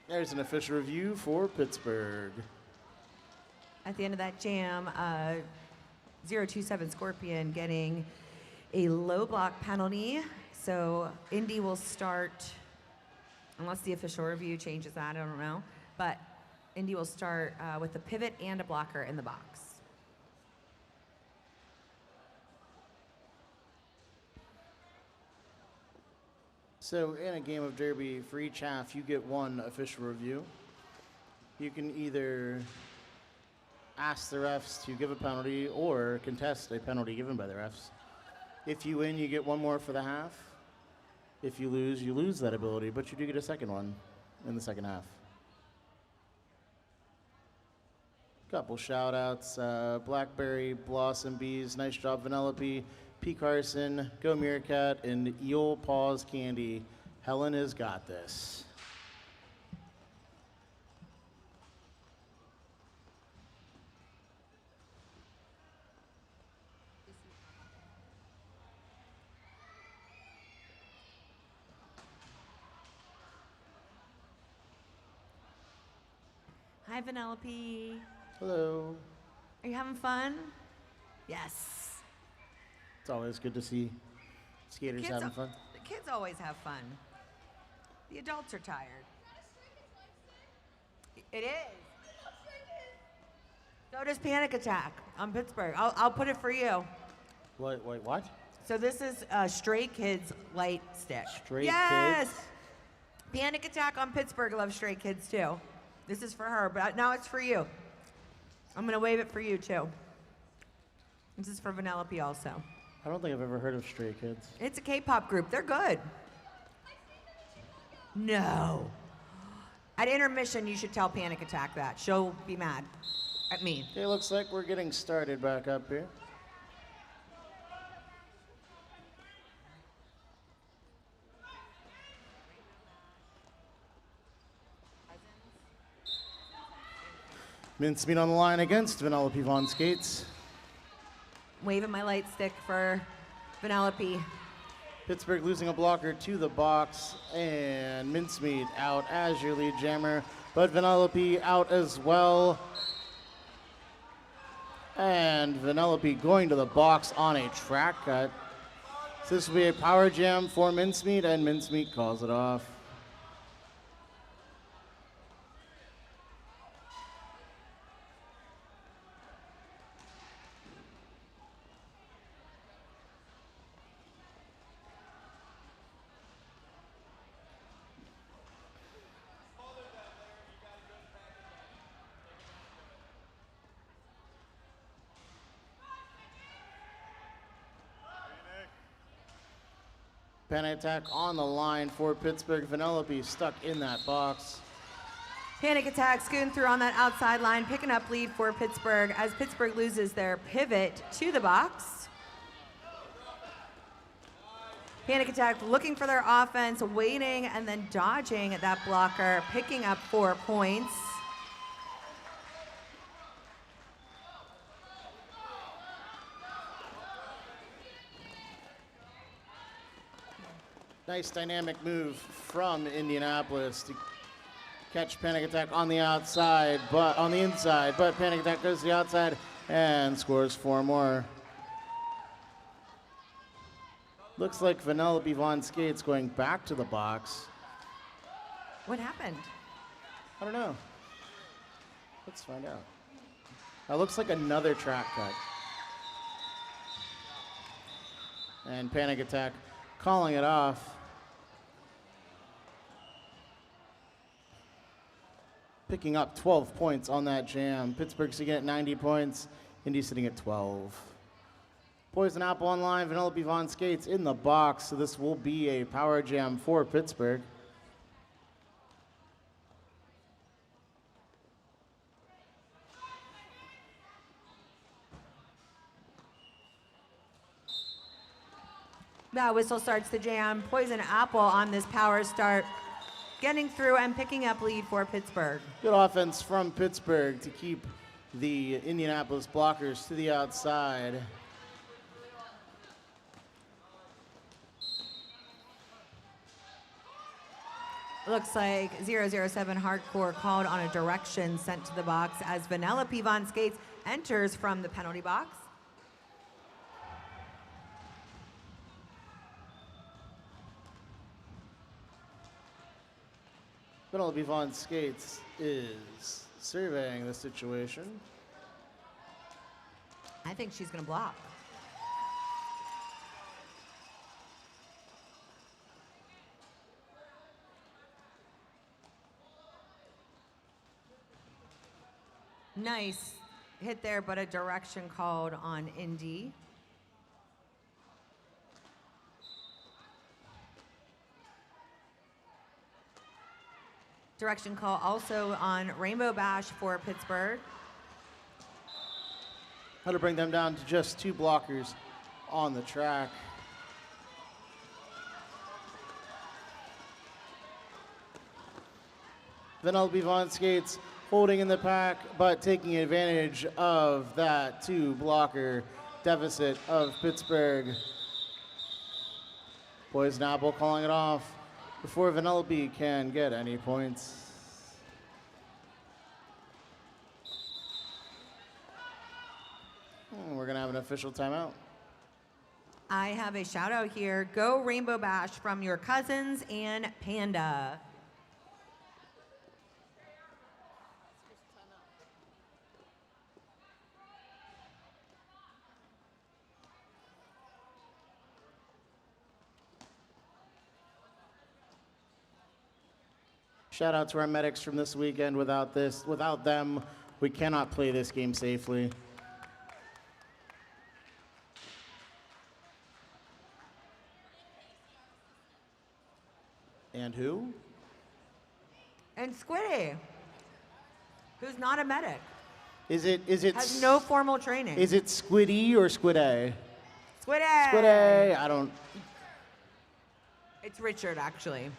There's an official review for Pittsburgh. At the end of that jam, 027 Scorpion getting a low block penalty. So Indy will start, unless the official review changes that, I don't know. But Indy will start with a pivot and a blocker in the box. So in a game of Derby, for each half, you get one official review. You can either ask the refs to give a penalty or contest a penalty given by the refs. If you win, you get one more for the half. If you lose that ability, but you do get a second one in the second half. Couple shout outs, Blackberry, Blossom Bees, nice job Vanellope, P. Carson, Go Meerkat, and Eel Paws Candy. Helen has got this. Hi, Vanellope. Hello. Are you having fun? Yes. It's always good to see skaters having fun. The kids always have fun. The adults are tired. It is. So does Panic Attack on Pittsburgh. I'll put it for you. Wait, what? So this is Stray Kids light stick. Stray yes! Kids? Panic Attack on Pittsburgh loves Stray Kids too. This is for her, but now it's for you. I'm gonna wave it for you too. This is for Vanellope also. I don't think I've ever heard of Stray Kids. It's a K-pop group. They're good. No. At intermission, you should tell Panic Attack that. She'll be mad at me. Okay, looks like we're getting started back up here. Mincemeat on the line against Vanellope Von Skates. Waving my light stick for Vanellope. Pittsburgh losing a blocker to the box, and Mincemeat out as your lead jammer, but Vanellope out as well. And Vanellope going to the box on a track cut. So this will be a power jam for Mincemeat, and Mincemeat calls it off. Panic Attack on the line for Pittsburgh. Vanellope stuck in that box. Panic Attack scooting through on that outside line, picking up lead for Pittsburgh as Pittsburgh loses their pivot to the box. Panic Attack looking for their offense, waiting and then dodging that blocker, picking up 4 points. Nice dynamic move from Indianapolis to catch Panic Attack on the outside, but on the inside, but Panic Attack goes to the outside and scores 4 more. Looks like Vanellope Von Skates going back to the box. What happened? I don't know. Let's find out. That looks like another track cut. And Panic Attack calling it off. Picking up 12 points on that jam. Pittsburgh sitting at 90 points. Indy sitting at 12. Poison Apple online, Vanellope Von Skates in the box. So this will be a power jam for Pittsburgh. That whistle starts the jam. Poison Apple on this power start, getting through and picking up lead for Pittsburgh. Good offense from Pittsburgh to keep the Indianapolis blockers to the outside. Looks like 007 Hardcore called on a direction sent to the box as Vanellope Von Skates enters from the penalty box. Vanellope Von Skates is surveying the situation. I think she's going to block. Nice hit there, but a direction called on Indy. Direction call also on Rainbow Bash for Pittsburgh. How to bring them down to just 2 blockers on the track. Vanellope Von Skates holding in the pack, but taking advantage of that 2-blocker deficit of Pittsburgh. Poison Apple calling it off before Vanellope can get any points. We're gonna have an official timeout. I have a shout out here. Go Rainbow Bash from your cousins and Panda. Shout out to our medics from this weekend. Without them, we cannot play this game safely. And who? And Squiddy, who's not a medic, Is it has no formal training. Is it Squiddy or Squidday? Squiddy. Squidday. I don't. It's Richard, actually.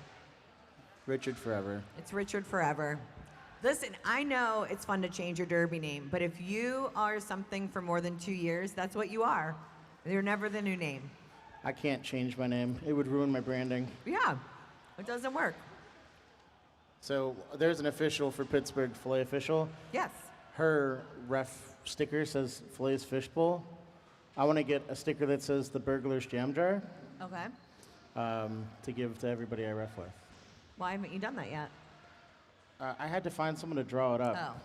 Richard forever. It's Richard forever. Listen, I know it's fun to change your derby name, but if you are something for more than 2 years, that's what you are. You're never the new name. I can't change my name. It would ruin my branding. Yeah, it doesn't work. So there's an official for Pittsburgh, Filet Official. Yes. Her ref sticker says Filet's Fishbowl. I want to get a sticker that says the Burglar's Jam Jar Okay. to give to everybody I ref with. Why haven't you done that yet? I had to find someone to draw it up.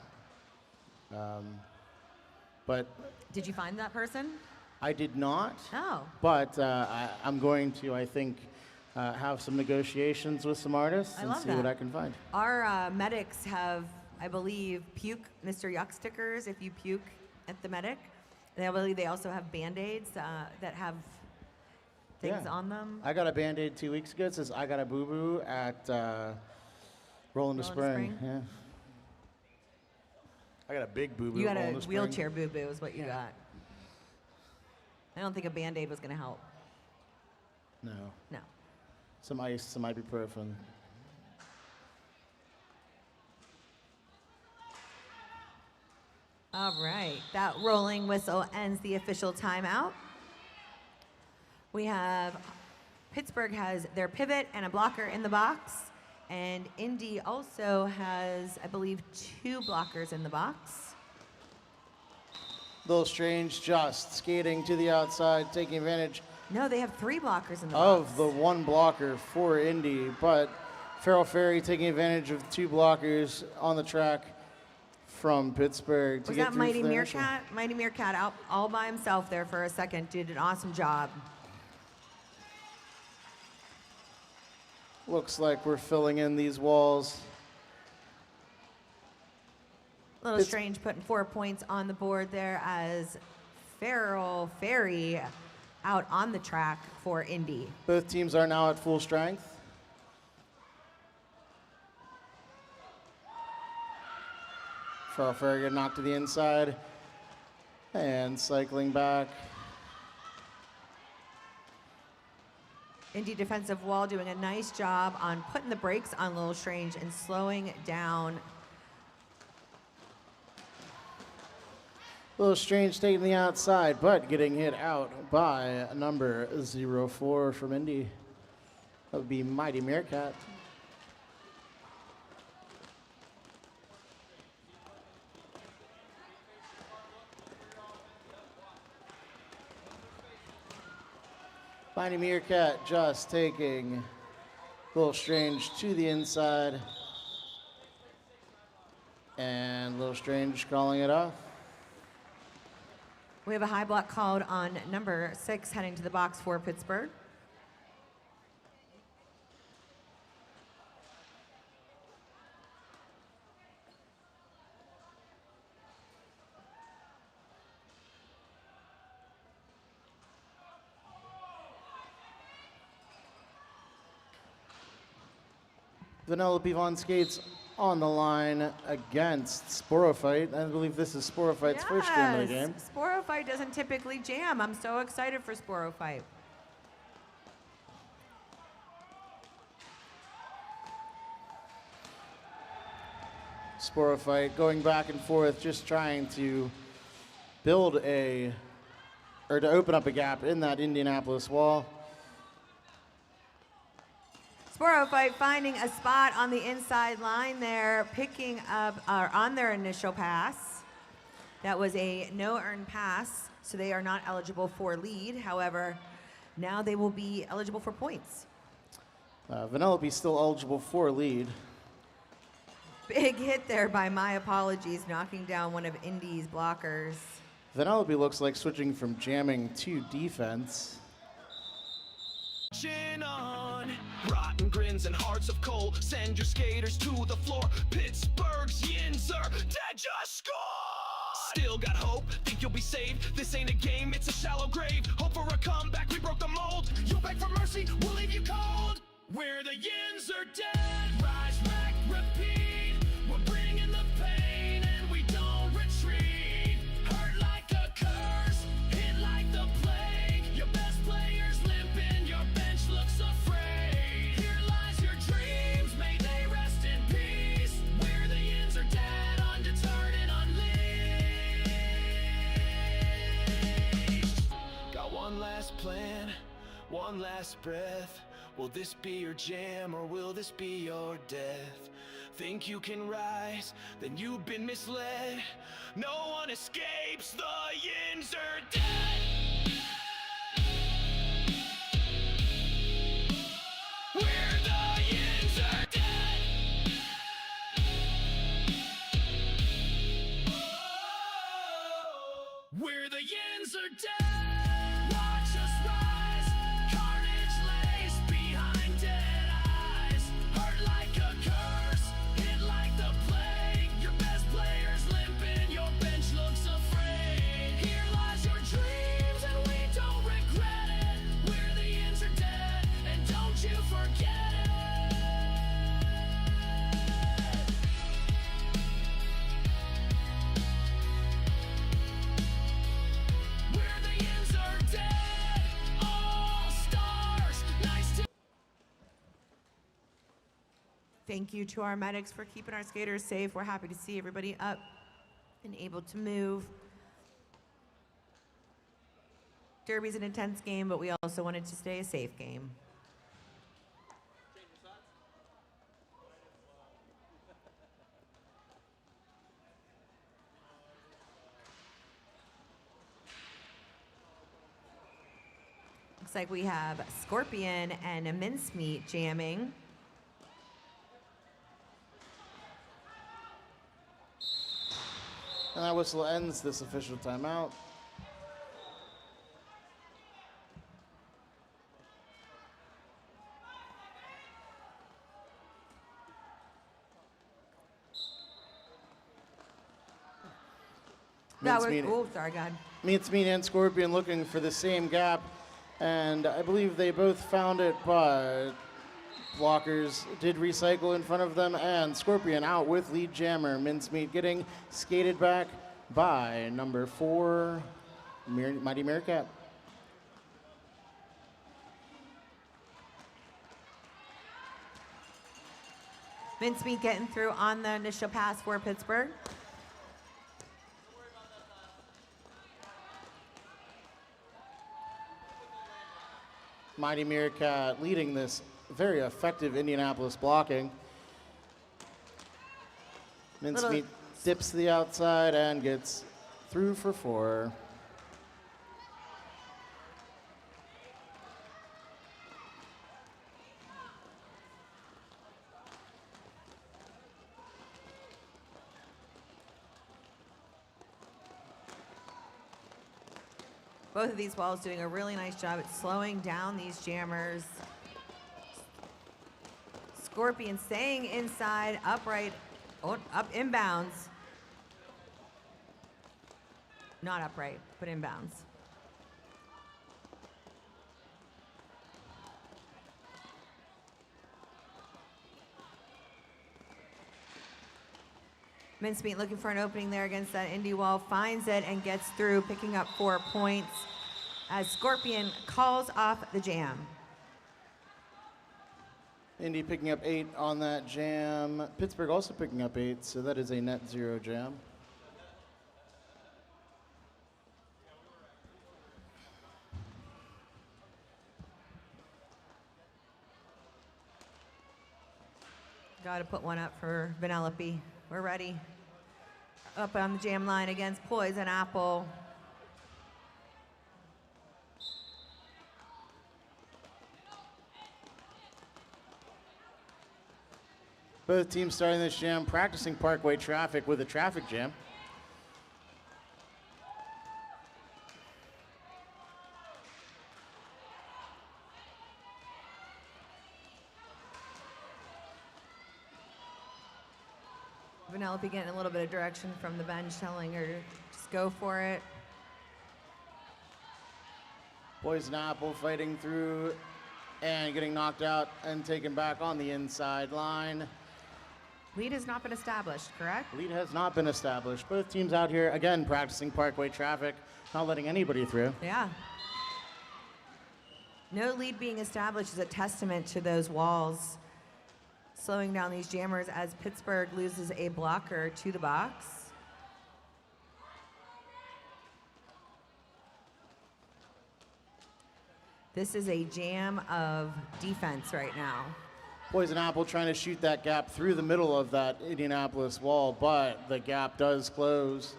Oh. But Did you find that person? I did not. Oh. But I'm going to, I think, have some negotiations with some artists I and love see that. what I can find. Our medics have, I believe, puke Mr. Yuck stickers if you puke at the medic. And I believe they also have Band-Aids that have things Yeah. on them. I got a Band-Aid 2 weeks ago. It says I got a boo-boo at Rolling to Spring. Yeah. I got a big boo-boo. You got Rolling a to Spring. wheelchair boo-boo is what you got. I don't think a Band-Aid was going to help. No. No. Some ice, some ibuprofen. All right, that rolling whistle ends the official timeout. We have Pittsburgh has their pivot and a blocker in the box, and Indy also has, I believe, 2 blockers in the box. Little Strange just skating to the outside, taking advantage No, they have 3 blockers in the of box. the 1 blocker for Indy, but Feral Fairy taking advantage of 2 blockers on the track from Pittsburgh to Was get that through Mighty for their initial- Meerkat? Mighty Meerkat out all by himself there for a second. Did an awesome job. Looks like we're filling in these walls. A little strange putting 4 points on the board there as Ferry out on the track for Indy. Both teams are now at full strength. Ferry got knocked to the inside and cycling back. Indy defensive wall doing a nice job on putting the brakes on Little Strange and slowing down. Little Strange taking the outside, but getting hit out by number 04 from Indy. That would be Mighty Meerkat. Mighty Meerkat just taking Little Strange to the inside. And Little Strange calling it off. We have a high block called on number 6 heading to the box for Pittsburgh. Vanellope Von Skates on the line against Sporophyte. I believe this is Sporophyte's first game of the game. Sporophyte doesn't typically jam. I'm so excited for Sporophyte. Sporophyte going back and forth, just trying to build to open up a gap in that Indianapolis wall. Sporophyte finding a spot on the inside line there, picking up on their initial pass. That was a no earn pass, so they are not eligible for lead. However, now they will be eligible for points. Vanellope still eligible for lead. Big hit there by My Apologies, knocking down one of Indy's blockers. Vanellope looks like switching from jamming to defense. Chin on. Rotten grins and hearts of coal. Send your skaters to the floor. Pittsburgh's Yins are dead, just score. Still got hope, think you'll be saved. This ain't a game, it's a shallow grave. Hope for a comeback, we broke the mold. You beg for mercy, we'll leave you cold. Where the Yins are dead, rise, wreck, repeat. We're bringing the pain and we don't retreat. Hurt like a curse, hit like the plague. Your best players limping, your bench looks afraid. Here lies your dreams, may they rest in peace. Where the Yins are dead, undeterred and unleashed. Got one last plan, one last breath. Will this be your jam or will this be your death? Think you can rise, then you've been misled. No one escapes, the Yins are dead. We're the Yins are dead. We're the Yins are dead. Watch us rise, carnage lays behind dead eyes. Hurt like a curse, hit like the plague. Your best players limping, your bench looks afraid. Here lies your dreams and we don't regret it. We're the Yins are dead and don't you forget it. We're the Yins are dead, all stars, nice to Thank you to our medics for keeping our skaters safe. We're happy to see everybody up and able to move. Derby's an intense game, but we also wanted to stay a safe game. Looks like we have Scorpion and a Mincemeat jamming. And that whistle ends this official timeout. Sorry, God. Mincemeat and Scorpion looking for the same gap, and I believe they both found it, but blockers did recycle in front of them, and Scorpion out with lead jammer. Mincemeat getting skated back by number 4, Mighty Meerkat. Mincemeat getting through on the initial pass for Pittsburgh. Mighty Meerkat leading this very effective Indianapolis blocking. Mincemeat dips to the outside and gets through for 4. Both of these walls doing a really nice job at slowing down these jammers. Scorpion staying inside, upright, up inbounds. Not upright, but inbounds. Mincemeat looking for an opening there against that Indy wall, finds it and gets through, picking up 4 points as Scorpion calls off the jam. Indy picking up 8 on that jam. Pittsburgh also picking up 8, so that is a net 0 jam. Got to put one up for Vanellope. We're ready. Up on the jam line against Poison Apple. Both teams starting this jam practicing Parkway traffic with a traffic jam. Vanellope getting a little bit of direction from the bench, telling her to just go for it. Poison Apple fighting through and getting knocked out and taken back on the inside line. Lead has not been established, correct? Lead has not been established. Both teams out here, again, practicing Parkway traffic, not letting anybody through. Yeah. No lead being established is a testament to those walls slowing down these jammers as Pittsburgh loses a blocker to the box. This is a jam of defense right now. Poison Apple trying to shoot that gap through the middle of that Indianapolis wall, but the gap does close.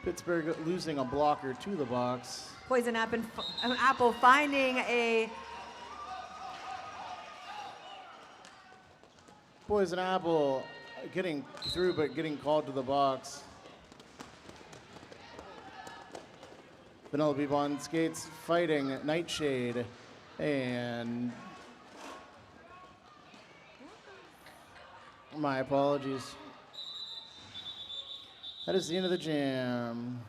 Pittsburgh losing a blocker to the box. Poison Apple finding a... Poison Apple getting through, but getting called to the box. Vanellope Bond skates fighting Nightshade, and my apologies. That is the end of the jam.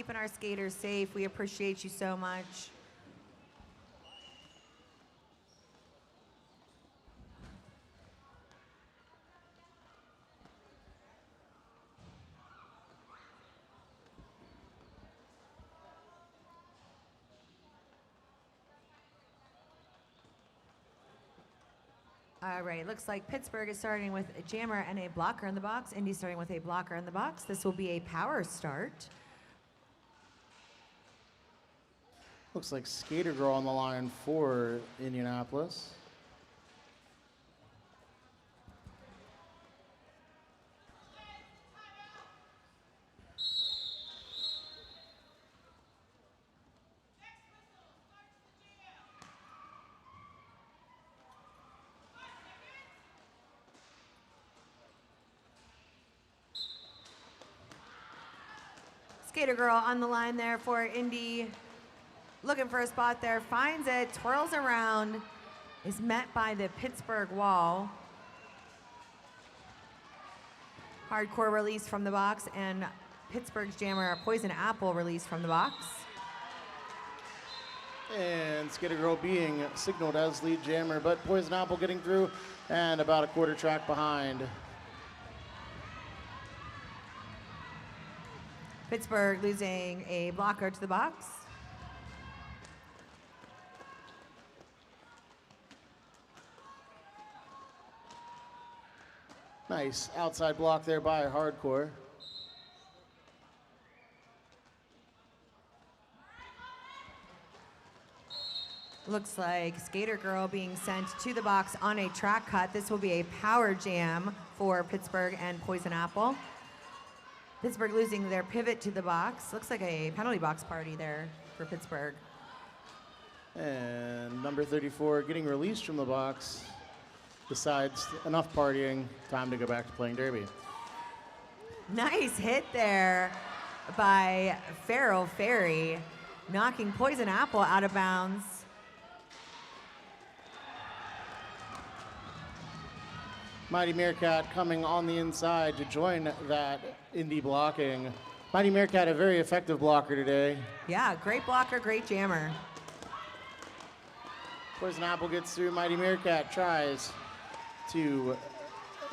keeping our skaters safe. We appreciate you so much. All right, looks like Pittsburgh is starting with a jammer and a blocker in the box. Indy's starting with a blocker in the box. This will be a power start. Looks like Skater Girl on the line for Indianapolis. Skater Girl on the line there for Indy. Looking for a spot there, finds it, twirls around, is met by the Pittsburgh wall. Hardcore release from the box, and Pittsburgh's jammer, Poison Apple, release from the box. And Skater Girl being signaled as lead jammer, but Poison Apple getting through and about a quarter track behind. Pittsburgh losing a blocker to the box. Nice outside block there by Hardcore. Looks like Skater Girl being sent to the box on a track cut. This will be a power jam for Pittsburgh and Poison Apple. Pittsburgh losing their pivot to the box. Looks like a penalty box party there for Pittsburgh. And number 34 getting released from the box. Decides enough partying, time to go back to playing derby. Nice hit there by Feral Fairy, knocking Poison Apple out of bounds. Mighty Meerkat coming on the inside to join that Indy blocking. Mighty Meerkat, a very effective blocker today. Yeah, great blocker, great jammer. Poison Apple gets through. Mighty Meerkat tries to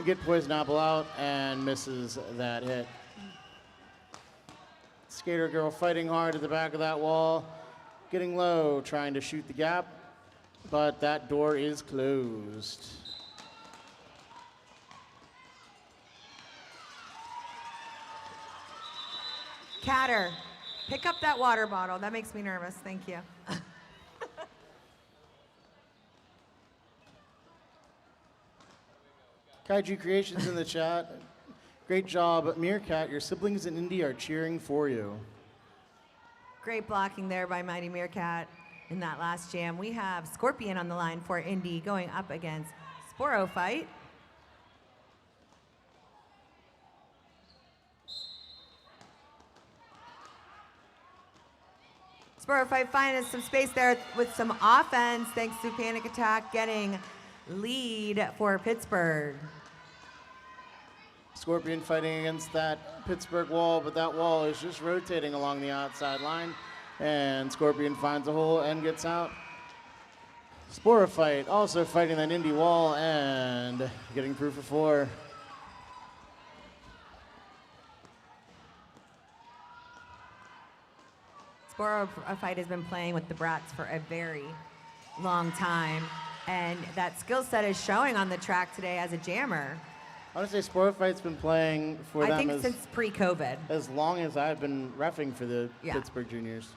get Poison Apple out and misses that hit. Skater Girl fighting hard at the back of that wall, getting low, trying to shoot the gap, but that door is closed. Catter, pick up that water bottle. That makes me nervous. Thank you. Kaiju Creations in the chat. Great job, Meerkat. Your siblings in Indy are cheering for you. Great blocking there by Mighty Meerkat in that last jam. We have Scorpion on the line for Indy going up against Sporophyte. Sporophyte finding some space there with some offense thanks to Panic Attack getting lead for Pittsburgh. Scorpion fighting against that Pittsburgh wall, but that wall is just rotating along the outside line. And Scorpion finds a hole and gets out. Sporophyte also fighting that Indy wall and getting through for 4. Sporophyte has been playing with the Brats for a very long time, and that skill set is showing on the track today as a jammer. I want to say Sporophyte's been playing for I them think since pre-COVID. as long as I've been reffing for the Yeah. Pittsburgh Juniors.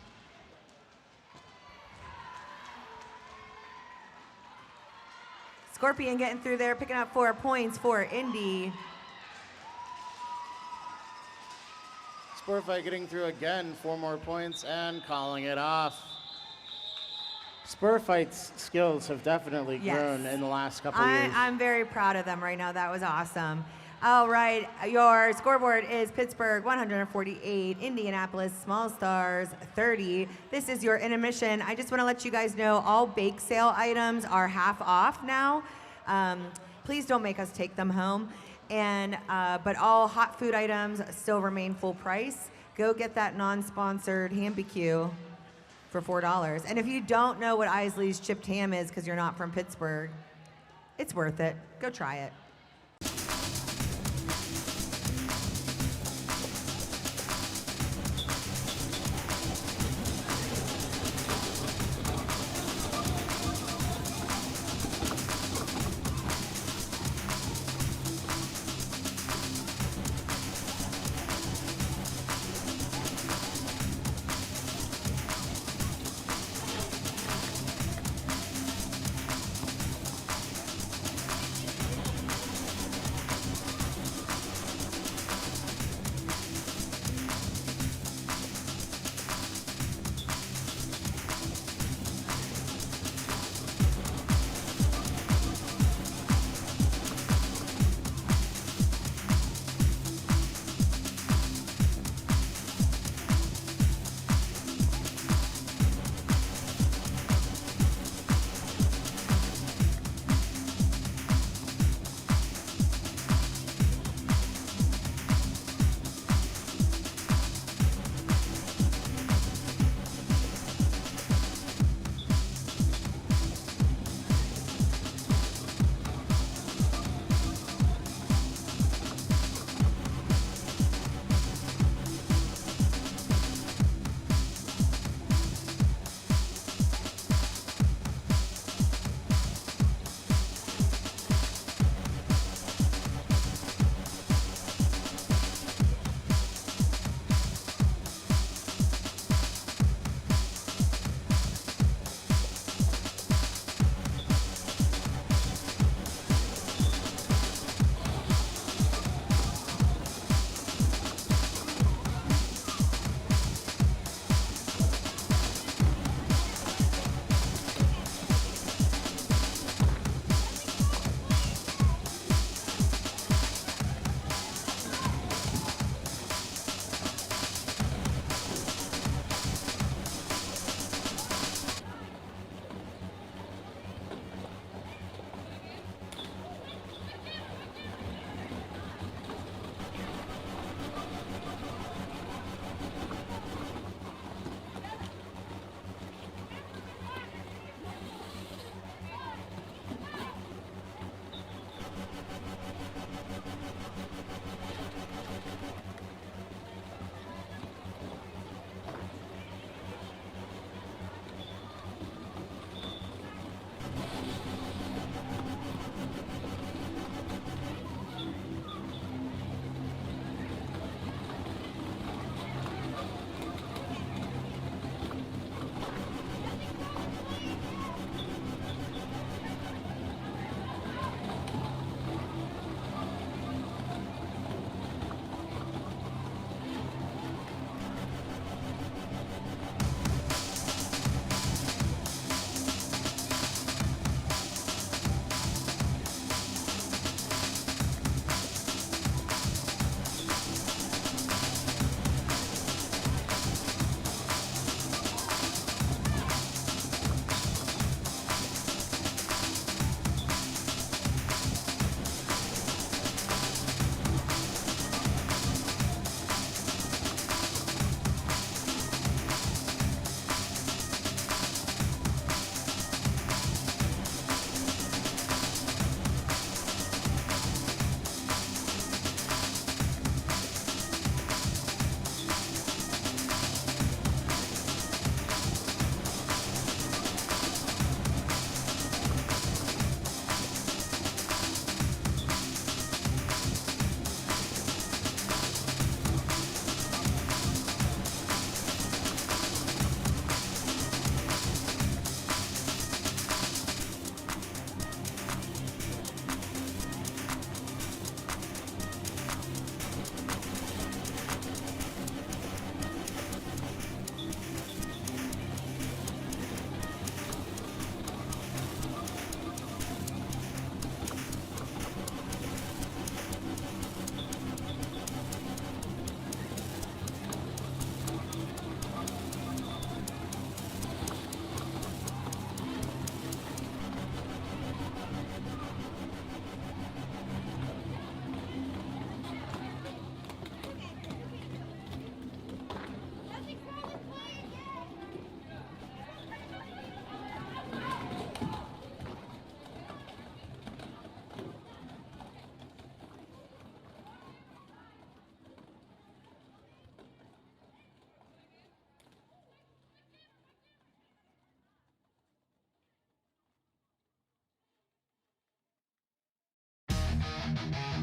Scorpion getting through there, picking up 4 points for Indy. Sporophyte getting through again, 4 more points and calling it off. Sporophyte's skills have definitely Yes. grown in the last couple of years. I'm very proud of them right now. That was awesome. All right, your scoreboard is Pittsburgh 148, Indianapolis Small Stars 30. This is your intermission. I just want to let you guys know all bake sale items are half off now. Please don't make us take them home. And but all hot food items still remain full price. go get that non-sponsored ham BQ for $4. And if you don't know what Isley's chipped ham is because you're not from Pittsburgh, it's worth it. Go try it.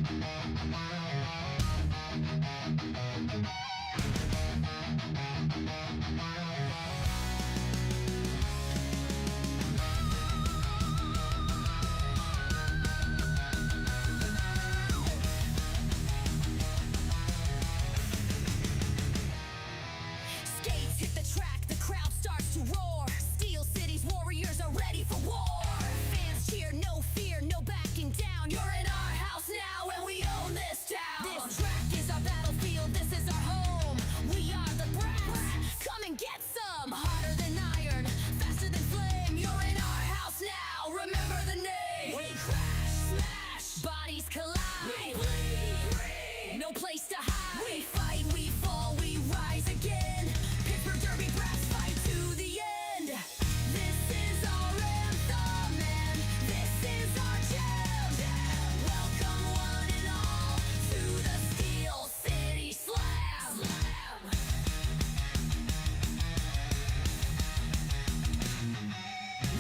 Skates hit the track, the crowd starts to roar. Steel City's warriors are ready for war. Fans cheer, no fear, no backing down. You're in our house now and we own this town. This track is our battlefield, this is our home. We are the brats, come and get some. Hotter than iron, faster than flame. You're in our house now, remember the name. We crash, smash, bodies collide. We bleed, no place to hide. We fight, we fall, we rise again. Pittsburgh Derby brats fight to the end. This is our anthem and this is our jam. Welcome one and all to the Steel City Slam.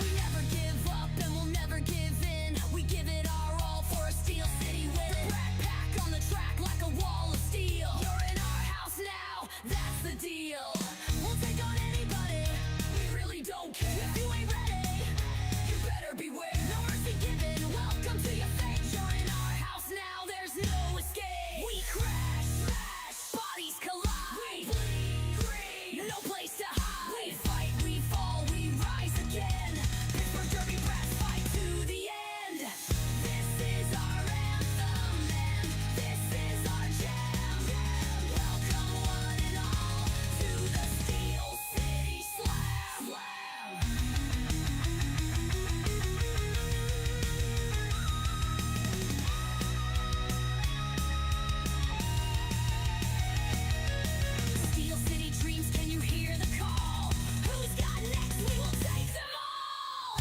We never give up and we'll never give in. We give it our all for a Steel City win. The Brat Pack on the track like a wall of steel. You're in our house now, that's the deal. We'll take on anybody, we really don't care. If you ain't ready, you better beware. No mercy given, welcome to your fate. You're in our house now, there's no escape. We crash, smash, bodies collide. We bleed green, no place to hide. We fight, we fall, we rise again. Pittsburgh Derby brats fight to the end. This is our anthem and this is our jam. Welcome one and all to the Steel City Slam. Steel City dreams, can you hear the call? Who's got next? We will take them all.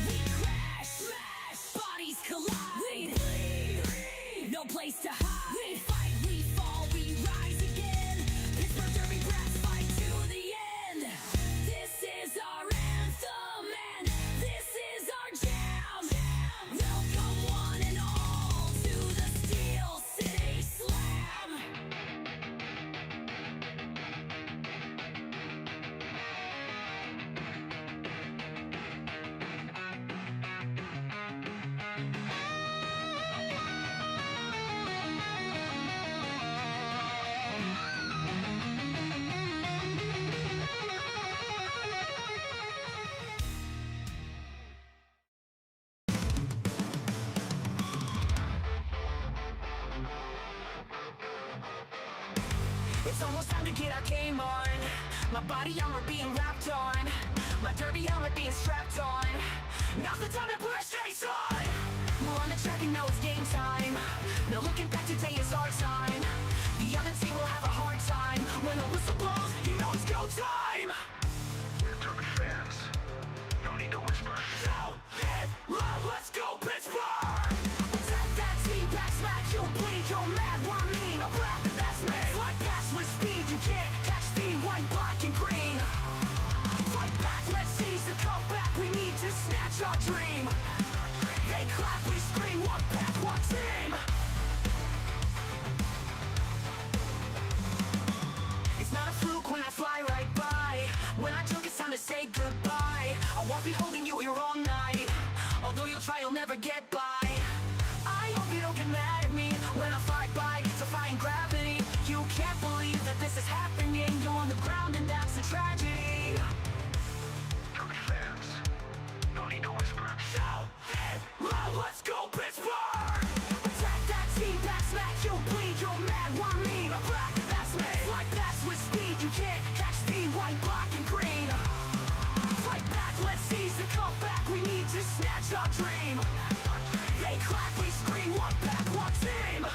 We crash, smash, bodies collide. We bleed, no place to hide. We fight, we fall, we rise again. Pittsburgh Derby brats fight to the end. This is our anthem and this is our jam. Welcome one and all to the Steel City Slam. It's almost time to get our game on. My body armor being wrapped on. My derby helmet being strapped on. Now's the time to put our skates on. We're on the track and now it's game time. No looking back, today is our time. The other team will have a hard time. When the whistle blows, you know it's go time. We're Derby fans. No need to whisper. Shout, hit, run, let's go Pittsburgh! Attack that team, back smack, you'll bleed, you're mad, we're mean, a brat, that's me. Fight fast with speed, you can't catch speed, white, black, and green. Fight back, let's seize the comeback, we need to snatch our dream. They clap, we scream, one pack, one team. It's not a fluke when I fly right by. When I joke, it's time to say goodbye. I won't be holding you here all night. Although you'll try, you'll never get by. I hope you don't get mad at me when I fly by, defying gravity. You can't believe that this is happening. You're on the ground and that's a tragedy. Derby fans. No need to whisper. Shout, hit, run, let's go Pittsburgh! Attack that team, back smack, you'll bleed, you're mad, we're mean, a brat, that's me. Fight fast with speed, you can't catch speed, white, black, and green. Fight back, let's seize the comeback, we need to snatch our dream. They clap, we scream, one pack, one team.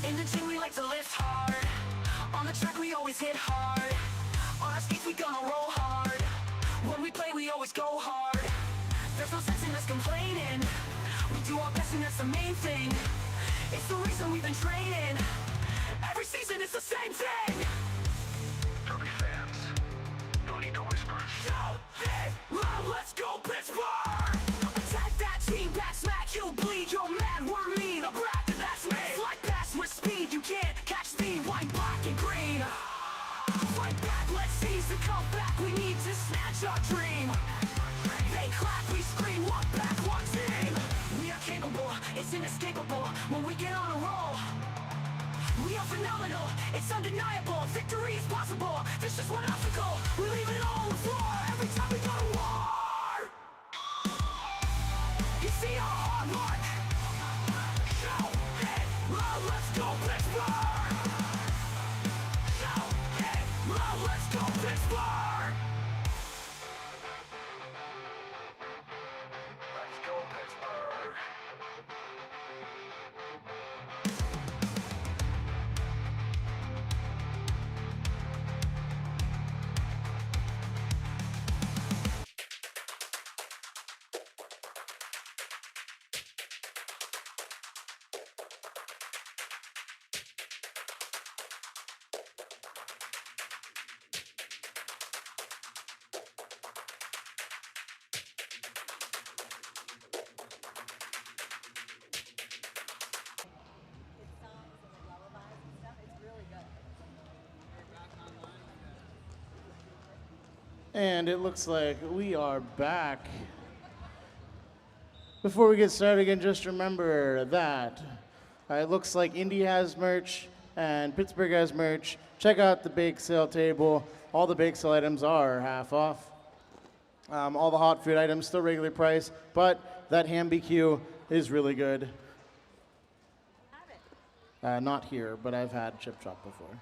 In the gym we like to lift hard. On the track we always hit hard. On our skates we gonna roll hard. When we play we always go hard. There's no sense in us complaining. We do our best and that's the main thing. It's the reason we've been training. Every season it's the same thing. Derby fans, no need to whisper. Shout it loud, let's go Pittsburgh! Attack that team, back smack, you'll bleed. You're mad, we're mean, a brat, and that's me. Slide past with speed, you can't catch me. White, black, and green. Fight back, let's seize the comeback. We need to snatch our dream. They clap, we scream, one back, one team. We are capable, it's inescapable. When we get on a roll, we are phenomenal, it's undeniable. Victory is possible, there's just one obstacle. We leave it all on the floor every time we go to war. You see our hard work. Shout it loud, let's go Pittsburgh. Shout it loud, let's go Pittsburgh. Let's go Pittsburgh. And it looks like we are back. Before we get started again, just remember that it looks like Indy has merch and Pittsburgh has merch. Check out the bake sale table. All the bake sale items are half off. All the hot food items still regular price, but that ham BQ is really good. Not here, but I've had Chip Chop before.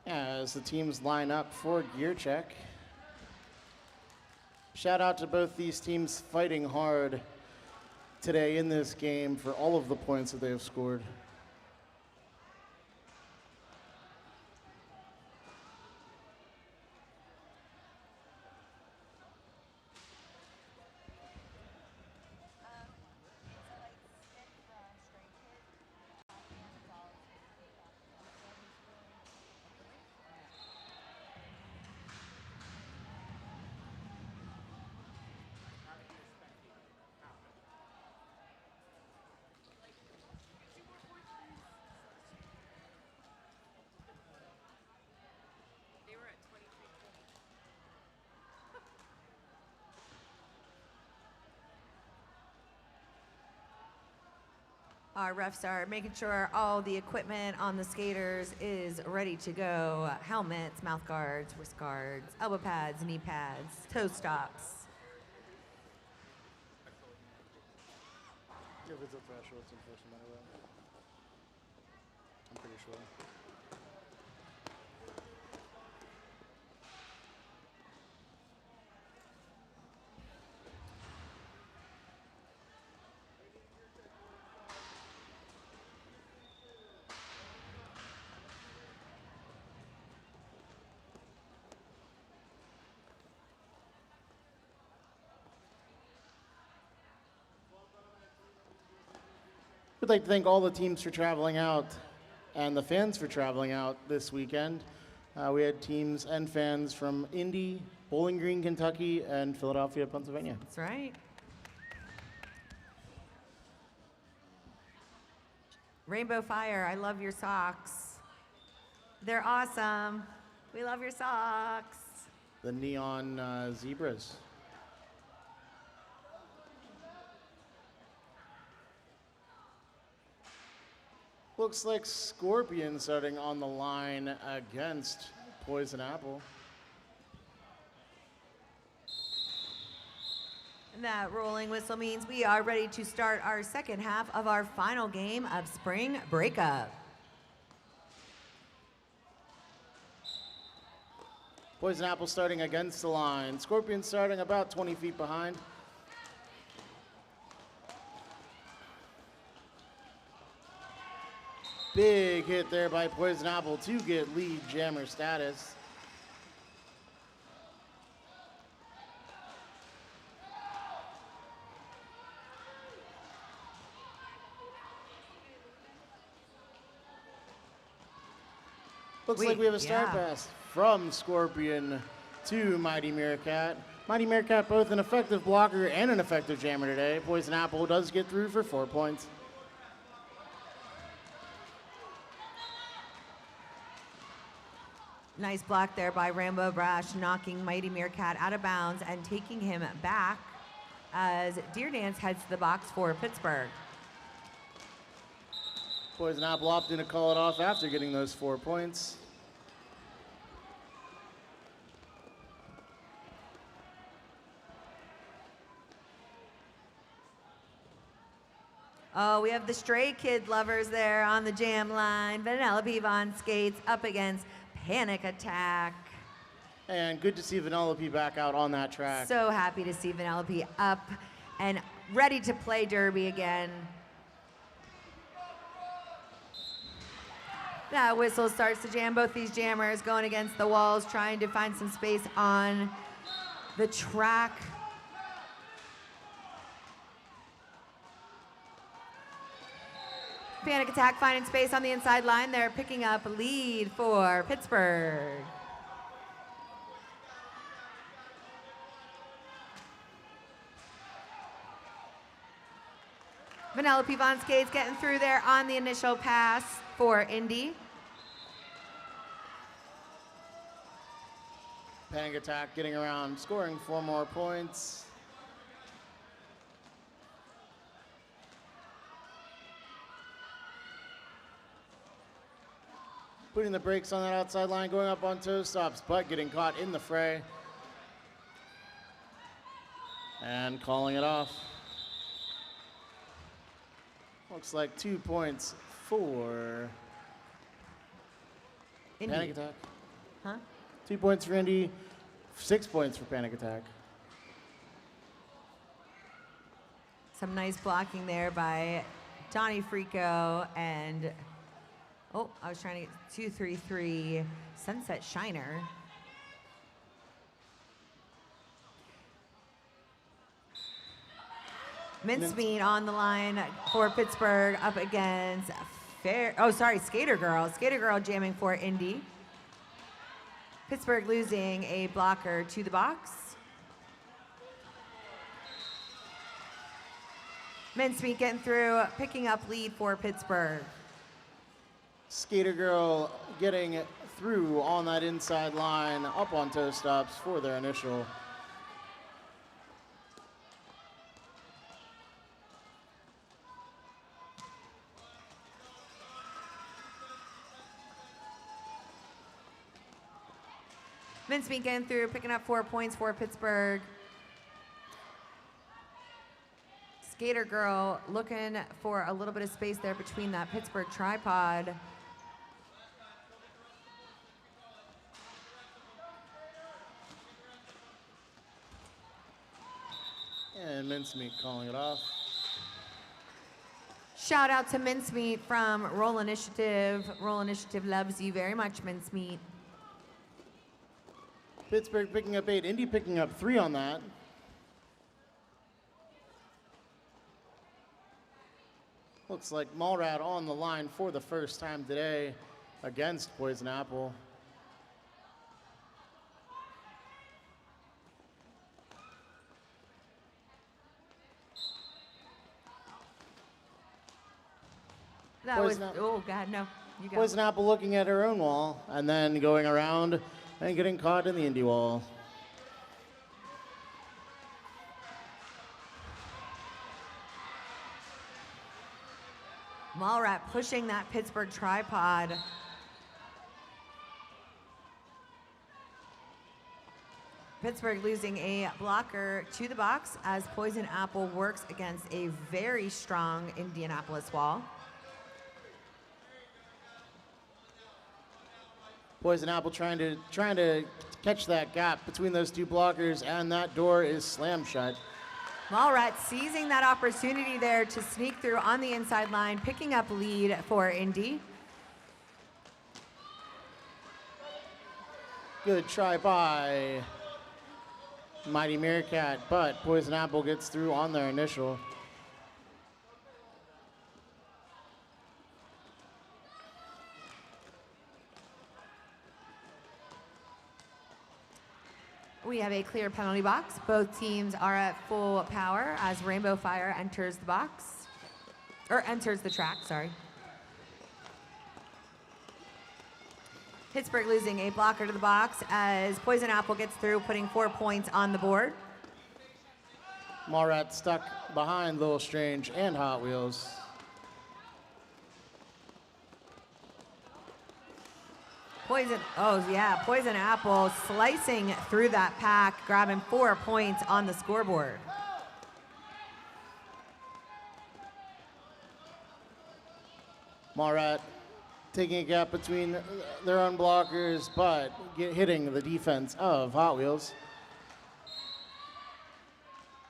As the teams line up for gear check. Shout out to both these teams fighting hard today in this game for all of the points that they have scored. Our refs are making sure all the equipment on the skaters is ready to go. Helmets, mouth guards, wrist guards, elbow pads, knee pads, toe stops. If it's a threshold, it's enforcement anyway. I'm pretty sure. We'd like to thank all the teams for traveling out and the fans for traveling out this weekend. We had teams and fans from Indy, Bowling Green, Kentucky, and Philadelphia, Pennsylvania. That's right. Rainbow Fire, I love your socks. They're awesome. We love your socks. The neon zebras. Looks like Scorpion starting on the line against Poison Apple. And that rolling whistle means we are ready to start our second half of our final game of Spring Breakup. Poison Apple starting against the line. Scorpion starting about 20 feet behind. Big hit there by Poison Apple to get lead jammer status. Looks like we have a star pass from Scorpion to Mighty Meerkat. Mighty Meerkat, both an effective blocker and an effective jammer today. Poison Apple does get through for 4 points. Nice block there by Rambo Brash, knocking Mighty Meerkat out of bounds and taking him back as Deer Dance heads to the box for Pittsburgh. Poison Apple opting to call it off after getting those 4 points. Oh, we have the Stray Kid lovers there on the jam line. Vanellope on skates up against Panic Attack. And good to see Vanellope back out on that track. So happy to see Vanellope up and ready to play Derby again. That whistle starts to jam. Both these jammers going against the walls, trying to find some space on the track. Panic Attack finding space on the inside line. They're picking up lead for Pittsburgh. Vanellope on skates getting through there on the initial pass for Indy. Panic Attack getting around, scoring 4 more points. Putting the brakes on that outside line, going up on toe stops, but getting caught in the fray. And calling it off. Looks like 2 points for Indy. Panic Attack. Huh? 2 points for Indy, 6 points for Panic Attack. Some nice blocking there by Donnie Frico and, oh, I was trying to get 233 Sunset Shiner. Mincemeat on the line for Pittsburgh up against Skater Girl. Skater Girl jamming for Indy. Pittsburgh losing a blocker to the box. Mincemeat getting through, picking up lead for Pittsburgh. Skater Girl getting through on that inside line, up on toe stops for their initial. Mincemeat getting through, picking up 4 points for Pittsburgh. Skater Girl looking for a little bit of space there between that Pittsburgh tripod. And Mincemeat calling it off. Shout out to Mincemeat from Roll Initiative. Roll Initiative loves you very much, Mincemeat. Pittsburgh picking up 8, Indy picking up 3 on that. Looks like Mallrat on the line for the first time today against Poison Apple. That was, Poison Apple. oh God, no. You go. Poison Apple looking at her own wall and then going around and getting caught in the Indy wall. Mallrat pushing that Pittsburgh tripod. Pittsburgh losing a blocker to the box as Poison Apple works against a very strong Indianapolis wall. Poison Apple trying to catch that gap between those 2 blockers, and that door is slammed shut. Mallrat seizing that opportunity there to sneak through on the inside line, picking up lead for Indy. Good try by Mighty Meerkat, but Poison Apple gets through on their initial. We have a clear penalty box. Both teams are at full power as Rainbow Fire enters the box, or enters the track, sorry. Pittsburgh losing a blocker to the box as Poison Apple gets through, putting 4 points on the board. Mallrat stuck behind Little Strange and Hot Wheels. Poison Apple slicing through that pack, grabbing 4 points on the scoreboard. Mallrat taking a gap between their own blockers, but hitting the defense of Hot Wheels.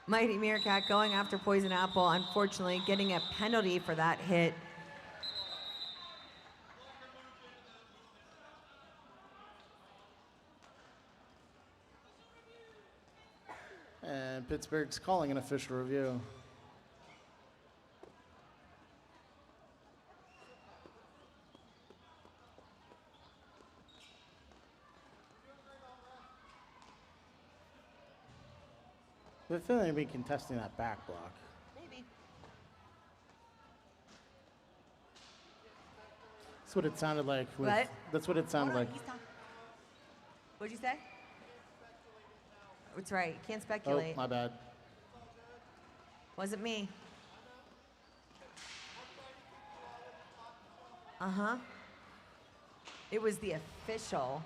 Mighty Meerkat going after Poison Apple, unfortunately getting a penalty for that hit. And Pittsburgh's calling an official review. I feel like they'd be contesting that back block. Maybe. That's what it sounded like. What? That's what it sounded like. What'd you say? That's right. Can't Oh, speculate. my bad. Wasn't me. Uh-huh. It was the official.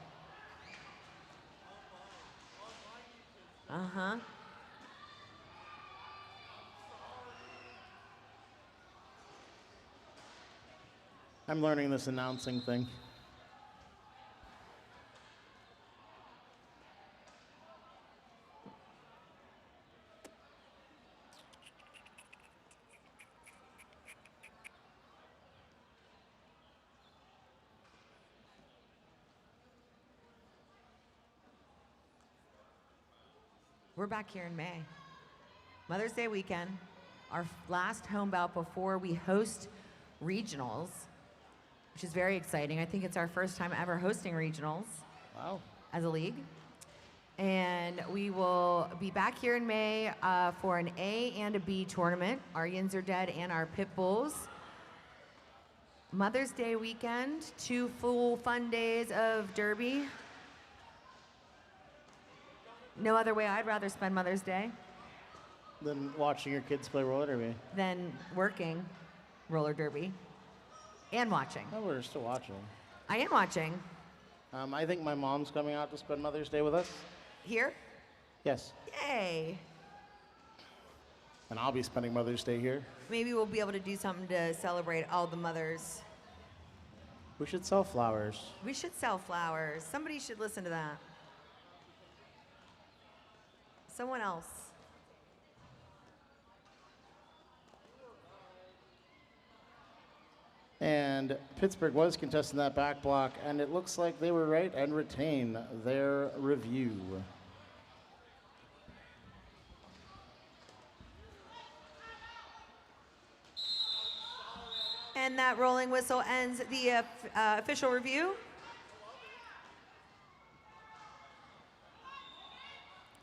Uh-huh. I'm learning this announcing thing. We're back here in May. Mother's Day weekend, our last home bout before we host regionals, which is very exciting. I think it's our first time ever hosting regionals. Wow. As a league. And we will be back here in May for an A and a B tournament, our Yins Are Dead and our Pit Bulls. Mother's Day weekend, 2 full fun days of derby. No other way I'd rather spend Mother's Day Than watching your kids play roller derby. than working roller derby and watching. Oh, we're still watching. I am watching. I think my mom's coming out to spend Mother's Day with us. Here? Yes. Yay. And I'll be spending Mother's Day here. Maybe we'll be able to do something to celebrate all the mothers. We should sell flowers. We should sell flowers. Somebody should listen to that. Someone else. And Pittsburgh was contesting that back block, and it looks like they were right and retain their review. And that rolling whistle ends the official review.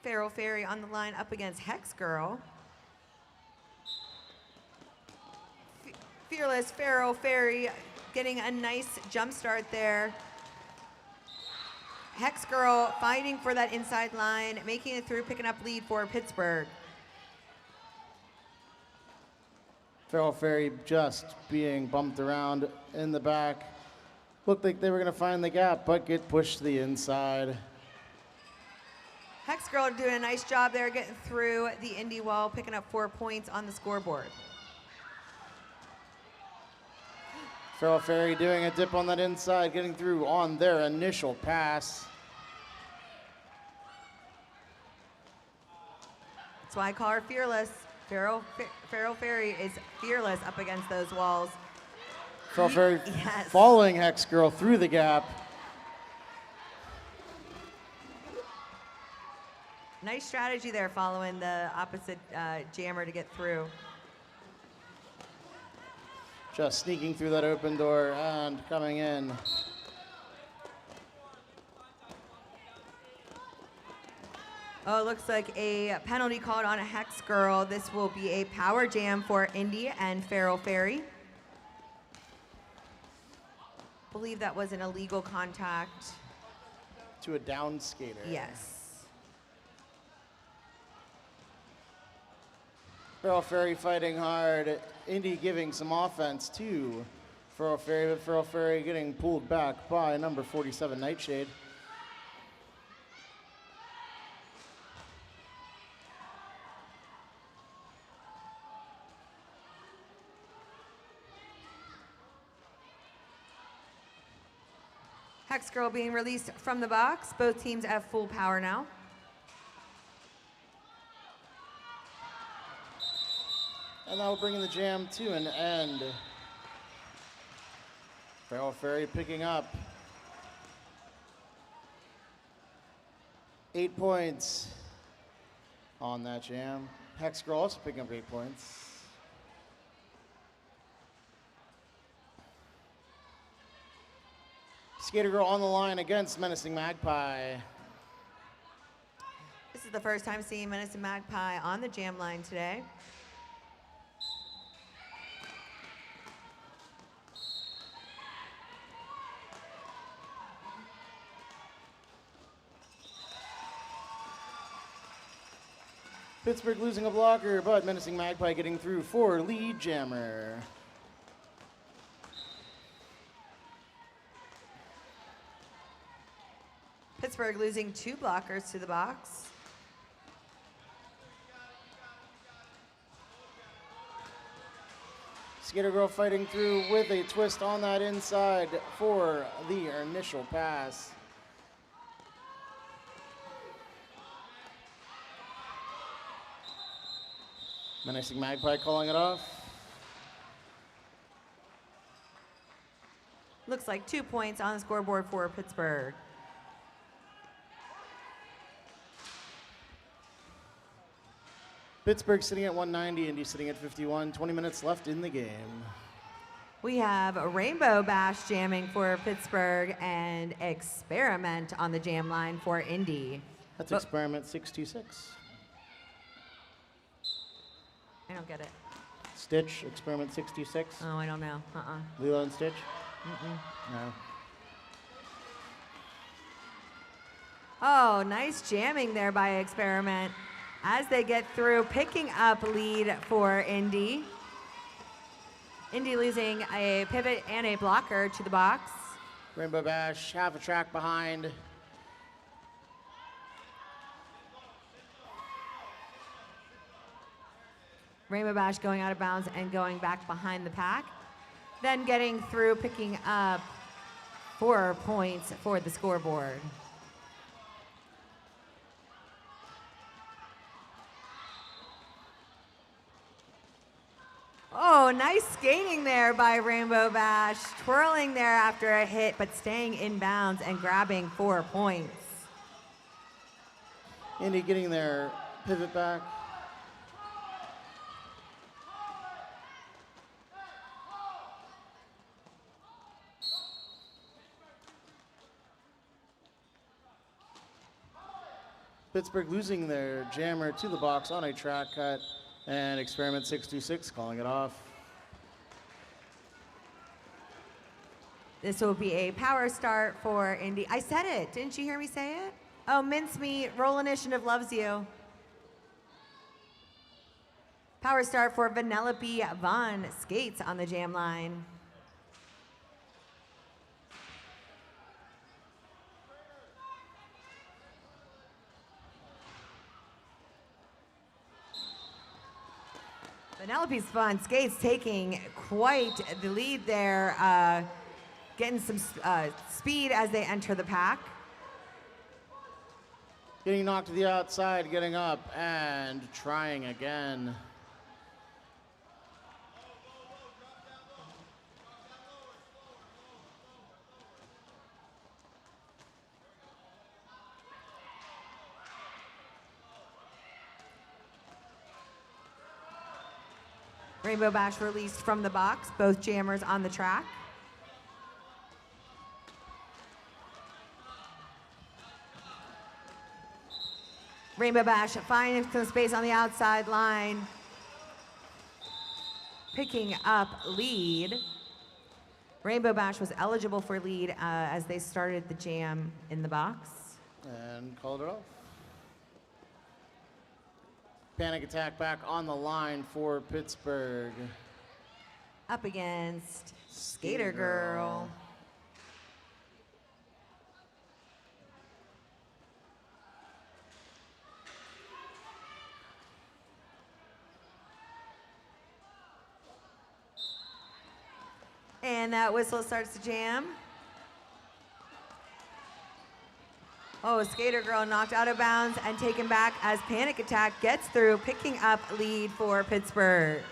Feral Fairy on the line up against Hex Girl. Fearless Feral Fairy getting a nice jump start there. Hex Girl fighting for that inside line, making it through, picking up lead for Pittsburgh. Feral Fairy just being bumped around in the back. Looked like they were going to find the gap, but get pushed to the inside. Hex Girl doing a nice job there, getting through the Indy wall, picking up 4 points on the scoreboard. Feral Fairy doing a dip on that inside, getting through on their initial pass. That's why I call her fearless. Feral Fairy is fearless up against those walls. Feral Fairy Yes. following Hex Girl through the gap. Nice strategy there following the opposite jammer to get through. Just sneaking through that open door and coming in. Oh, it looks like a penalty called on a Hex Girl. This will be a power jam for Indy and Feral Fairy. Believe that was an illegal contact. To a down skater. Yes. Feral Fairy fighting hard. Indy giving some offense to Feral Fairy, but Feral Fairy getting pulled back by number 47, Nightshade. Hex Girl being released from the box. Both teams have full power now. And that will bring the jam to an end. Feral Fairy picking up 8 points on that jam. Hex Girl also picking up 8 points. Skater Girl on the line against Menacing Magpie. This is the first time seeing Menacing Magpie on the jam line today. Pittsburgh losing a blocker, but Menacing Magpie getting through for lead jammer. Pittsburgh losing 2 blockers to the box. Skater Girl fighting through with a twist on that inside for the initial pass. Menacing Magpie calling it off. Looks like 2 points on the scoreboard for Pittsburgh. Pittsburgh sitting at 190, Indy sitting at 51. 20 minutes left in the game. We have a Rainbow Bash jamming for Pittsburgh and Experiment on the jam line for Indy. That's Experiment 626. I don't get it. Stitch, Experiment 626. Oh, I don't know. Lilo and Stitch? No. Oh, nice jamming there by Experiment as they get through, picking up lead for Indy. Indy losing a pivot and a blocker to the box. Rainbow Bash, half a track behind. Rainbow Bash going out of bounds and going back behind the pack. Then getting through, picking up 4 points for the scoreboard. Oh, nice skating there by Rainbow Bash. Twirling there after a hit, but staying in bounds and grabbing 4 points. Indy getting their pivot back. Pittsburgh losing their jammer to the box on a track cut, and Experiment 626 calling it off. This will be a power start for Indy. I said it. Didn't you hear me say it? Oh, Mincemeat, Roll Initiative loves you. Power start for Vanellope Von Skates on the jam line. Vanellope's Fun Skates taking quite the lead there, getting some speed as they enter the pack. Getting knocked to the outside, getting up, and trying again. Rainbow Bash released from the box, both jammers on the track. Rainbow Bash finding some space on the outside line, picking up lead. Rainbow Bash was eligible for lead as they started the jam in the box. And called it off. Panic Attack back on the line for Pittsburgh. Up against Skater Girl. And that whistle starts to jam. Oh, Skater Girl knocked out of bounds and taken back as Panic Attack gets through, picking up lead for Pittsburgh.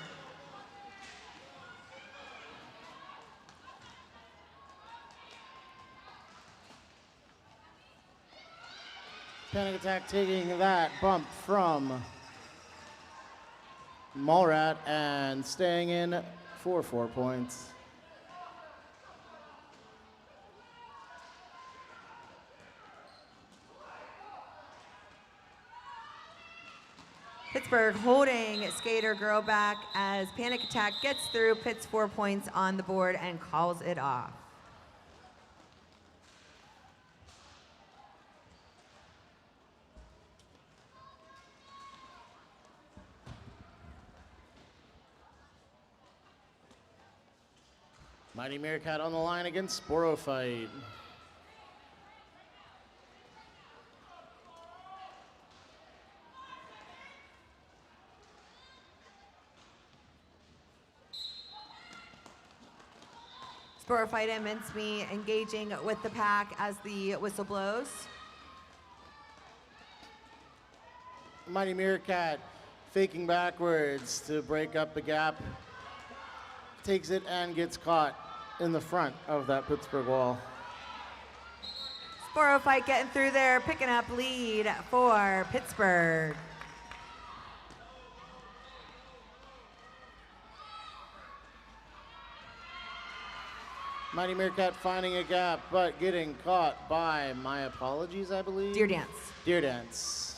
Panic Attack taking that bump from Mallrat and staying in for 4 points. Pittsburgh holding Skater Girl back as Panic Attack gets through, Pitt's 4 points on the board and calls it off. Mighty Meerkat on the line against Sporophyte. Sporophyte and Mincemeat engaging with the pack as the whistle blows. Mighty Meerkat faking backwards to break up the gap. Takes it and gets caught in the front of that Pittsburgh wall. Sporophyte getting through there, picking up lead for Pittsburgh. Mighty Meerkat finding a gap, but getting caught by, my apologies, I believe. Deer Dance. Deer Dance.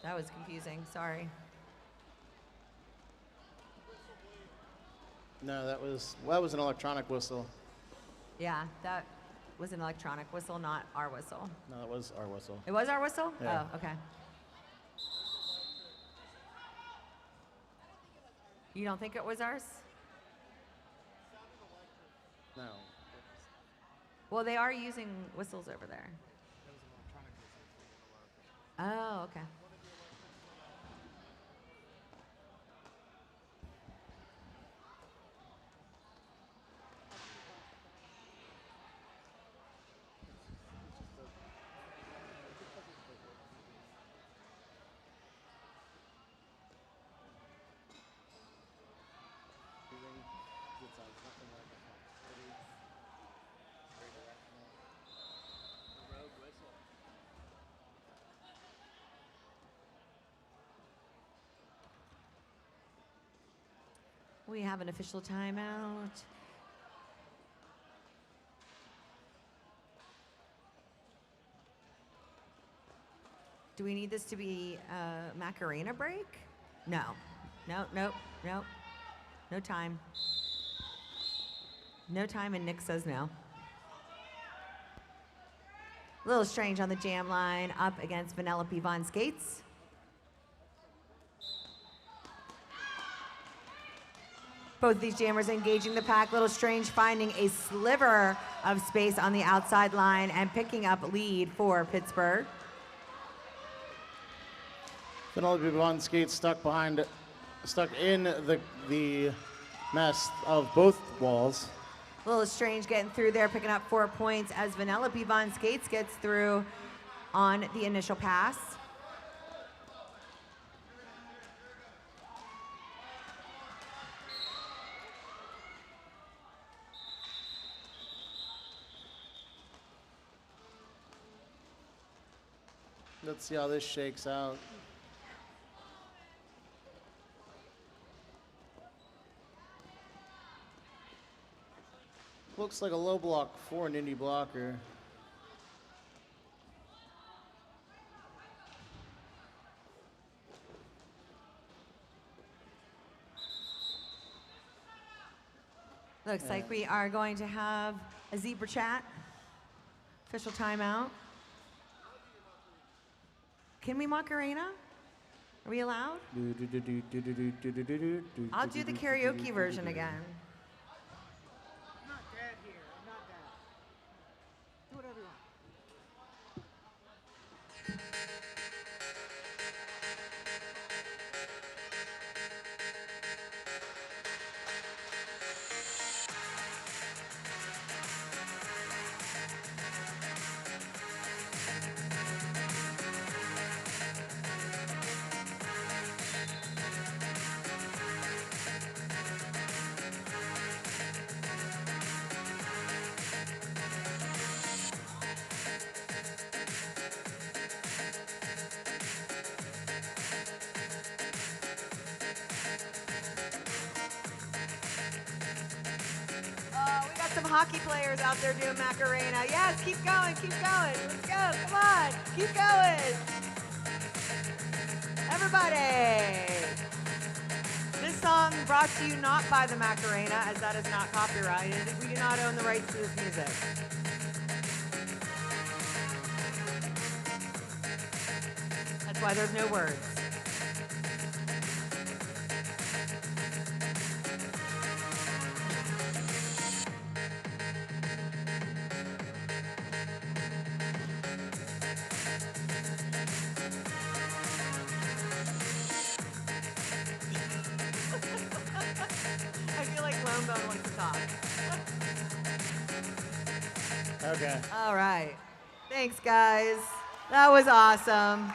That was confusing, sorry. No, that was an electronic whistle. Yeah, that was an electronic whistle, not our whistle. No, that was our whistle. It was our whistle? Yeah. Oh, okay. You don't think it was ours? No. Well, they are using whistles over there. Oh, okay. We have an official timeout. Do we need this to be a Macarena break? No. No, nope, nope. No time. No time, and Nick says no. A little strange on the jam line, up against Vanellope Von Skates. Both these jammers engaging the pack. Little Strange finding a sliver of space on the outside line and picking up lead for Pittsburgh. Penelope Von Skate stuck in the mess of both walls. Little Strange getting through there, picking up 4 points as Vanellope Von Skates gets through on the initial pass. Let's see how this shakes out. Looks like a low block for an Indy blocker. Looks like we are going to have a zebra chat. Official timeout. Can we Macarena? Are we allowed? I'll do the karaoke version again. Not dead here. I'm not dead. Do whatever you want. We got some hockey players out there doing Macarena. Yes, keep going, keep going. Let's go, come on, keep going. Everybody. This song brought to you not by the Macarena, as that is not copyrighted. We do not own the rights to this music. That's why there's no words. I feel like Lone Bone wants to talk. Okay. All right. Thanks, guys. That was awesome.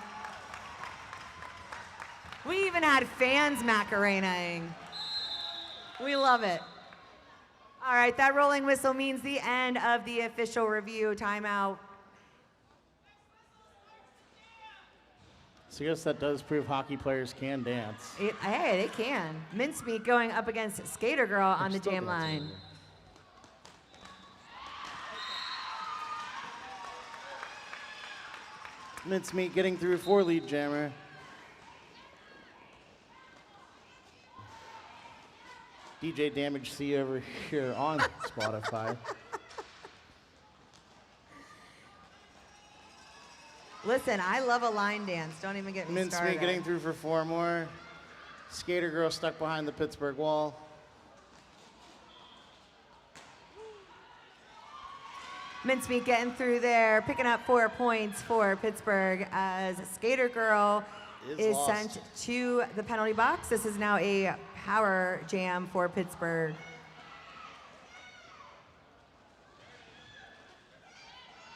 We even had fans Macarenaing. We love it. All right, that rolling whistle means the end of the official review timeout. So I guess that does prove hockey players can dance. Hey, they can. Mincemeat going up against Skater Girl on the Still jam dancing. line. Mincemeat getting through for lead jammer. DJ Damage C over here on Spotify. Listen, I love a line dance. Don't even get me started. Mincemeat getting through for 4 more. Skater Girl stuck behind the Pittsburgh wall. Mincemeat getting through there, picking up 4 points for Pittsburgh as Skater Girl is lost. sent to the penalty box. This is now a power jam for Pittsburgh.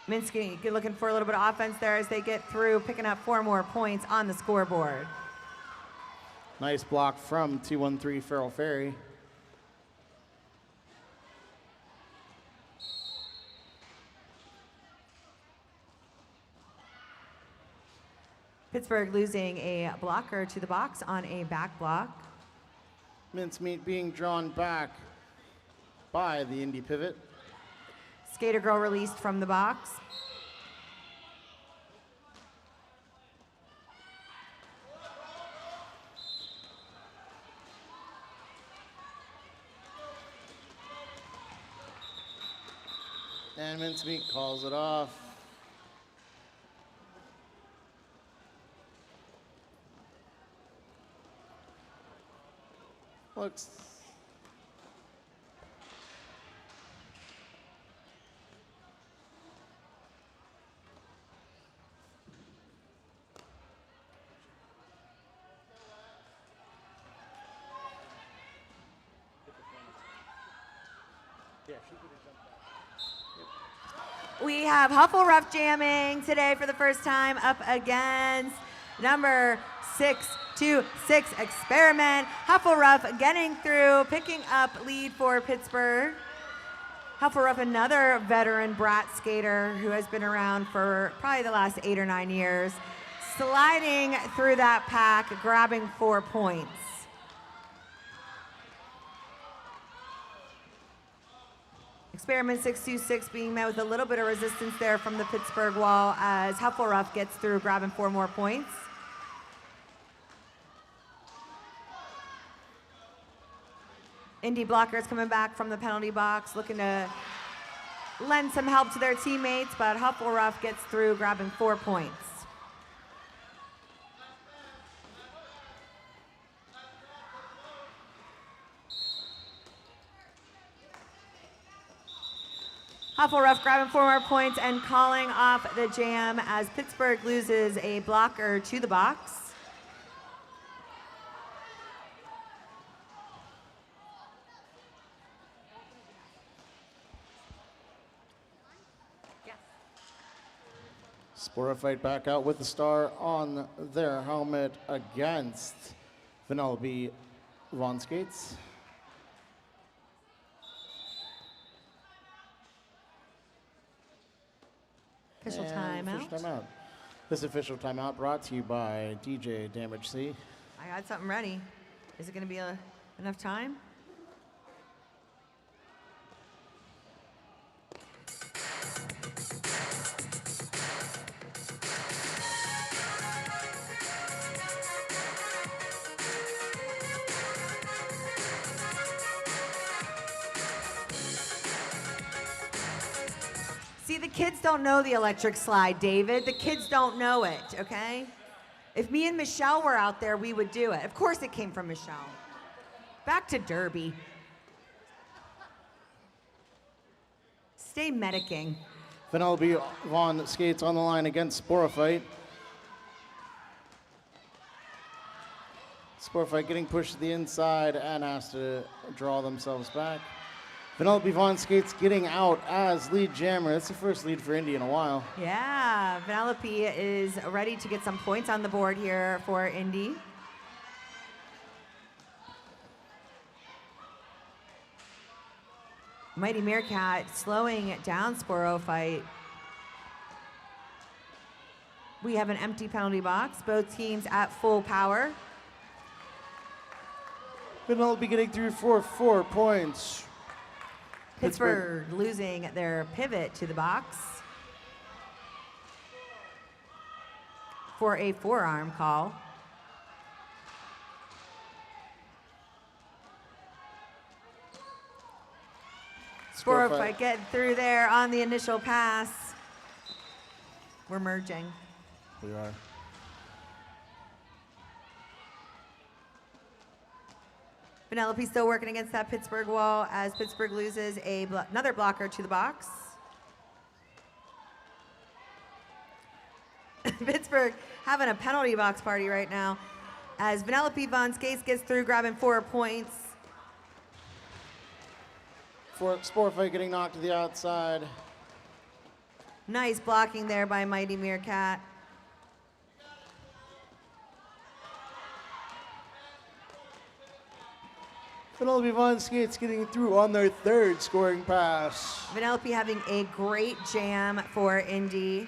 Mincemeat looking for a little bit of offense there as they get through, picking up 4 more points on the scoreboard. Nice block from 213 Farrell Ferry. Pittsburgh losing a blocker to the box on a back block. Mincemeat being drawn back by the Indy pivot. Skater Girl released from the box. And Mincemeat calls it off. Looks. We have Huffle Rough jamming today for the first time up against number 626 Experiment. Huffle Rough getting through, picking up lead for Pittsburgh. Huffle Rough, another veteran brat skater who has been around for probably the last 8 or 9 years. sliding through that pack, grabbing 4 points. Experiment 626 being met with a little bit of resistance there from the Pittsburgh wall as Huffleruff gets through, grabbing 4 more points. Indy blockers coming back from the penalty box, looking to lend some help to their teammates, but Huffleruff gets through, grabbing 4 points. Huffleruff grabbing 4 more points and calling off the jam as Pittsburgh loses a blocker to the box. Sporophyte back out with the star on their helmet against Vanellope Von Skates. Official And timeout. official timeout. This official timeout brought to you by DJ Damage C. I got something ready. Is it going to be enough time? See, the kids don't know the electric slide, David. The kids don't know it, okay? If me and Michelle were out there, we would do it. Of course it came from Michelle. Back to Derby. Stay medicing. Vanellope Von Skates on the line against Sporophyte. Sporophyte getting pushed to the inside and has to draw themselves back. Vanellope Von Skates getting out as lead jammer. That's the first lead for Indy in a while. Yeah, Vanellope is ready to get some points on the board here for Indy. Mighty Meerkat slowing down Sporophyte. We have an empty penalty box, both teams at full power. Vanellope getting through for 4 points. Pittsburgh losing their pivot to the box for a forearm call. Sporophyte getting through there on the initial pass. We're merging. We are. Vanellope still working against that Pittsburgh wall as Pittsburgh loses another blocker to the box. Pittsburgh having a penalty box party right now as Vanellope Von Skates gets through, grabbing 4 points. For Sporophyte getting knocked to the outside. Nice blocking there by Mighty Meerkat. Vanellope Von Skates getting through on their 3rd scoring pass. Vanellope having a great jam for Indy.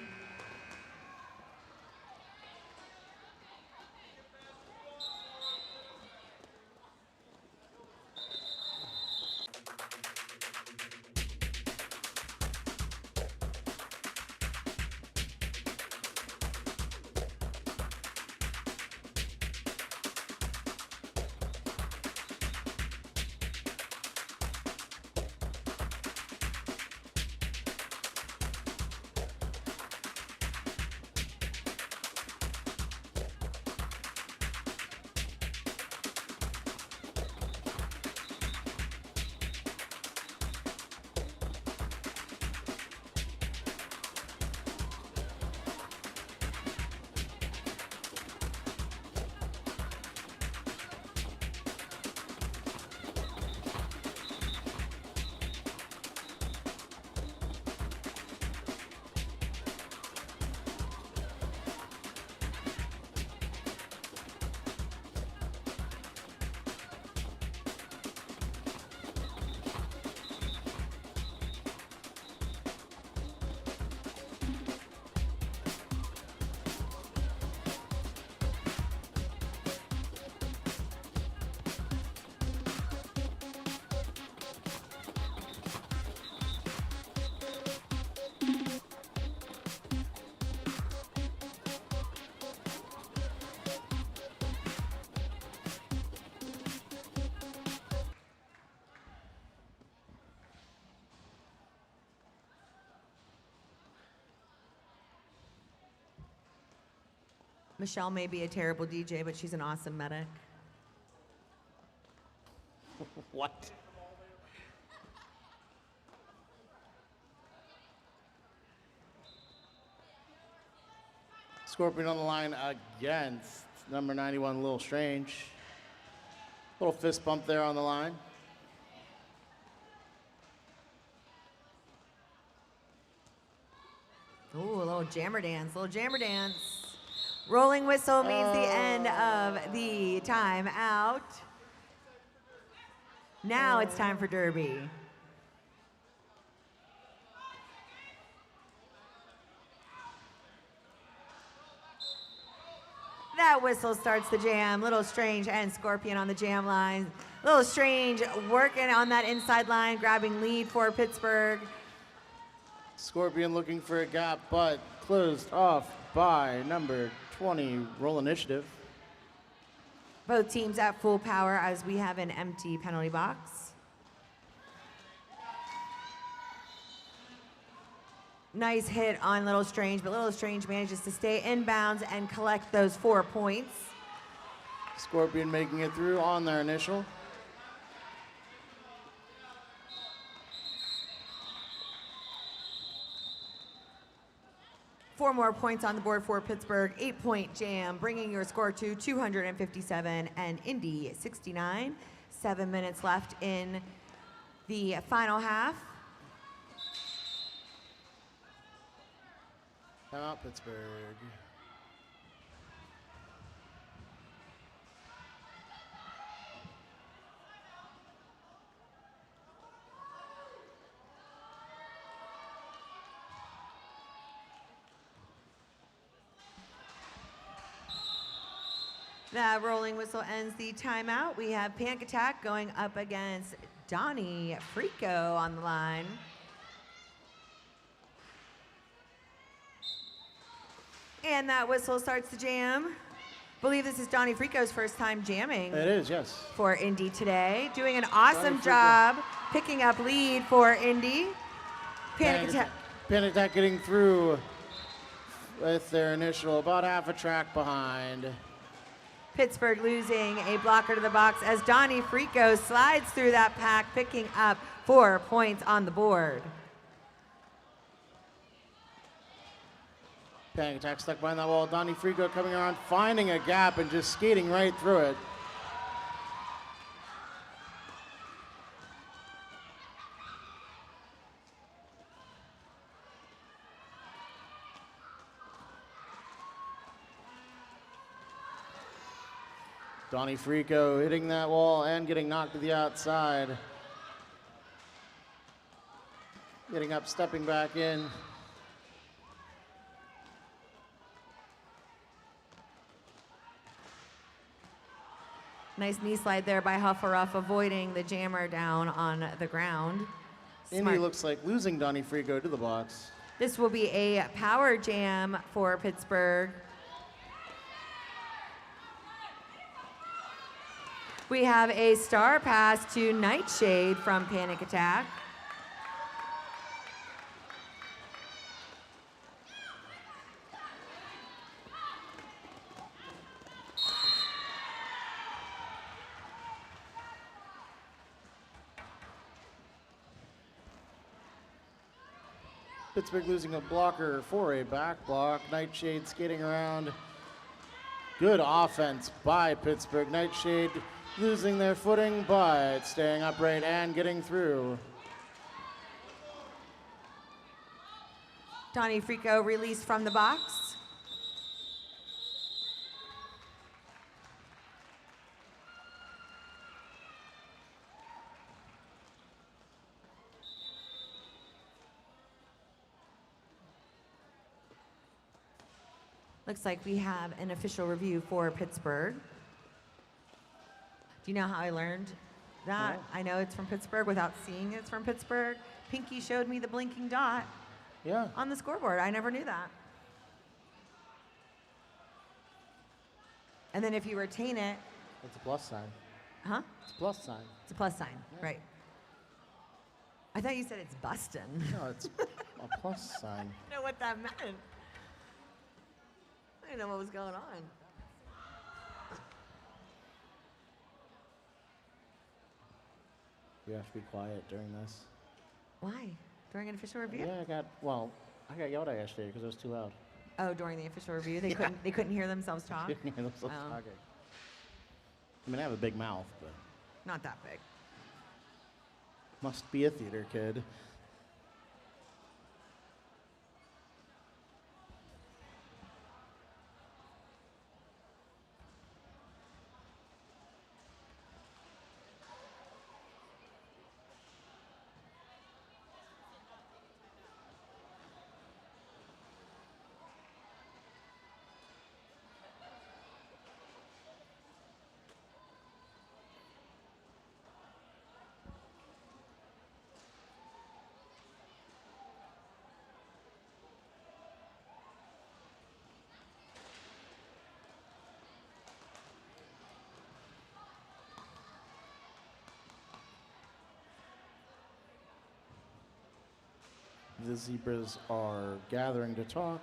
Michelle may be a terrible DJ, but she's an awesome medic. What? Scorpion on the line against number 91, Little Strange. Little fist bump there on the line. Ooh, a little jammer dance, little jammer dance. Rolling whistle means the end of the timeout. Now it's time for Derby. That whistle starts the jam. Little Strange and Scorpion on the jam line. Little Strange working on that inside line, grabbing lead for Pittsburgh. Scorpion looking for a gap, but closed off by number 20, Roll Initiative. Both teams at full power as we have an empty penalty box. Nice hit on Little Strange, but Little Strange manages to stay inbounds and collect those 4 points. Scorpion making it through on their initial. Four more points on the board for Pittsburgh. 8-point jam, bringing your score to 257 and Indy 69. 7 minutes left in the final half. Out Pittsburgh. That rolling whistle ends the timeout. We have Panic Attack going up against Donnie Frico on the line. And that whistle starts the jam. Believe this is Donnie Frico's first time jamming. It is, yes. For Indy today. Doing an awesome Frico. job picking up lead for Indy. Panic Attack. Panic Attack getting through with their initial, about half a track behind. Pittsburgh losing a blocker to the box as Donnie Frico slides through that pack, picking up 4 points on the board. Panic Attack stuck behind that wall. Donnie Frico coming around, finding a gap and just skating right through it. Donnie Frico hitting that wall and getting knocked to the outside. Getting up, stepping back in. Nice knee slide there by Hufferuff, avoiding the jammer down on the ground. Indy Smart. looks like losing Donnie Frico to the box. This will be a power jam for Pittsburgh. We have a star pass to Nightshade from Panic Attack. Pittsburgh losing a blocker for a back block. Nightshade skating around. Good offense by Pittsburgh. Nightshade losing their footing, but staying upright and getting through. Donnie Frico released from the box. Looks like we have an official review for Pittsburgh. Do you know how I learned that? No. I know it's from Pittsburgh without seeing it's from Pittsburgh. Pinky showed me the blinking dot Yeah. on the scoreboard. I never knew that. And then if you retain it, That's a plus sign. huh? It's a plus sign. It's a plus sign, right. I thought you said it's bustin'. No, it's a plus sign. I know what that meant. didn't know what was going on. You have to be quiet during this. Why? During an official review? Yeah, I got yelled at yesterday because it was too loud. Oh, during the official review, they couldn't hear themselves talk. Couldn't hear themselves Oh. talking. I mean, I have a big mouth, but Not that big. must be a theater kid. The Zebras are gathering to talk.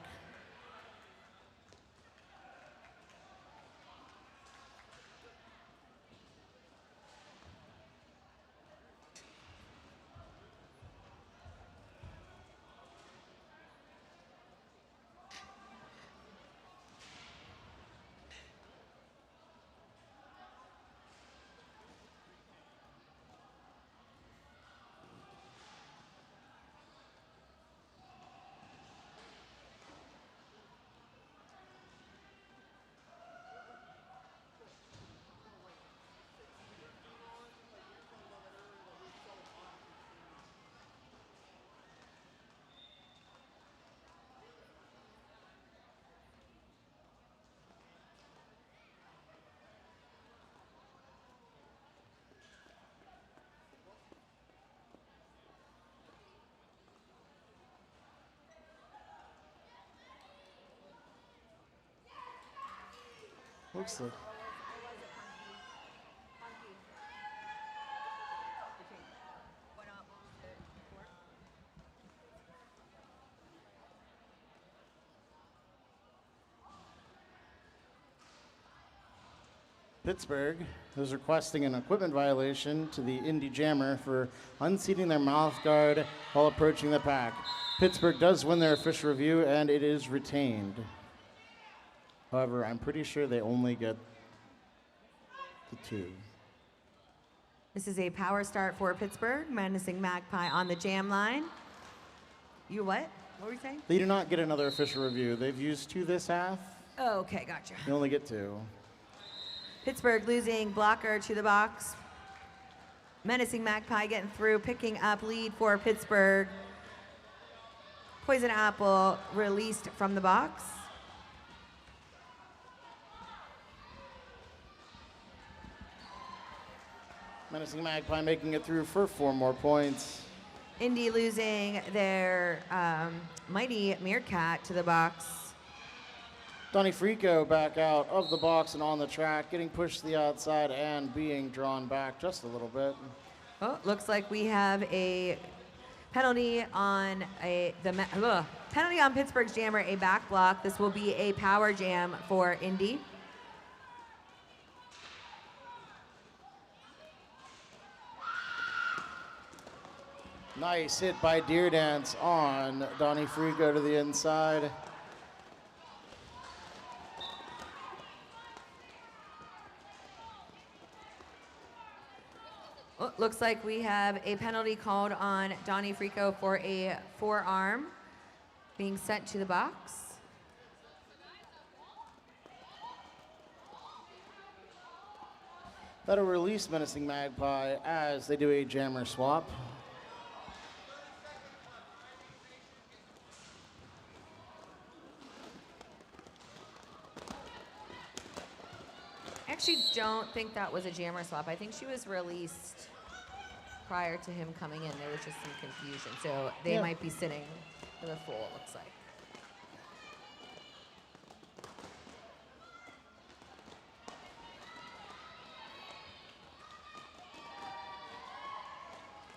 Looks like. Pittsburgh is requesting an equipment violation to the Indy Jammer for unseating their mouth guard while approaching the pack. Pittsburgh does win their official review and it is retained. However, I'm pretty sure they only get the 2. This is a power start for Pittsburgh. Menacing Magpie on the jam line. You what? What were you saying? They do not get another official review. They've used 2 this half. Oh, okay, gotcha. You only get 2. Pittsburgh losing blocker to the box. Menacing Magpie getting through, picking up lead for Pittsburgh. Poison Apple released from the box. Menacing Magpie making it through for 4 more points. Indy losing their mighty Meerkat to the box. Donnie Frico back out of the box and on the track, getting pushed to the outside and being drawn back just a little bit. Oh, looks like we have a penalty on penalty on Pittsburgh's jammer, a back block. This will be a power jam for Indy. Nice hit by Deer Dance on Donnie Frico to the inside. Oh, looks like we have a penalty called on Donnie Frico for a forearm being sent to the box. That'll release Menacing Magpie as they do a jammer swap. I actually don't think that was a jammer swap. I think she was released prior to him coming in. There was just some confusion. So they Yeah. might be sitting for the full, it looks like.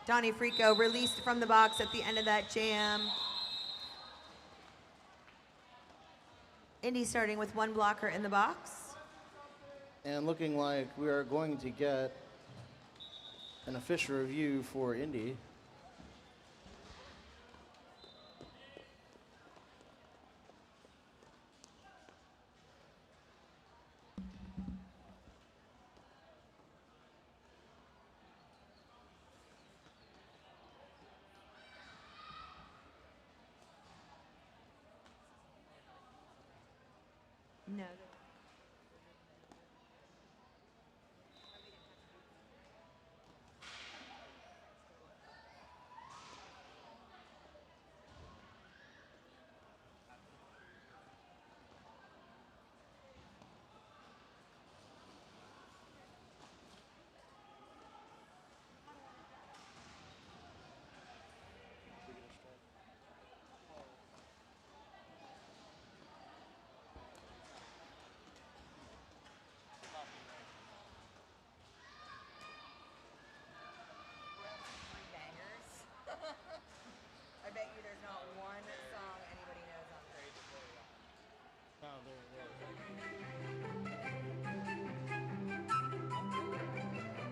Donnie Frico released from the box at the end of that jam. Indy starting with one blocker in the box. And looking like we are going to get an official review for Indy. No. I bet you there's not one song anybody knows on there.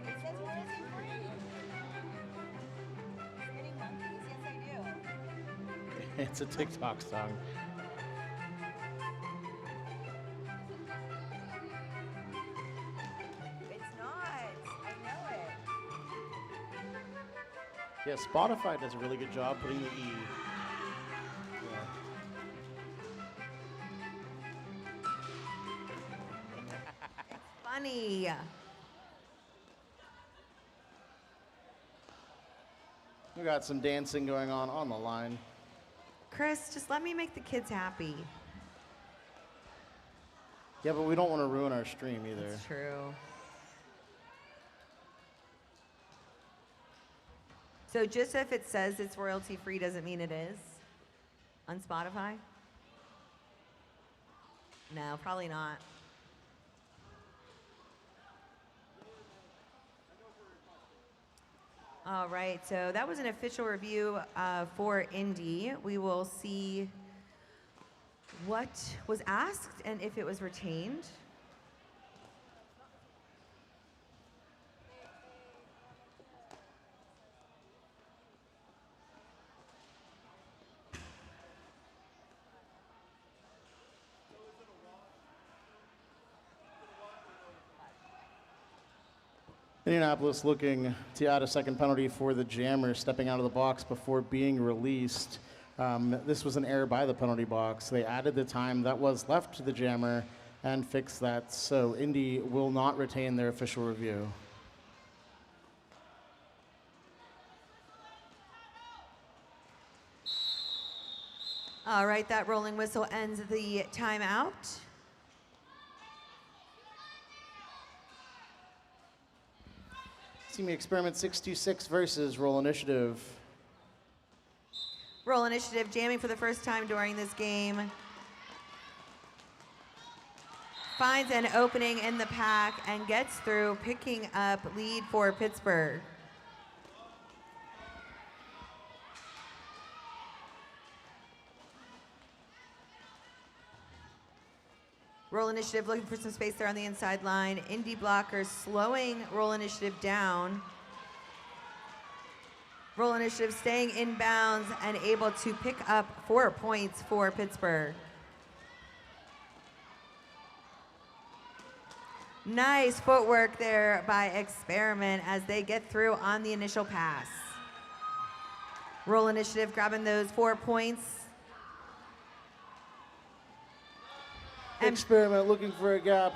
It says royalty free. Spinning monkeys, yes I do. It's a TikTok song. It's not. I know it. Yeah, Spotify does a really good job putting the E. Funny. We got some dancing going on the line. Chris, just let me make the kids happy. Yeah, but we don't want to ruin our stream either. That's true. So just if it says it's royalty free doesn't mean it is on Spotify? No, probably not. All right, so that was an official review for Indy. We will see what was asked and if it was retained. Indianapolis looking to add a second penalty for the jammer stepping out of the box before being released. This was an error by the penalty box. They added the time that was left to the jammer and fixed that, so Indy will not retain their official review. All right, that rolling whistle ends the timeout. Team Experiment 626 versus Roll Initiative. Roll Initiative jamming for the first time during this game. Finds an opening in the pack and gets through, picking up lead for Pittsburgh. Roll Initiative looking for some space there on the inside line. Indy blockers slowing Roll Initiative down. Roll Initiative staying inbounds and able to pick up 4 points for Pittsburgh. Nice footwork there by Experiment as they get through on the initial pass. Roll Initiative grabbing those 4 points. Experiment looking for a gap,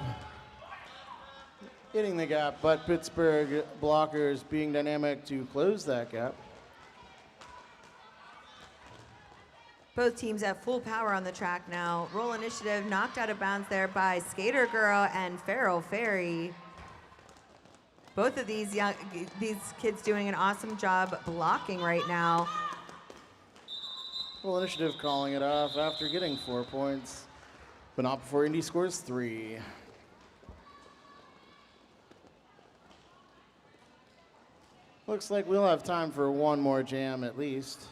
hitting the gap, but Pittsburgh blockers being dynamic to close that gap. Both teams have full power on the track now. Roll Initiative knocked out of bounds there by Skater Girl and Feral Fairy. Both of these kids doing an awesome job blocking right now. Roll Initiative calling it off after getting 4 points. But not before Indy scores 3. Looks like we'll have time for one more jam at least.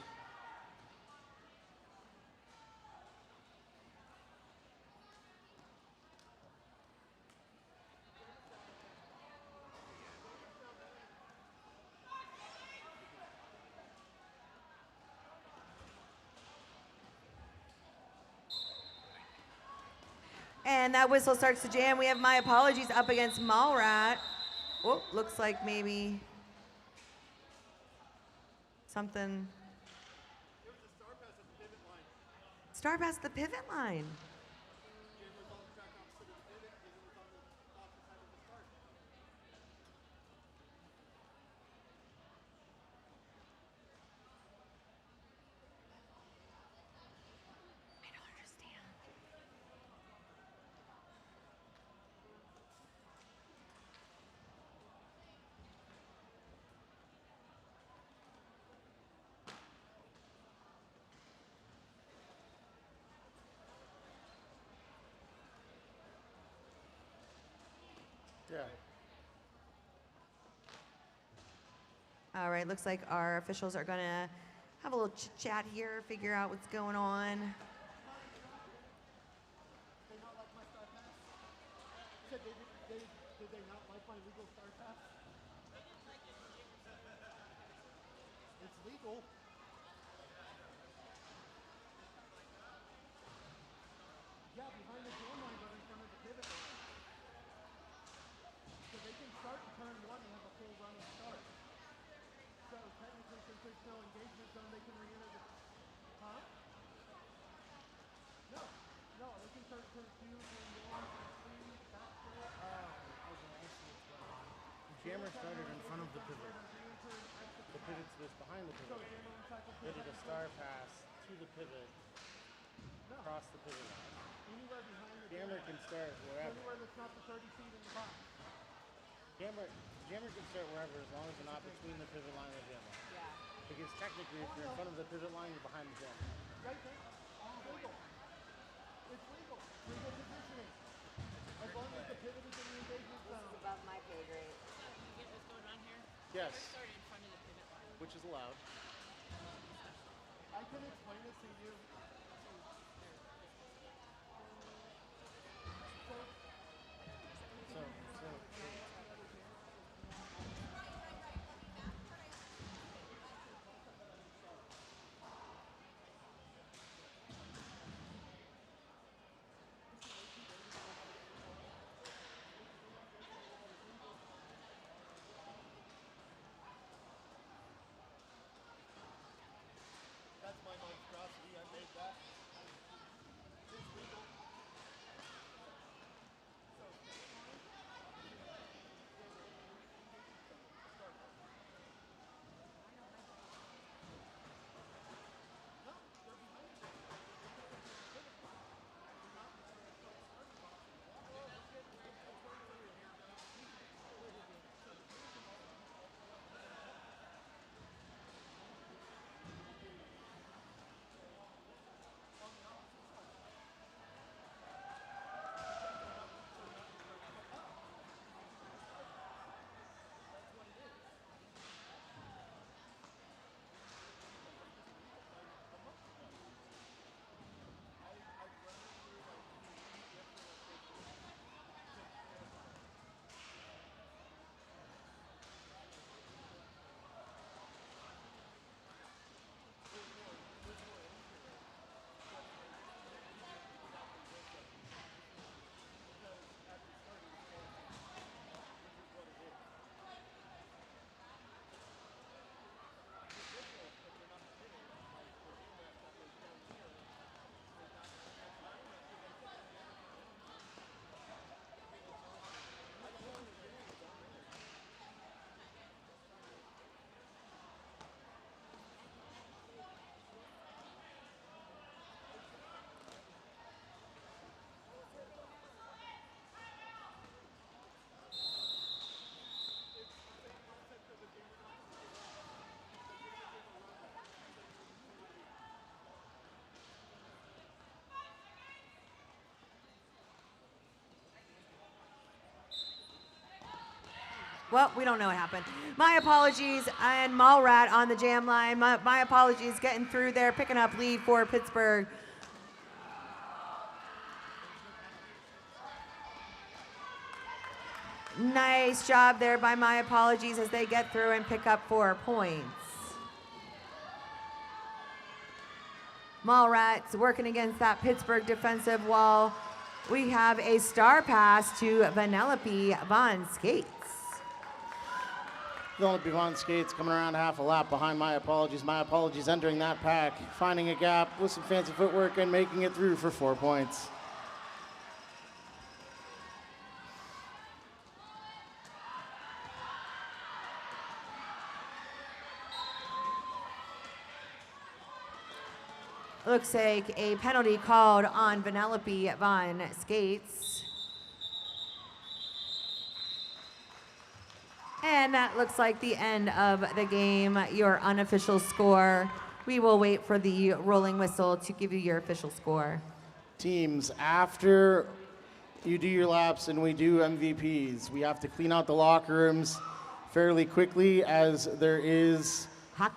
And that whistle starts the jam. We have My Apologies up against Mallrat. Oh, looks like maybe something. Star pass the pivot line. I don't understand. Yeah. All right, looks like our officials are gonna have a little chit chat here, figure out what's going on. They not like my star pass? Said did they not like my legal star pass? It's legal. Yeah, behind the jam line, but in front of the pivot line. So they can start in turn one and have a full run and start. So technically, since there's no engagement zone, they can re-enter the. Huh? No, no, they can start turn two, turn one, turn three, back four. Oh, okay, I see what's going on. The jammer started in front of the pivot. The pivot was behind the pivot. They did a star pass to the pivot, across the pivot line. Anywhere behind the Jammer can start wherever. anywhere that's not the 30 feet in the box. Jammer can start wherever as long as they're not between the pivot line and the jam line. Yeah. Because technically, if you're in front of the pivot line, you're behind the jam. Right there. It's legal. It's legal. Legal positioning. As long as the pivot is in the engagement zone. Above my pay grade. You get what's going on here? Yes, Started in front of the pivot line. which is allowed. I can explain it to you. So That's my monstrosity. I made that. It's legal. Well, we don't know what happened. My apologies, and Mallrat on the jam line. My apologies, getting through there, picking up lead for Pittsburgh. Nice job there by My Apologies as they get through and pick up 4 points. Mallrats working against that Pittsburgh defensive wall. We have a star pass to Vanellope Von Skates. Vanellope Von Skates coming around half a lap behind My Apologies. My Apologies entering that pack, finding a gap with some fancy footwork and making it through for 4 points. Looks like a penalty called on Vanellope Von Skates. And that looks like the end of the game, your unofficial score. We will wait for the rolling whistle to give you your official score. Teams, after you do your laps and we do MVPs, we have to clean out the locker rooms fairly quickly as there is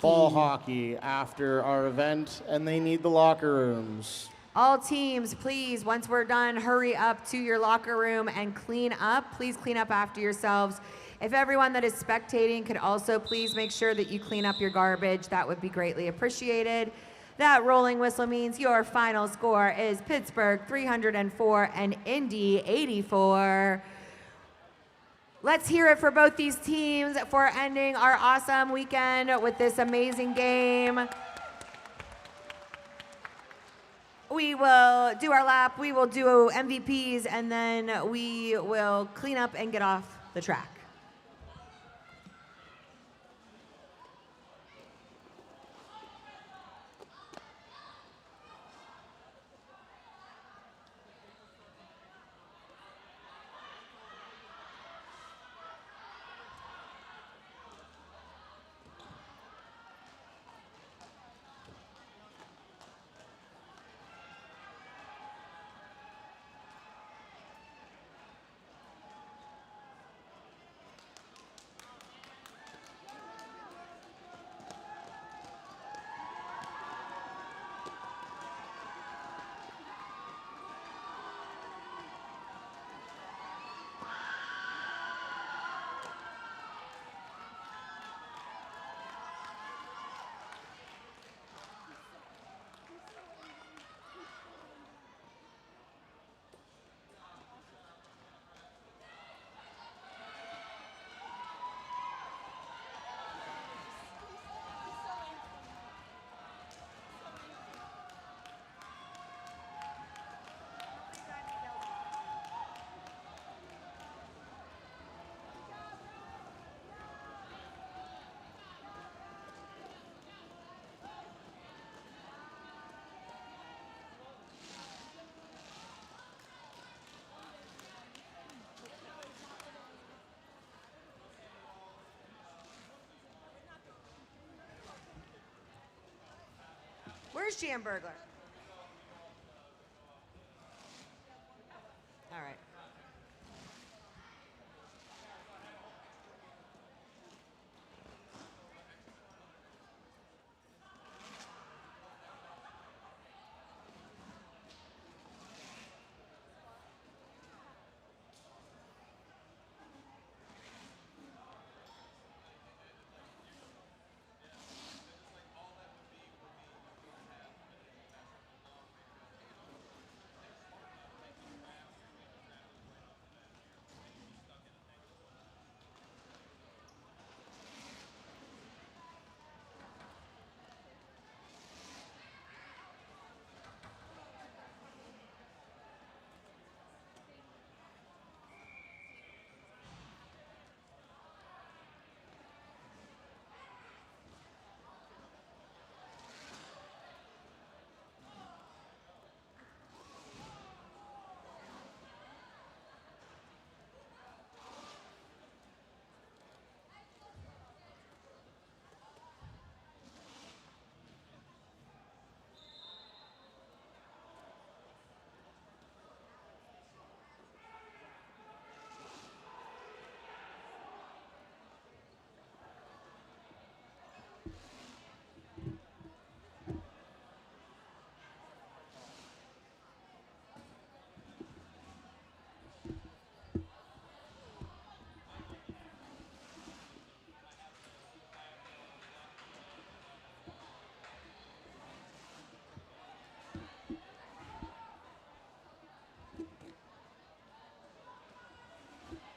ball hockey after our event and they need the locker rooms. All teams, please, once we're done, hurry up to your locker room and clean up. Please clean up after yourselves. If everyone that is spectating could also please make sure that you clean up your garbage, that would be greatly appreciated. That rolling whistle means your final score is Pittsburgh 304 and Indy 84. Let's hear it for both these teams for ending our awesome weekend with this amazing game. We will do our lap, we will do MVPs, and then we will clean up and get off the track. Where's Jam Burglar? All right.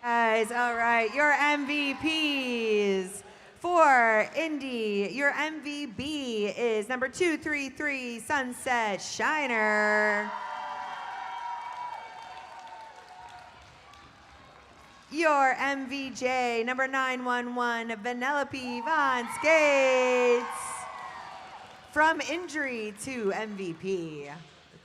Guys, all right, your MVPs for Indy. Your MVP is number 233 Sunset Shiner. Your MVJ, number 911 Vanellope Von Skates. From injury to MVP.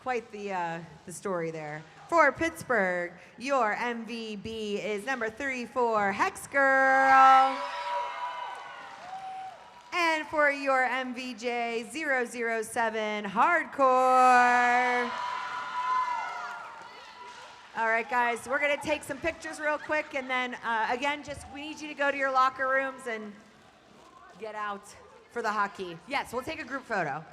Quite the story there. For Pittsburgh, your MVP is number 34 Hex Girl. And for your MVJ, 007 Hardcore. All right, guys, we're gonna take some pictures real quick, and then again, we need you to go to your locker rooms and get out for the hockey. Yes, we'll take a group photo.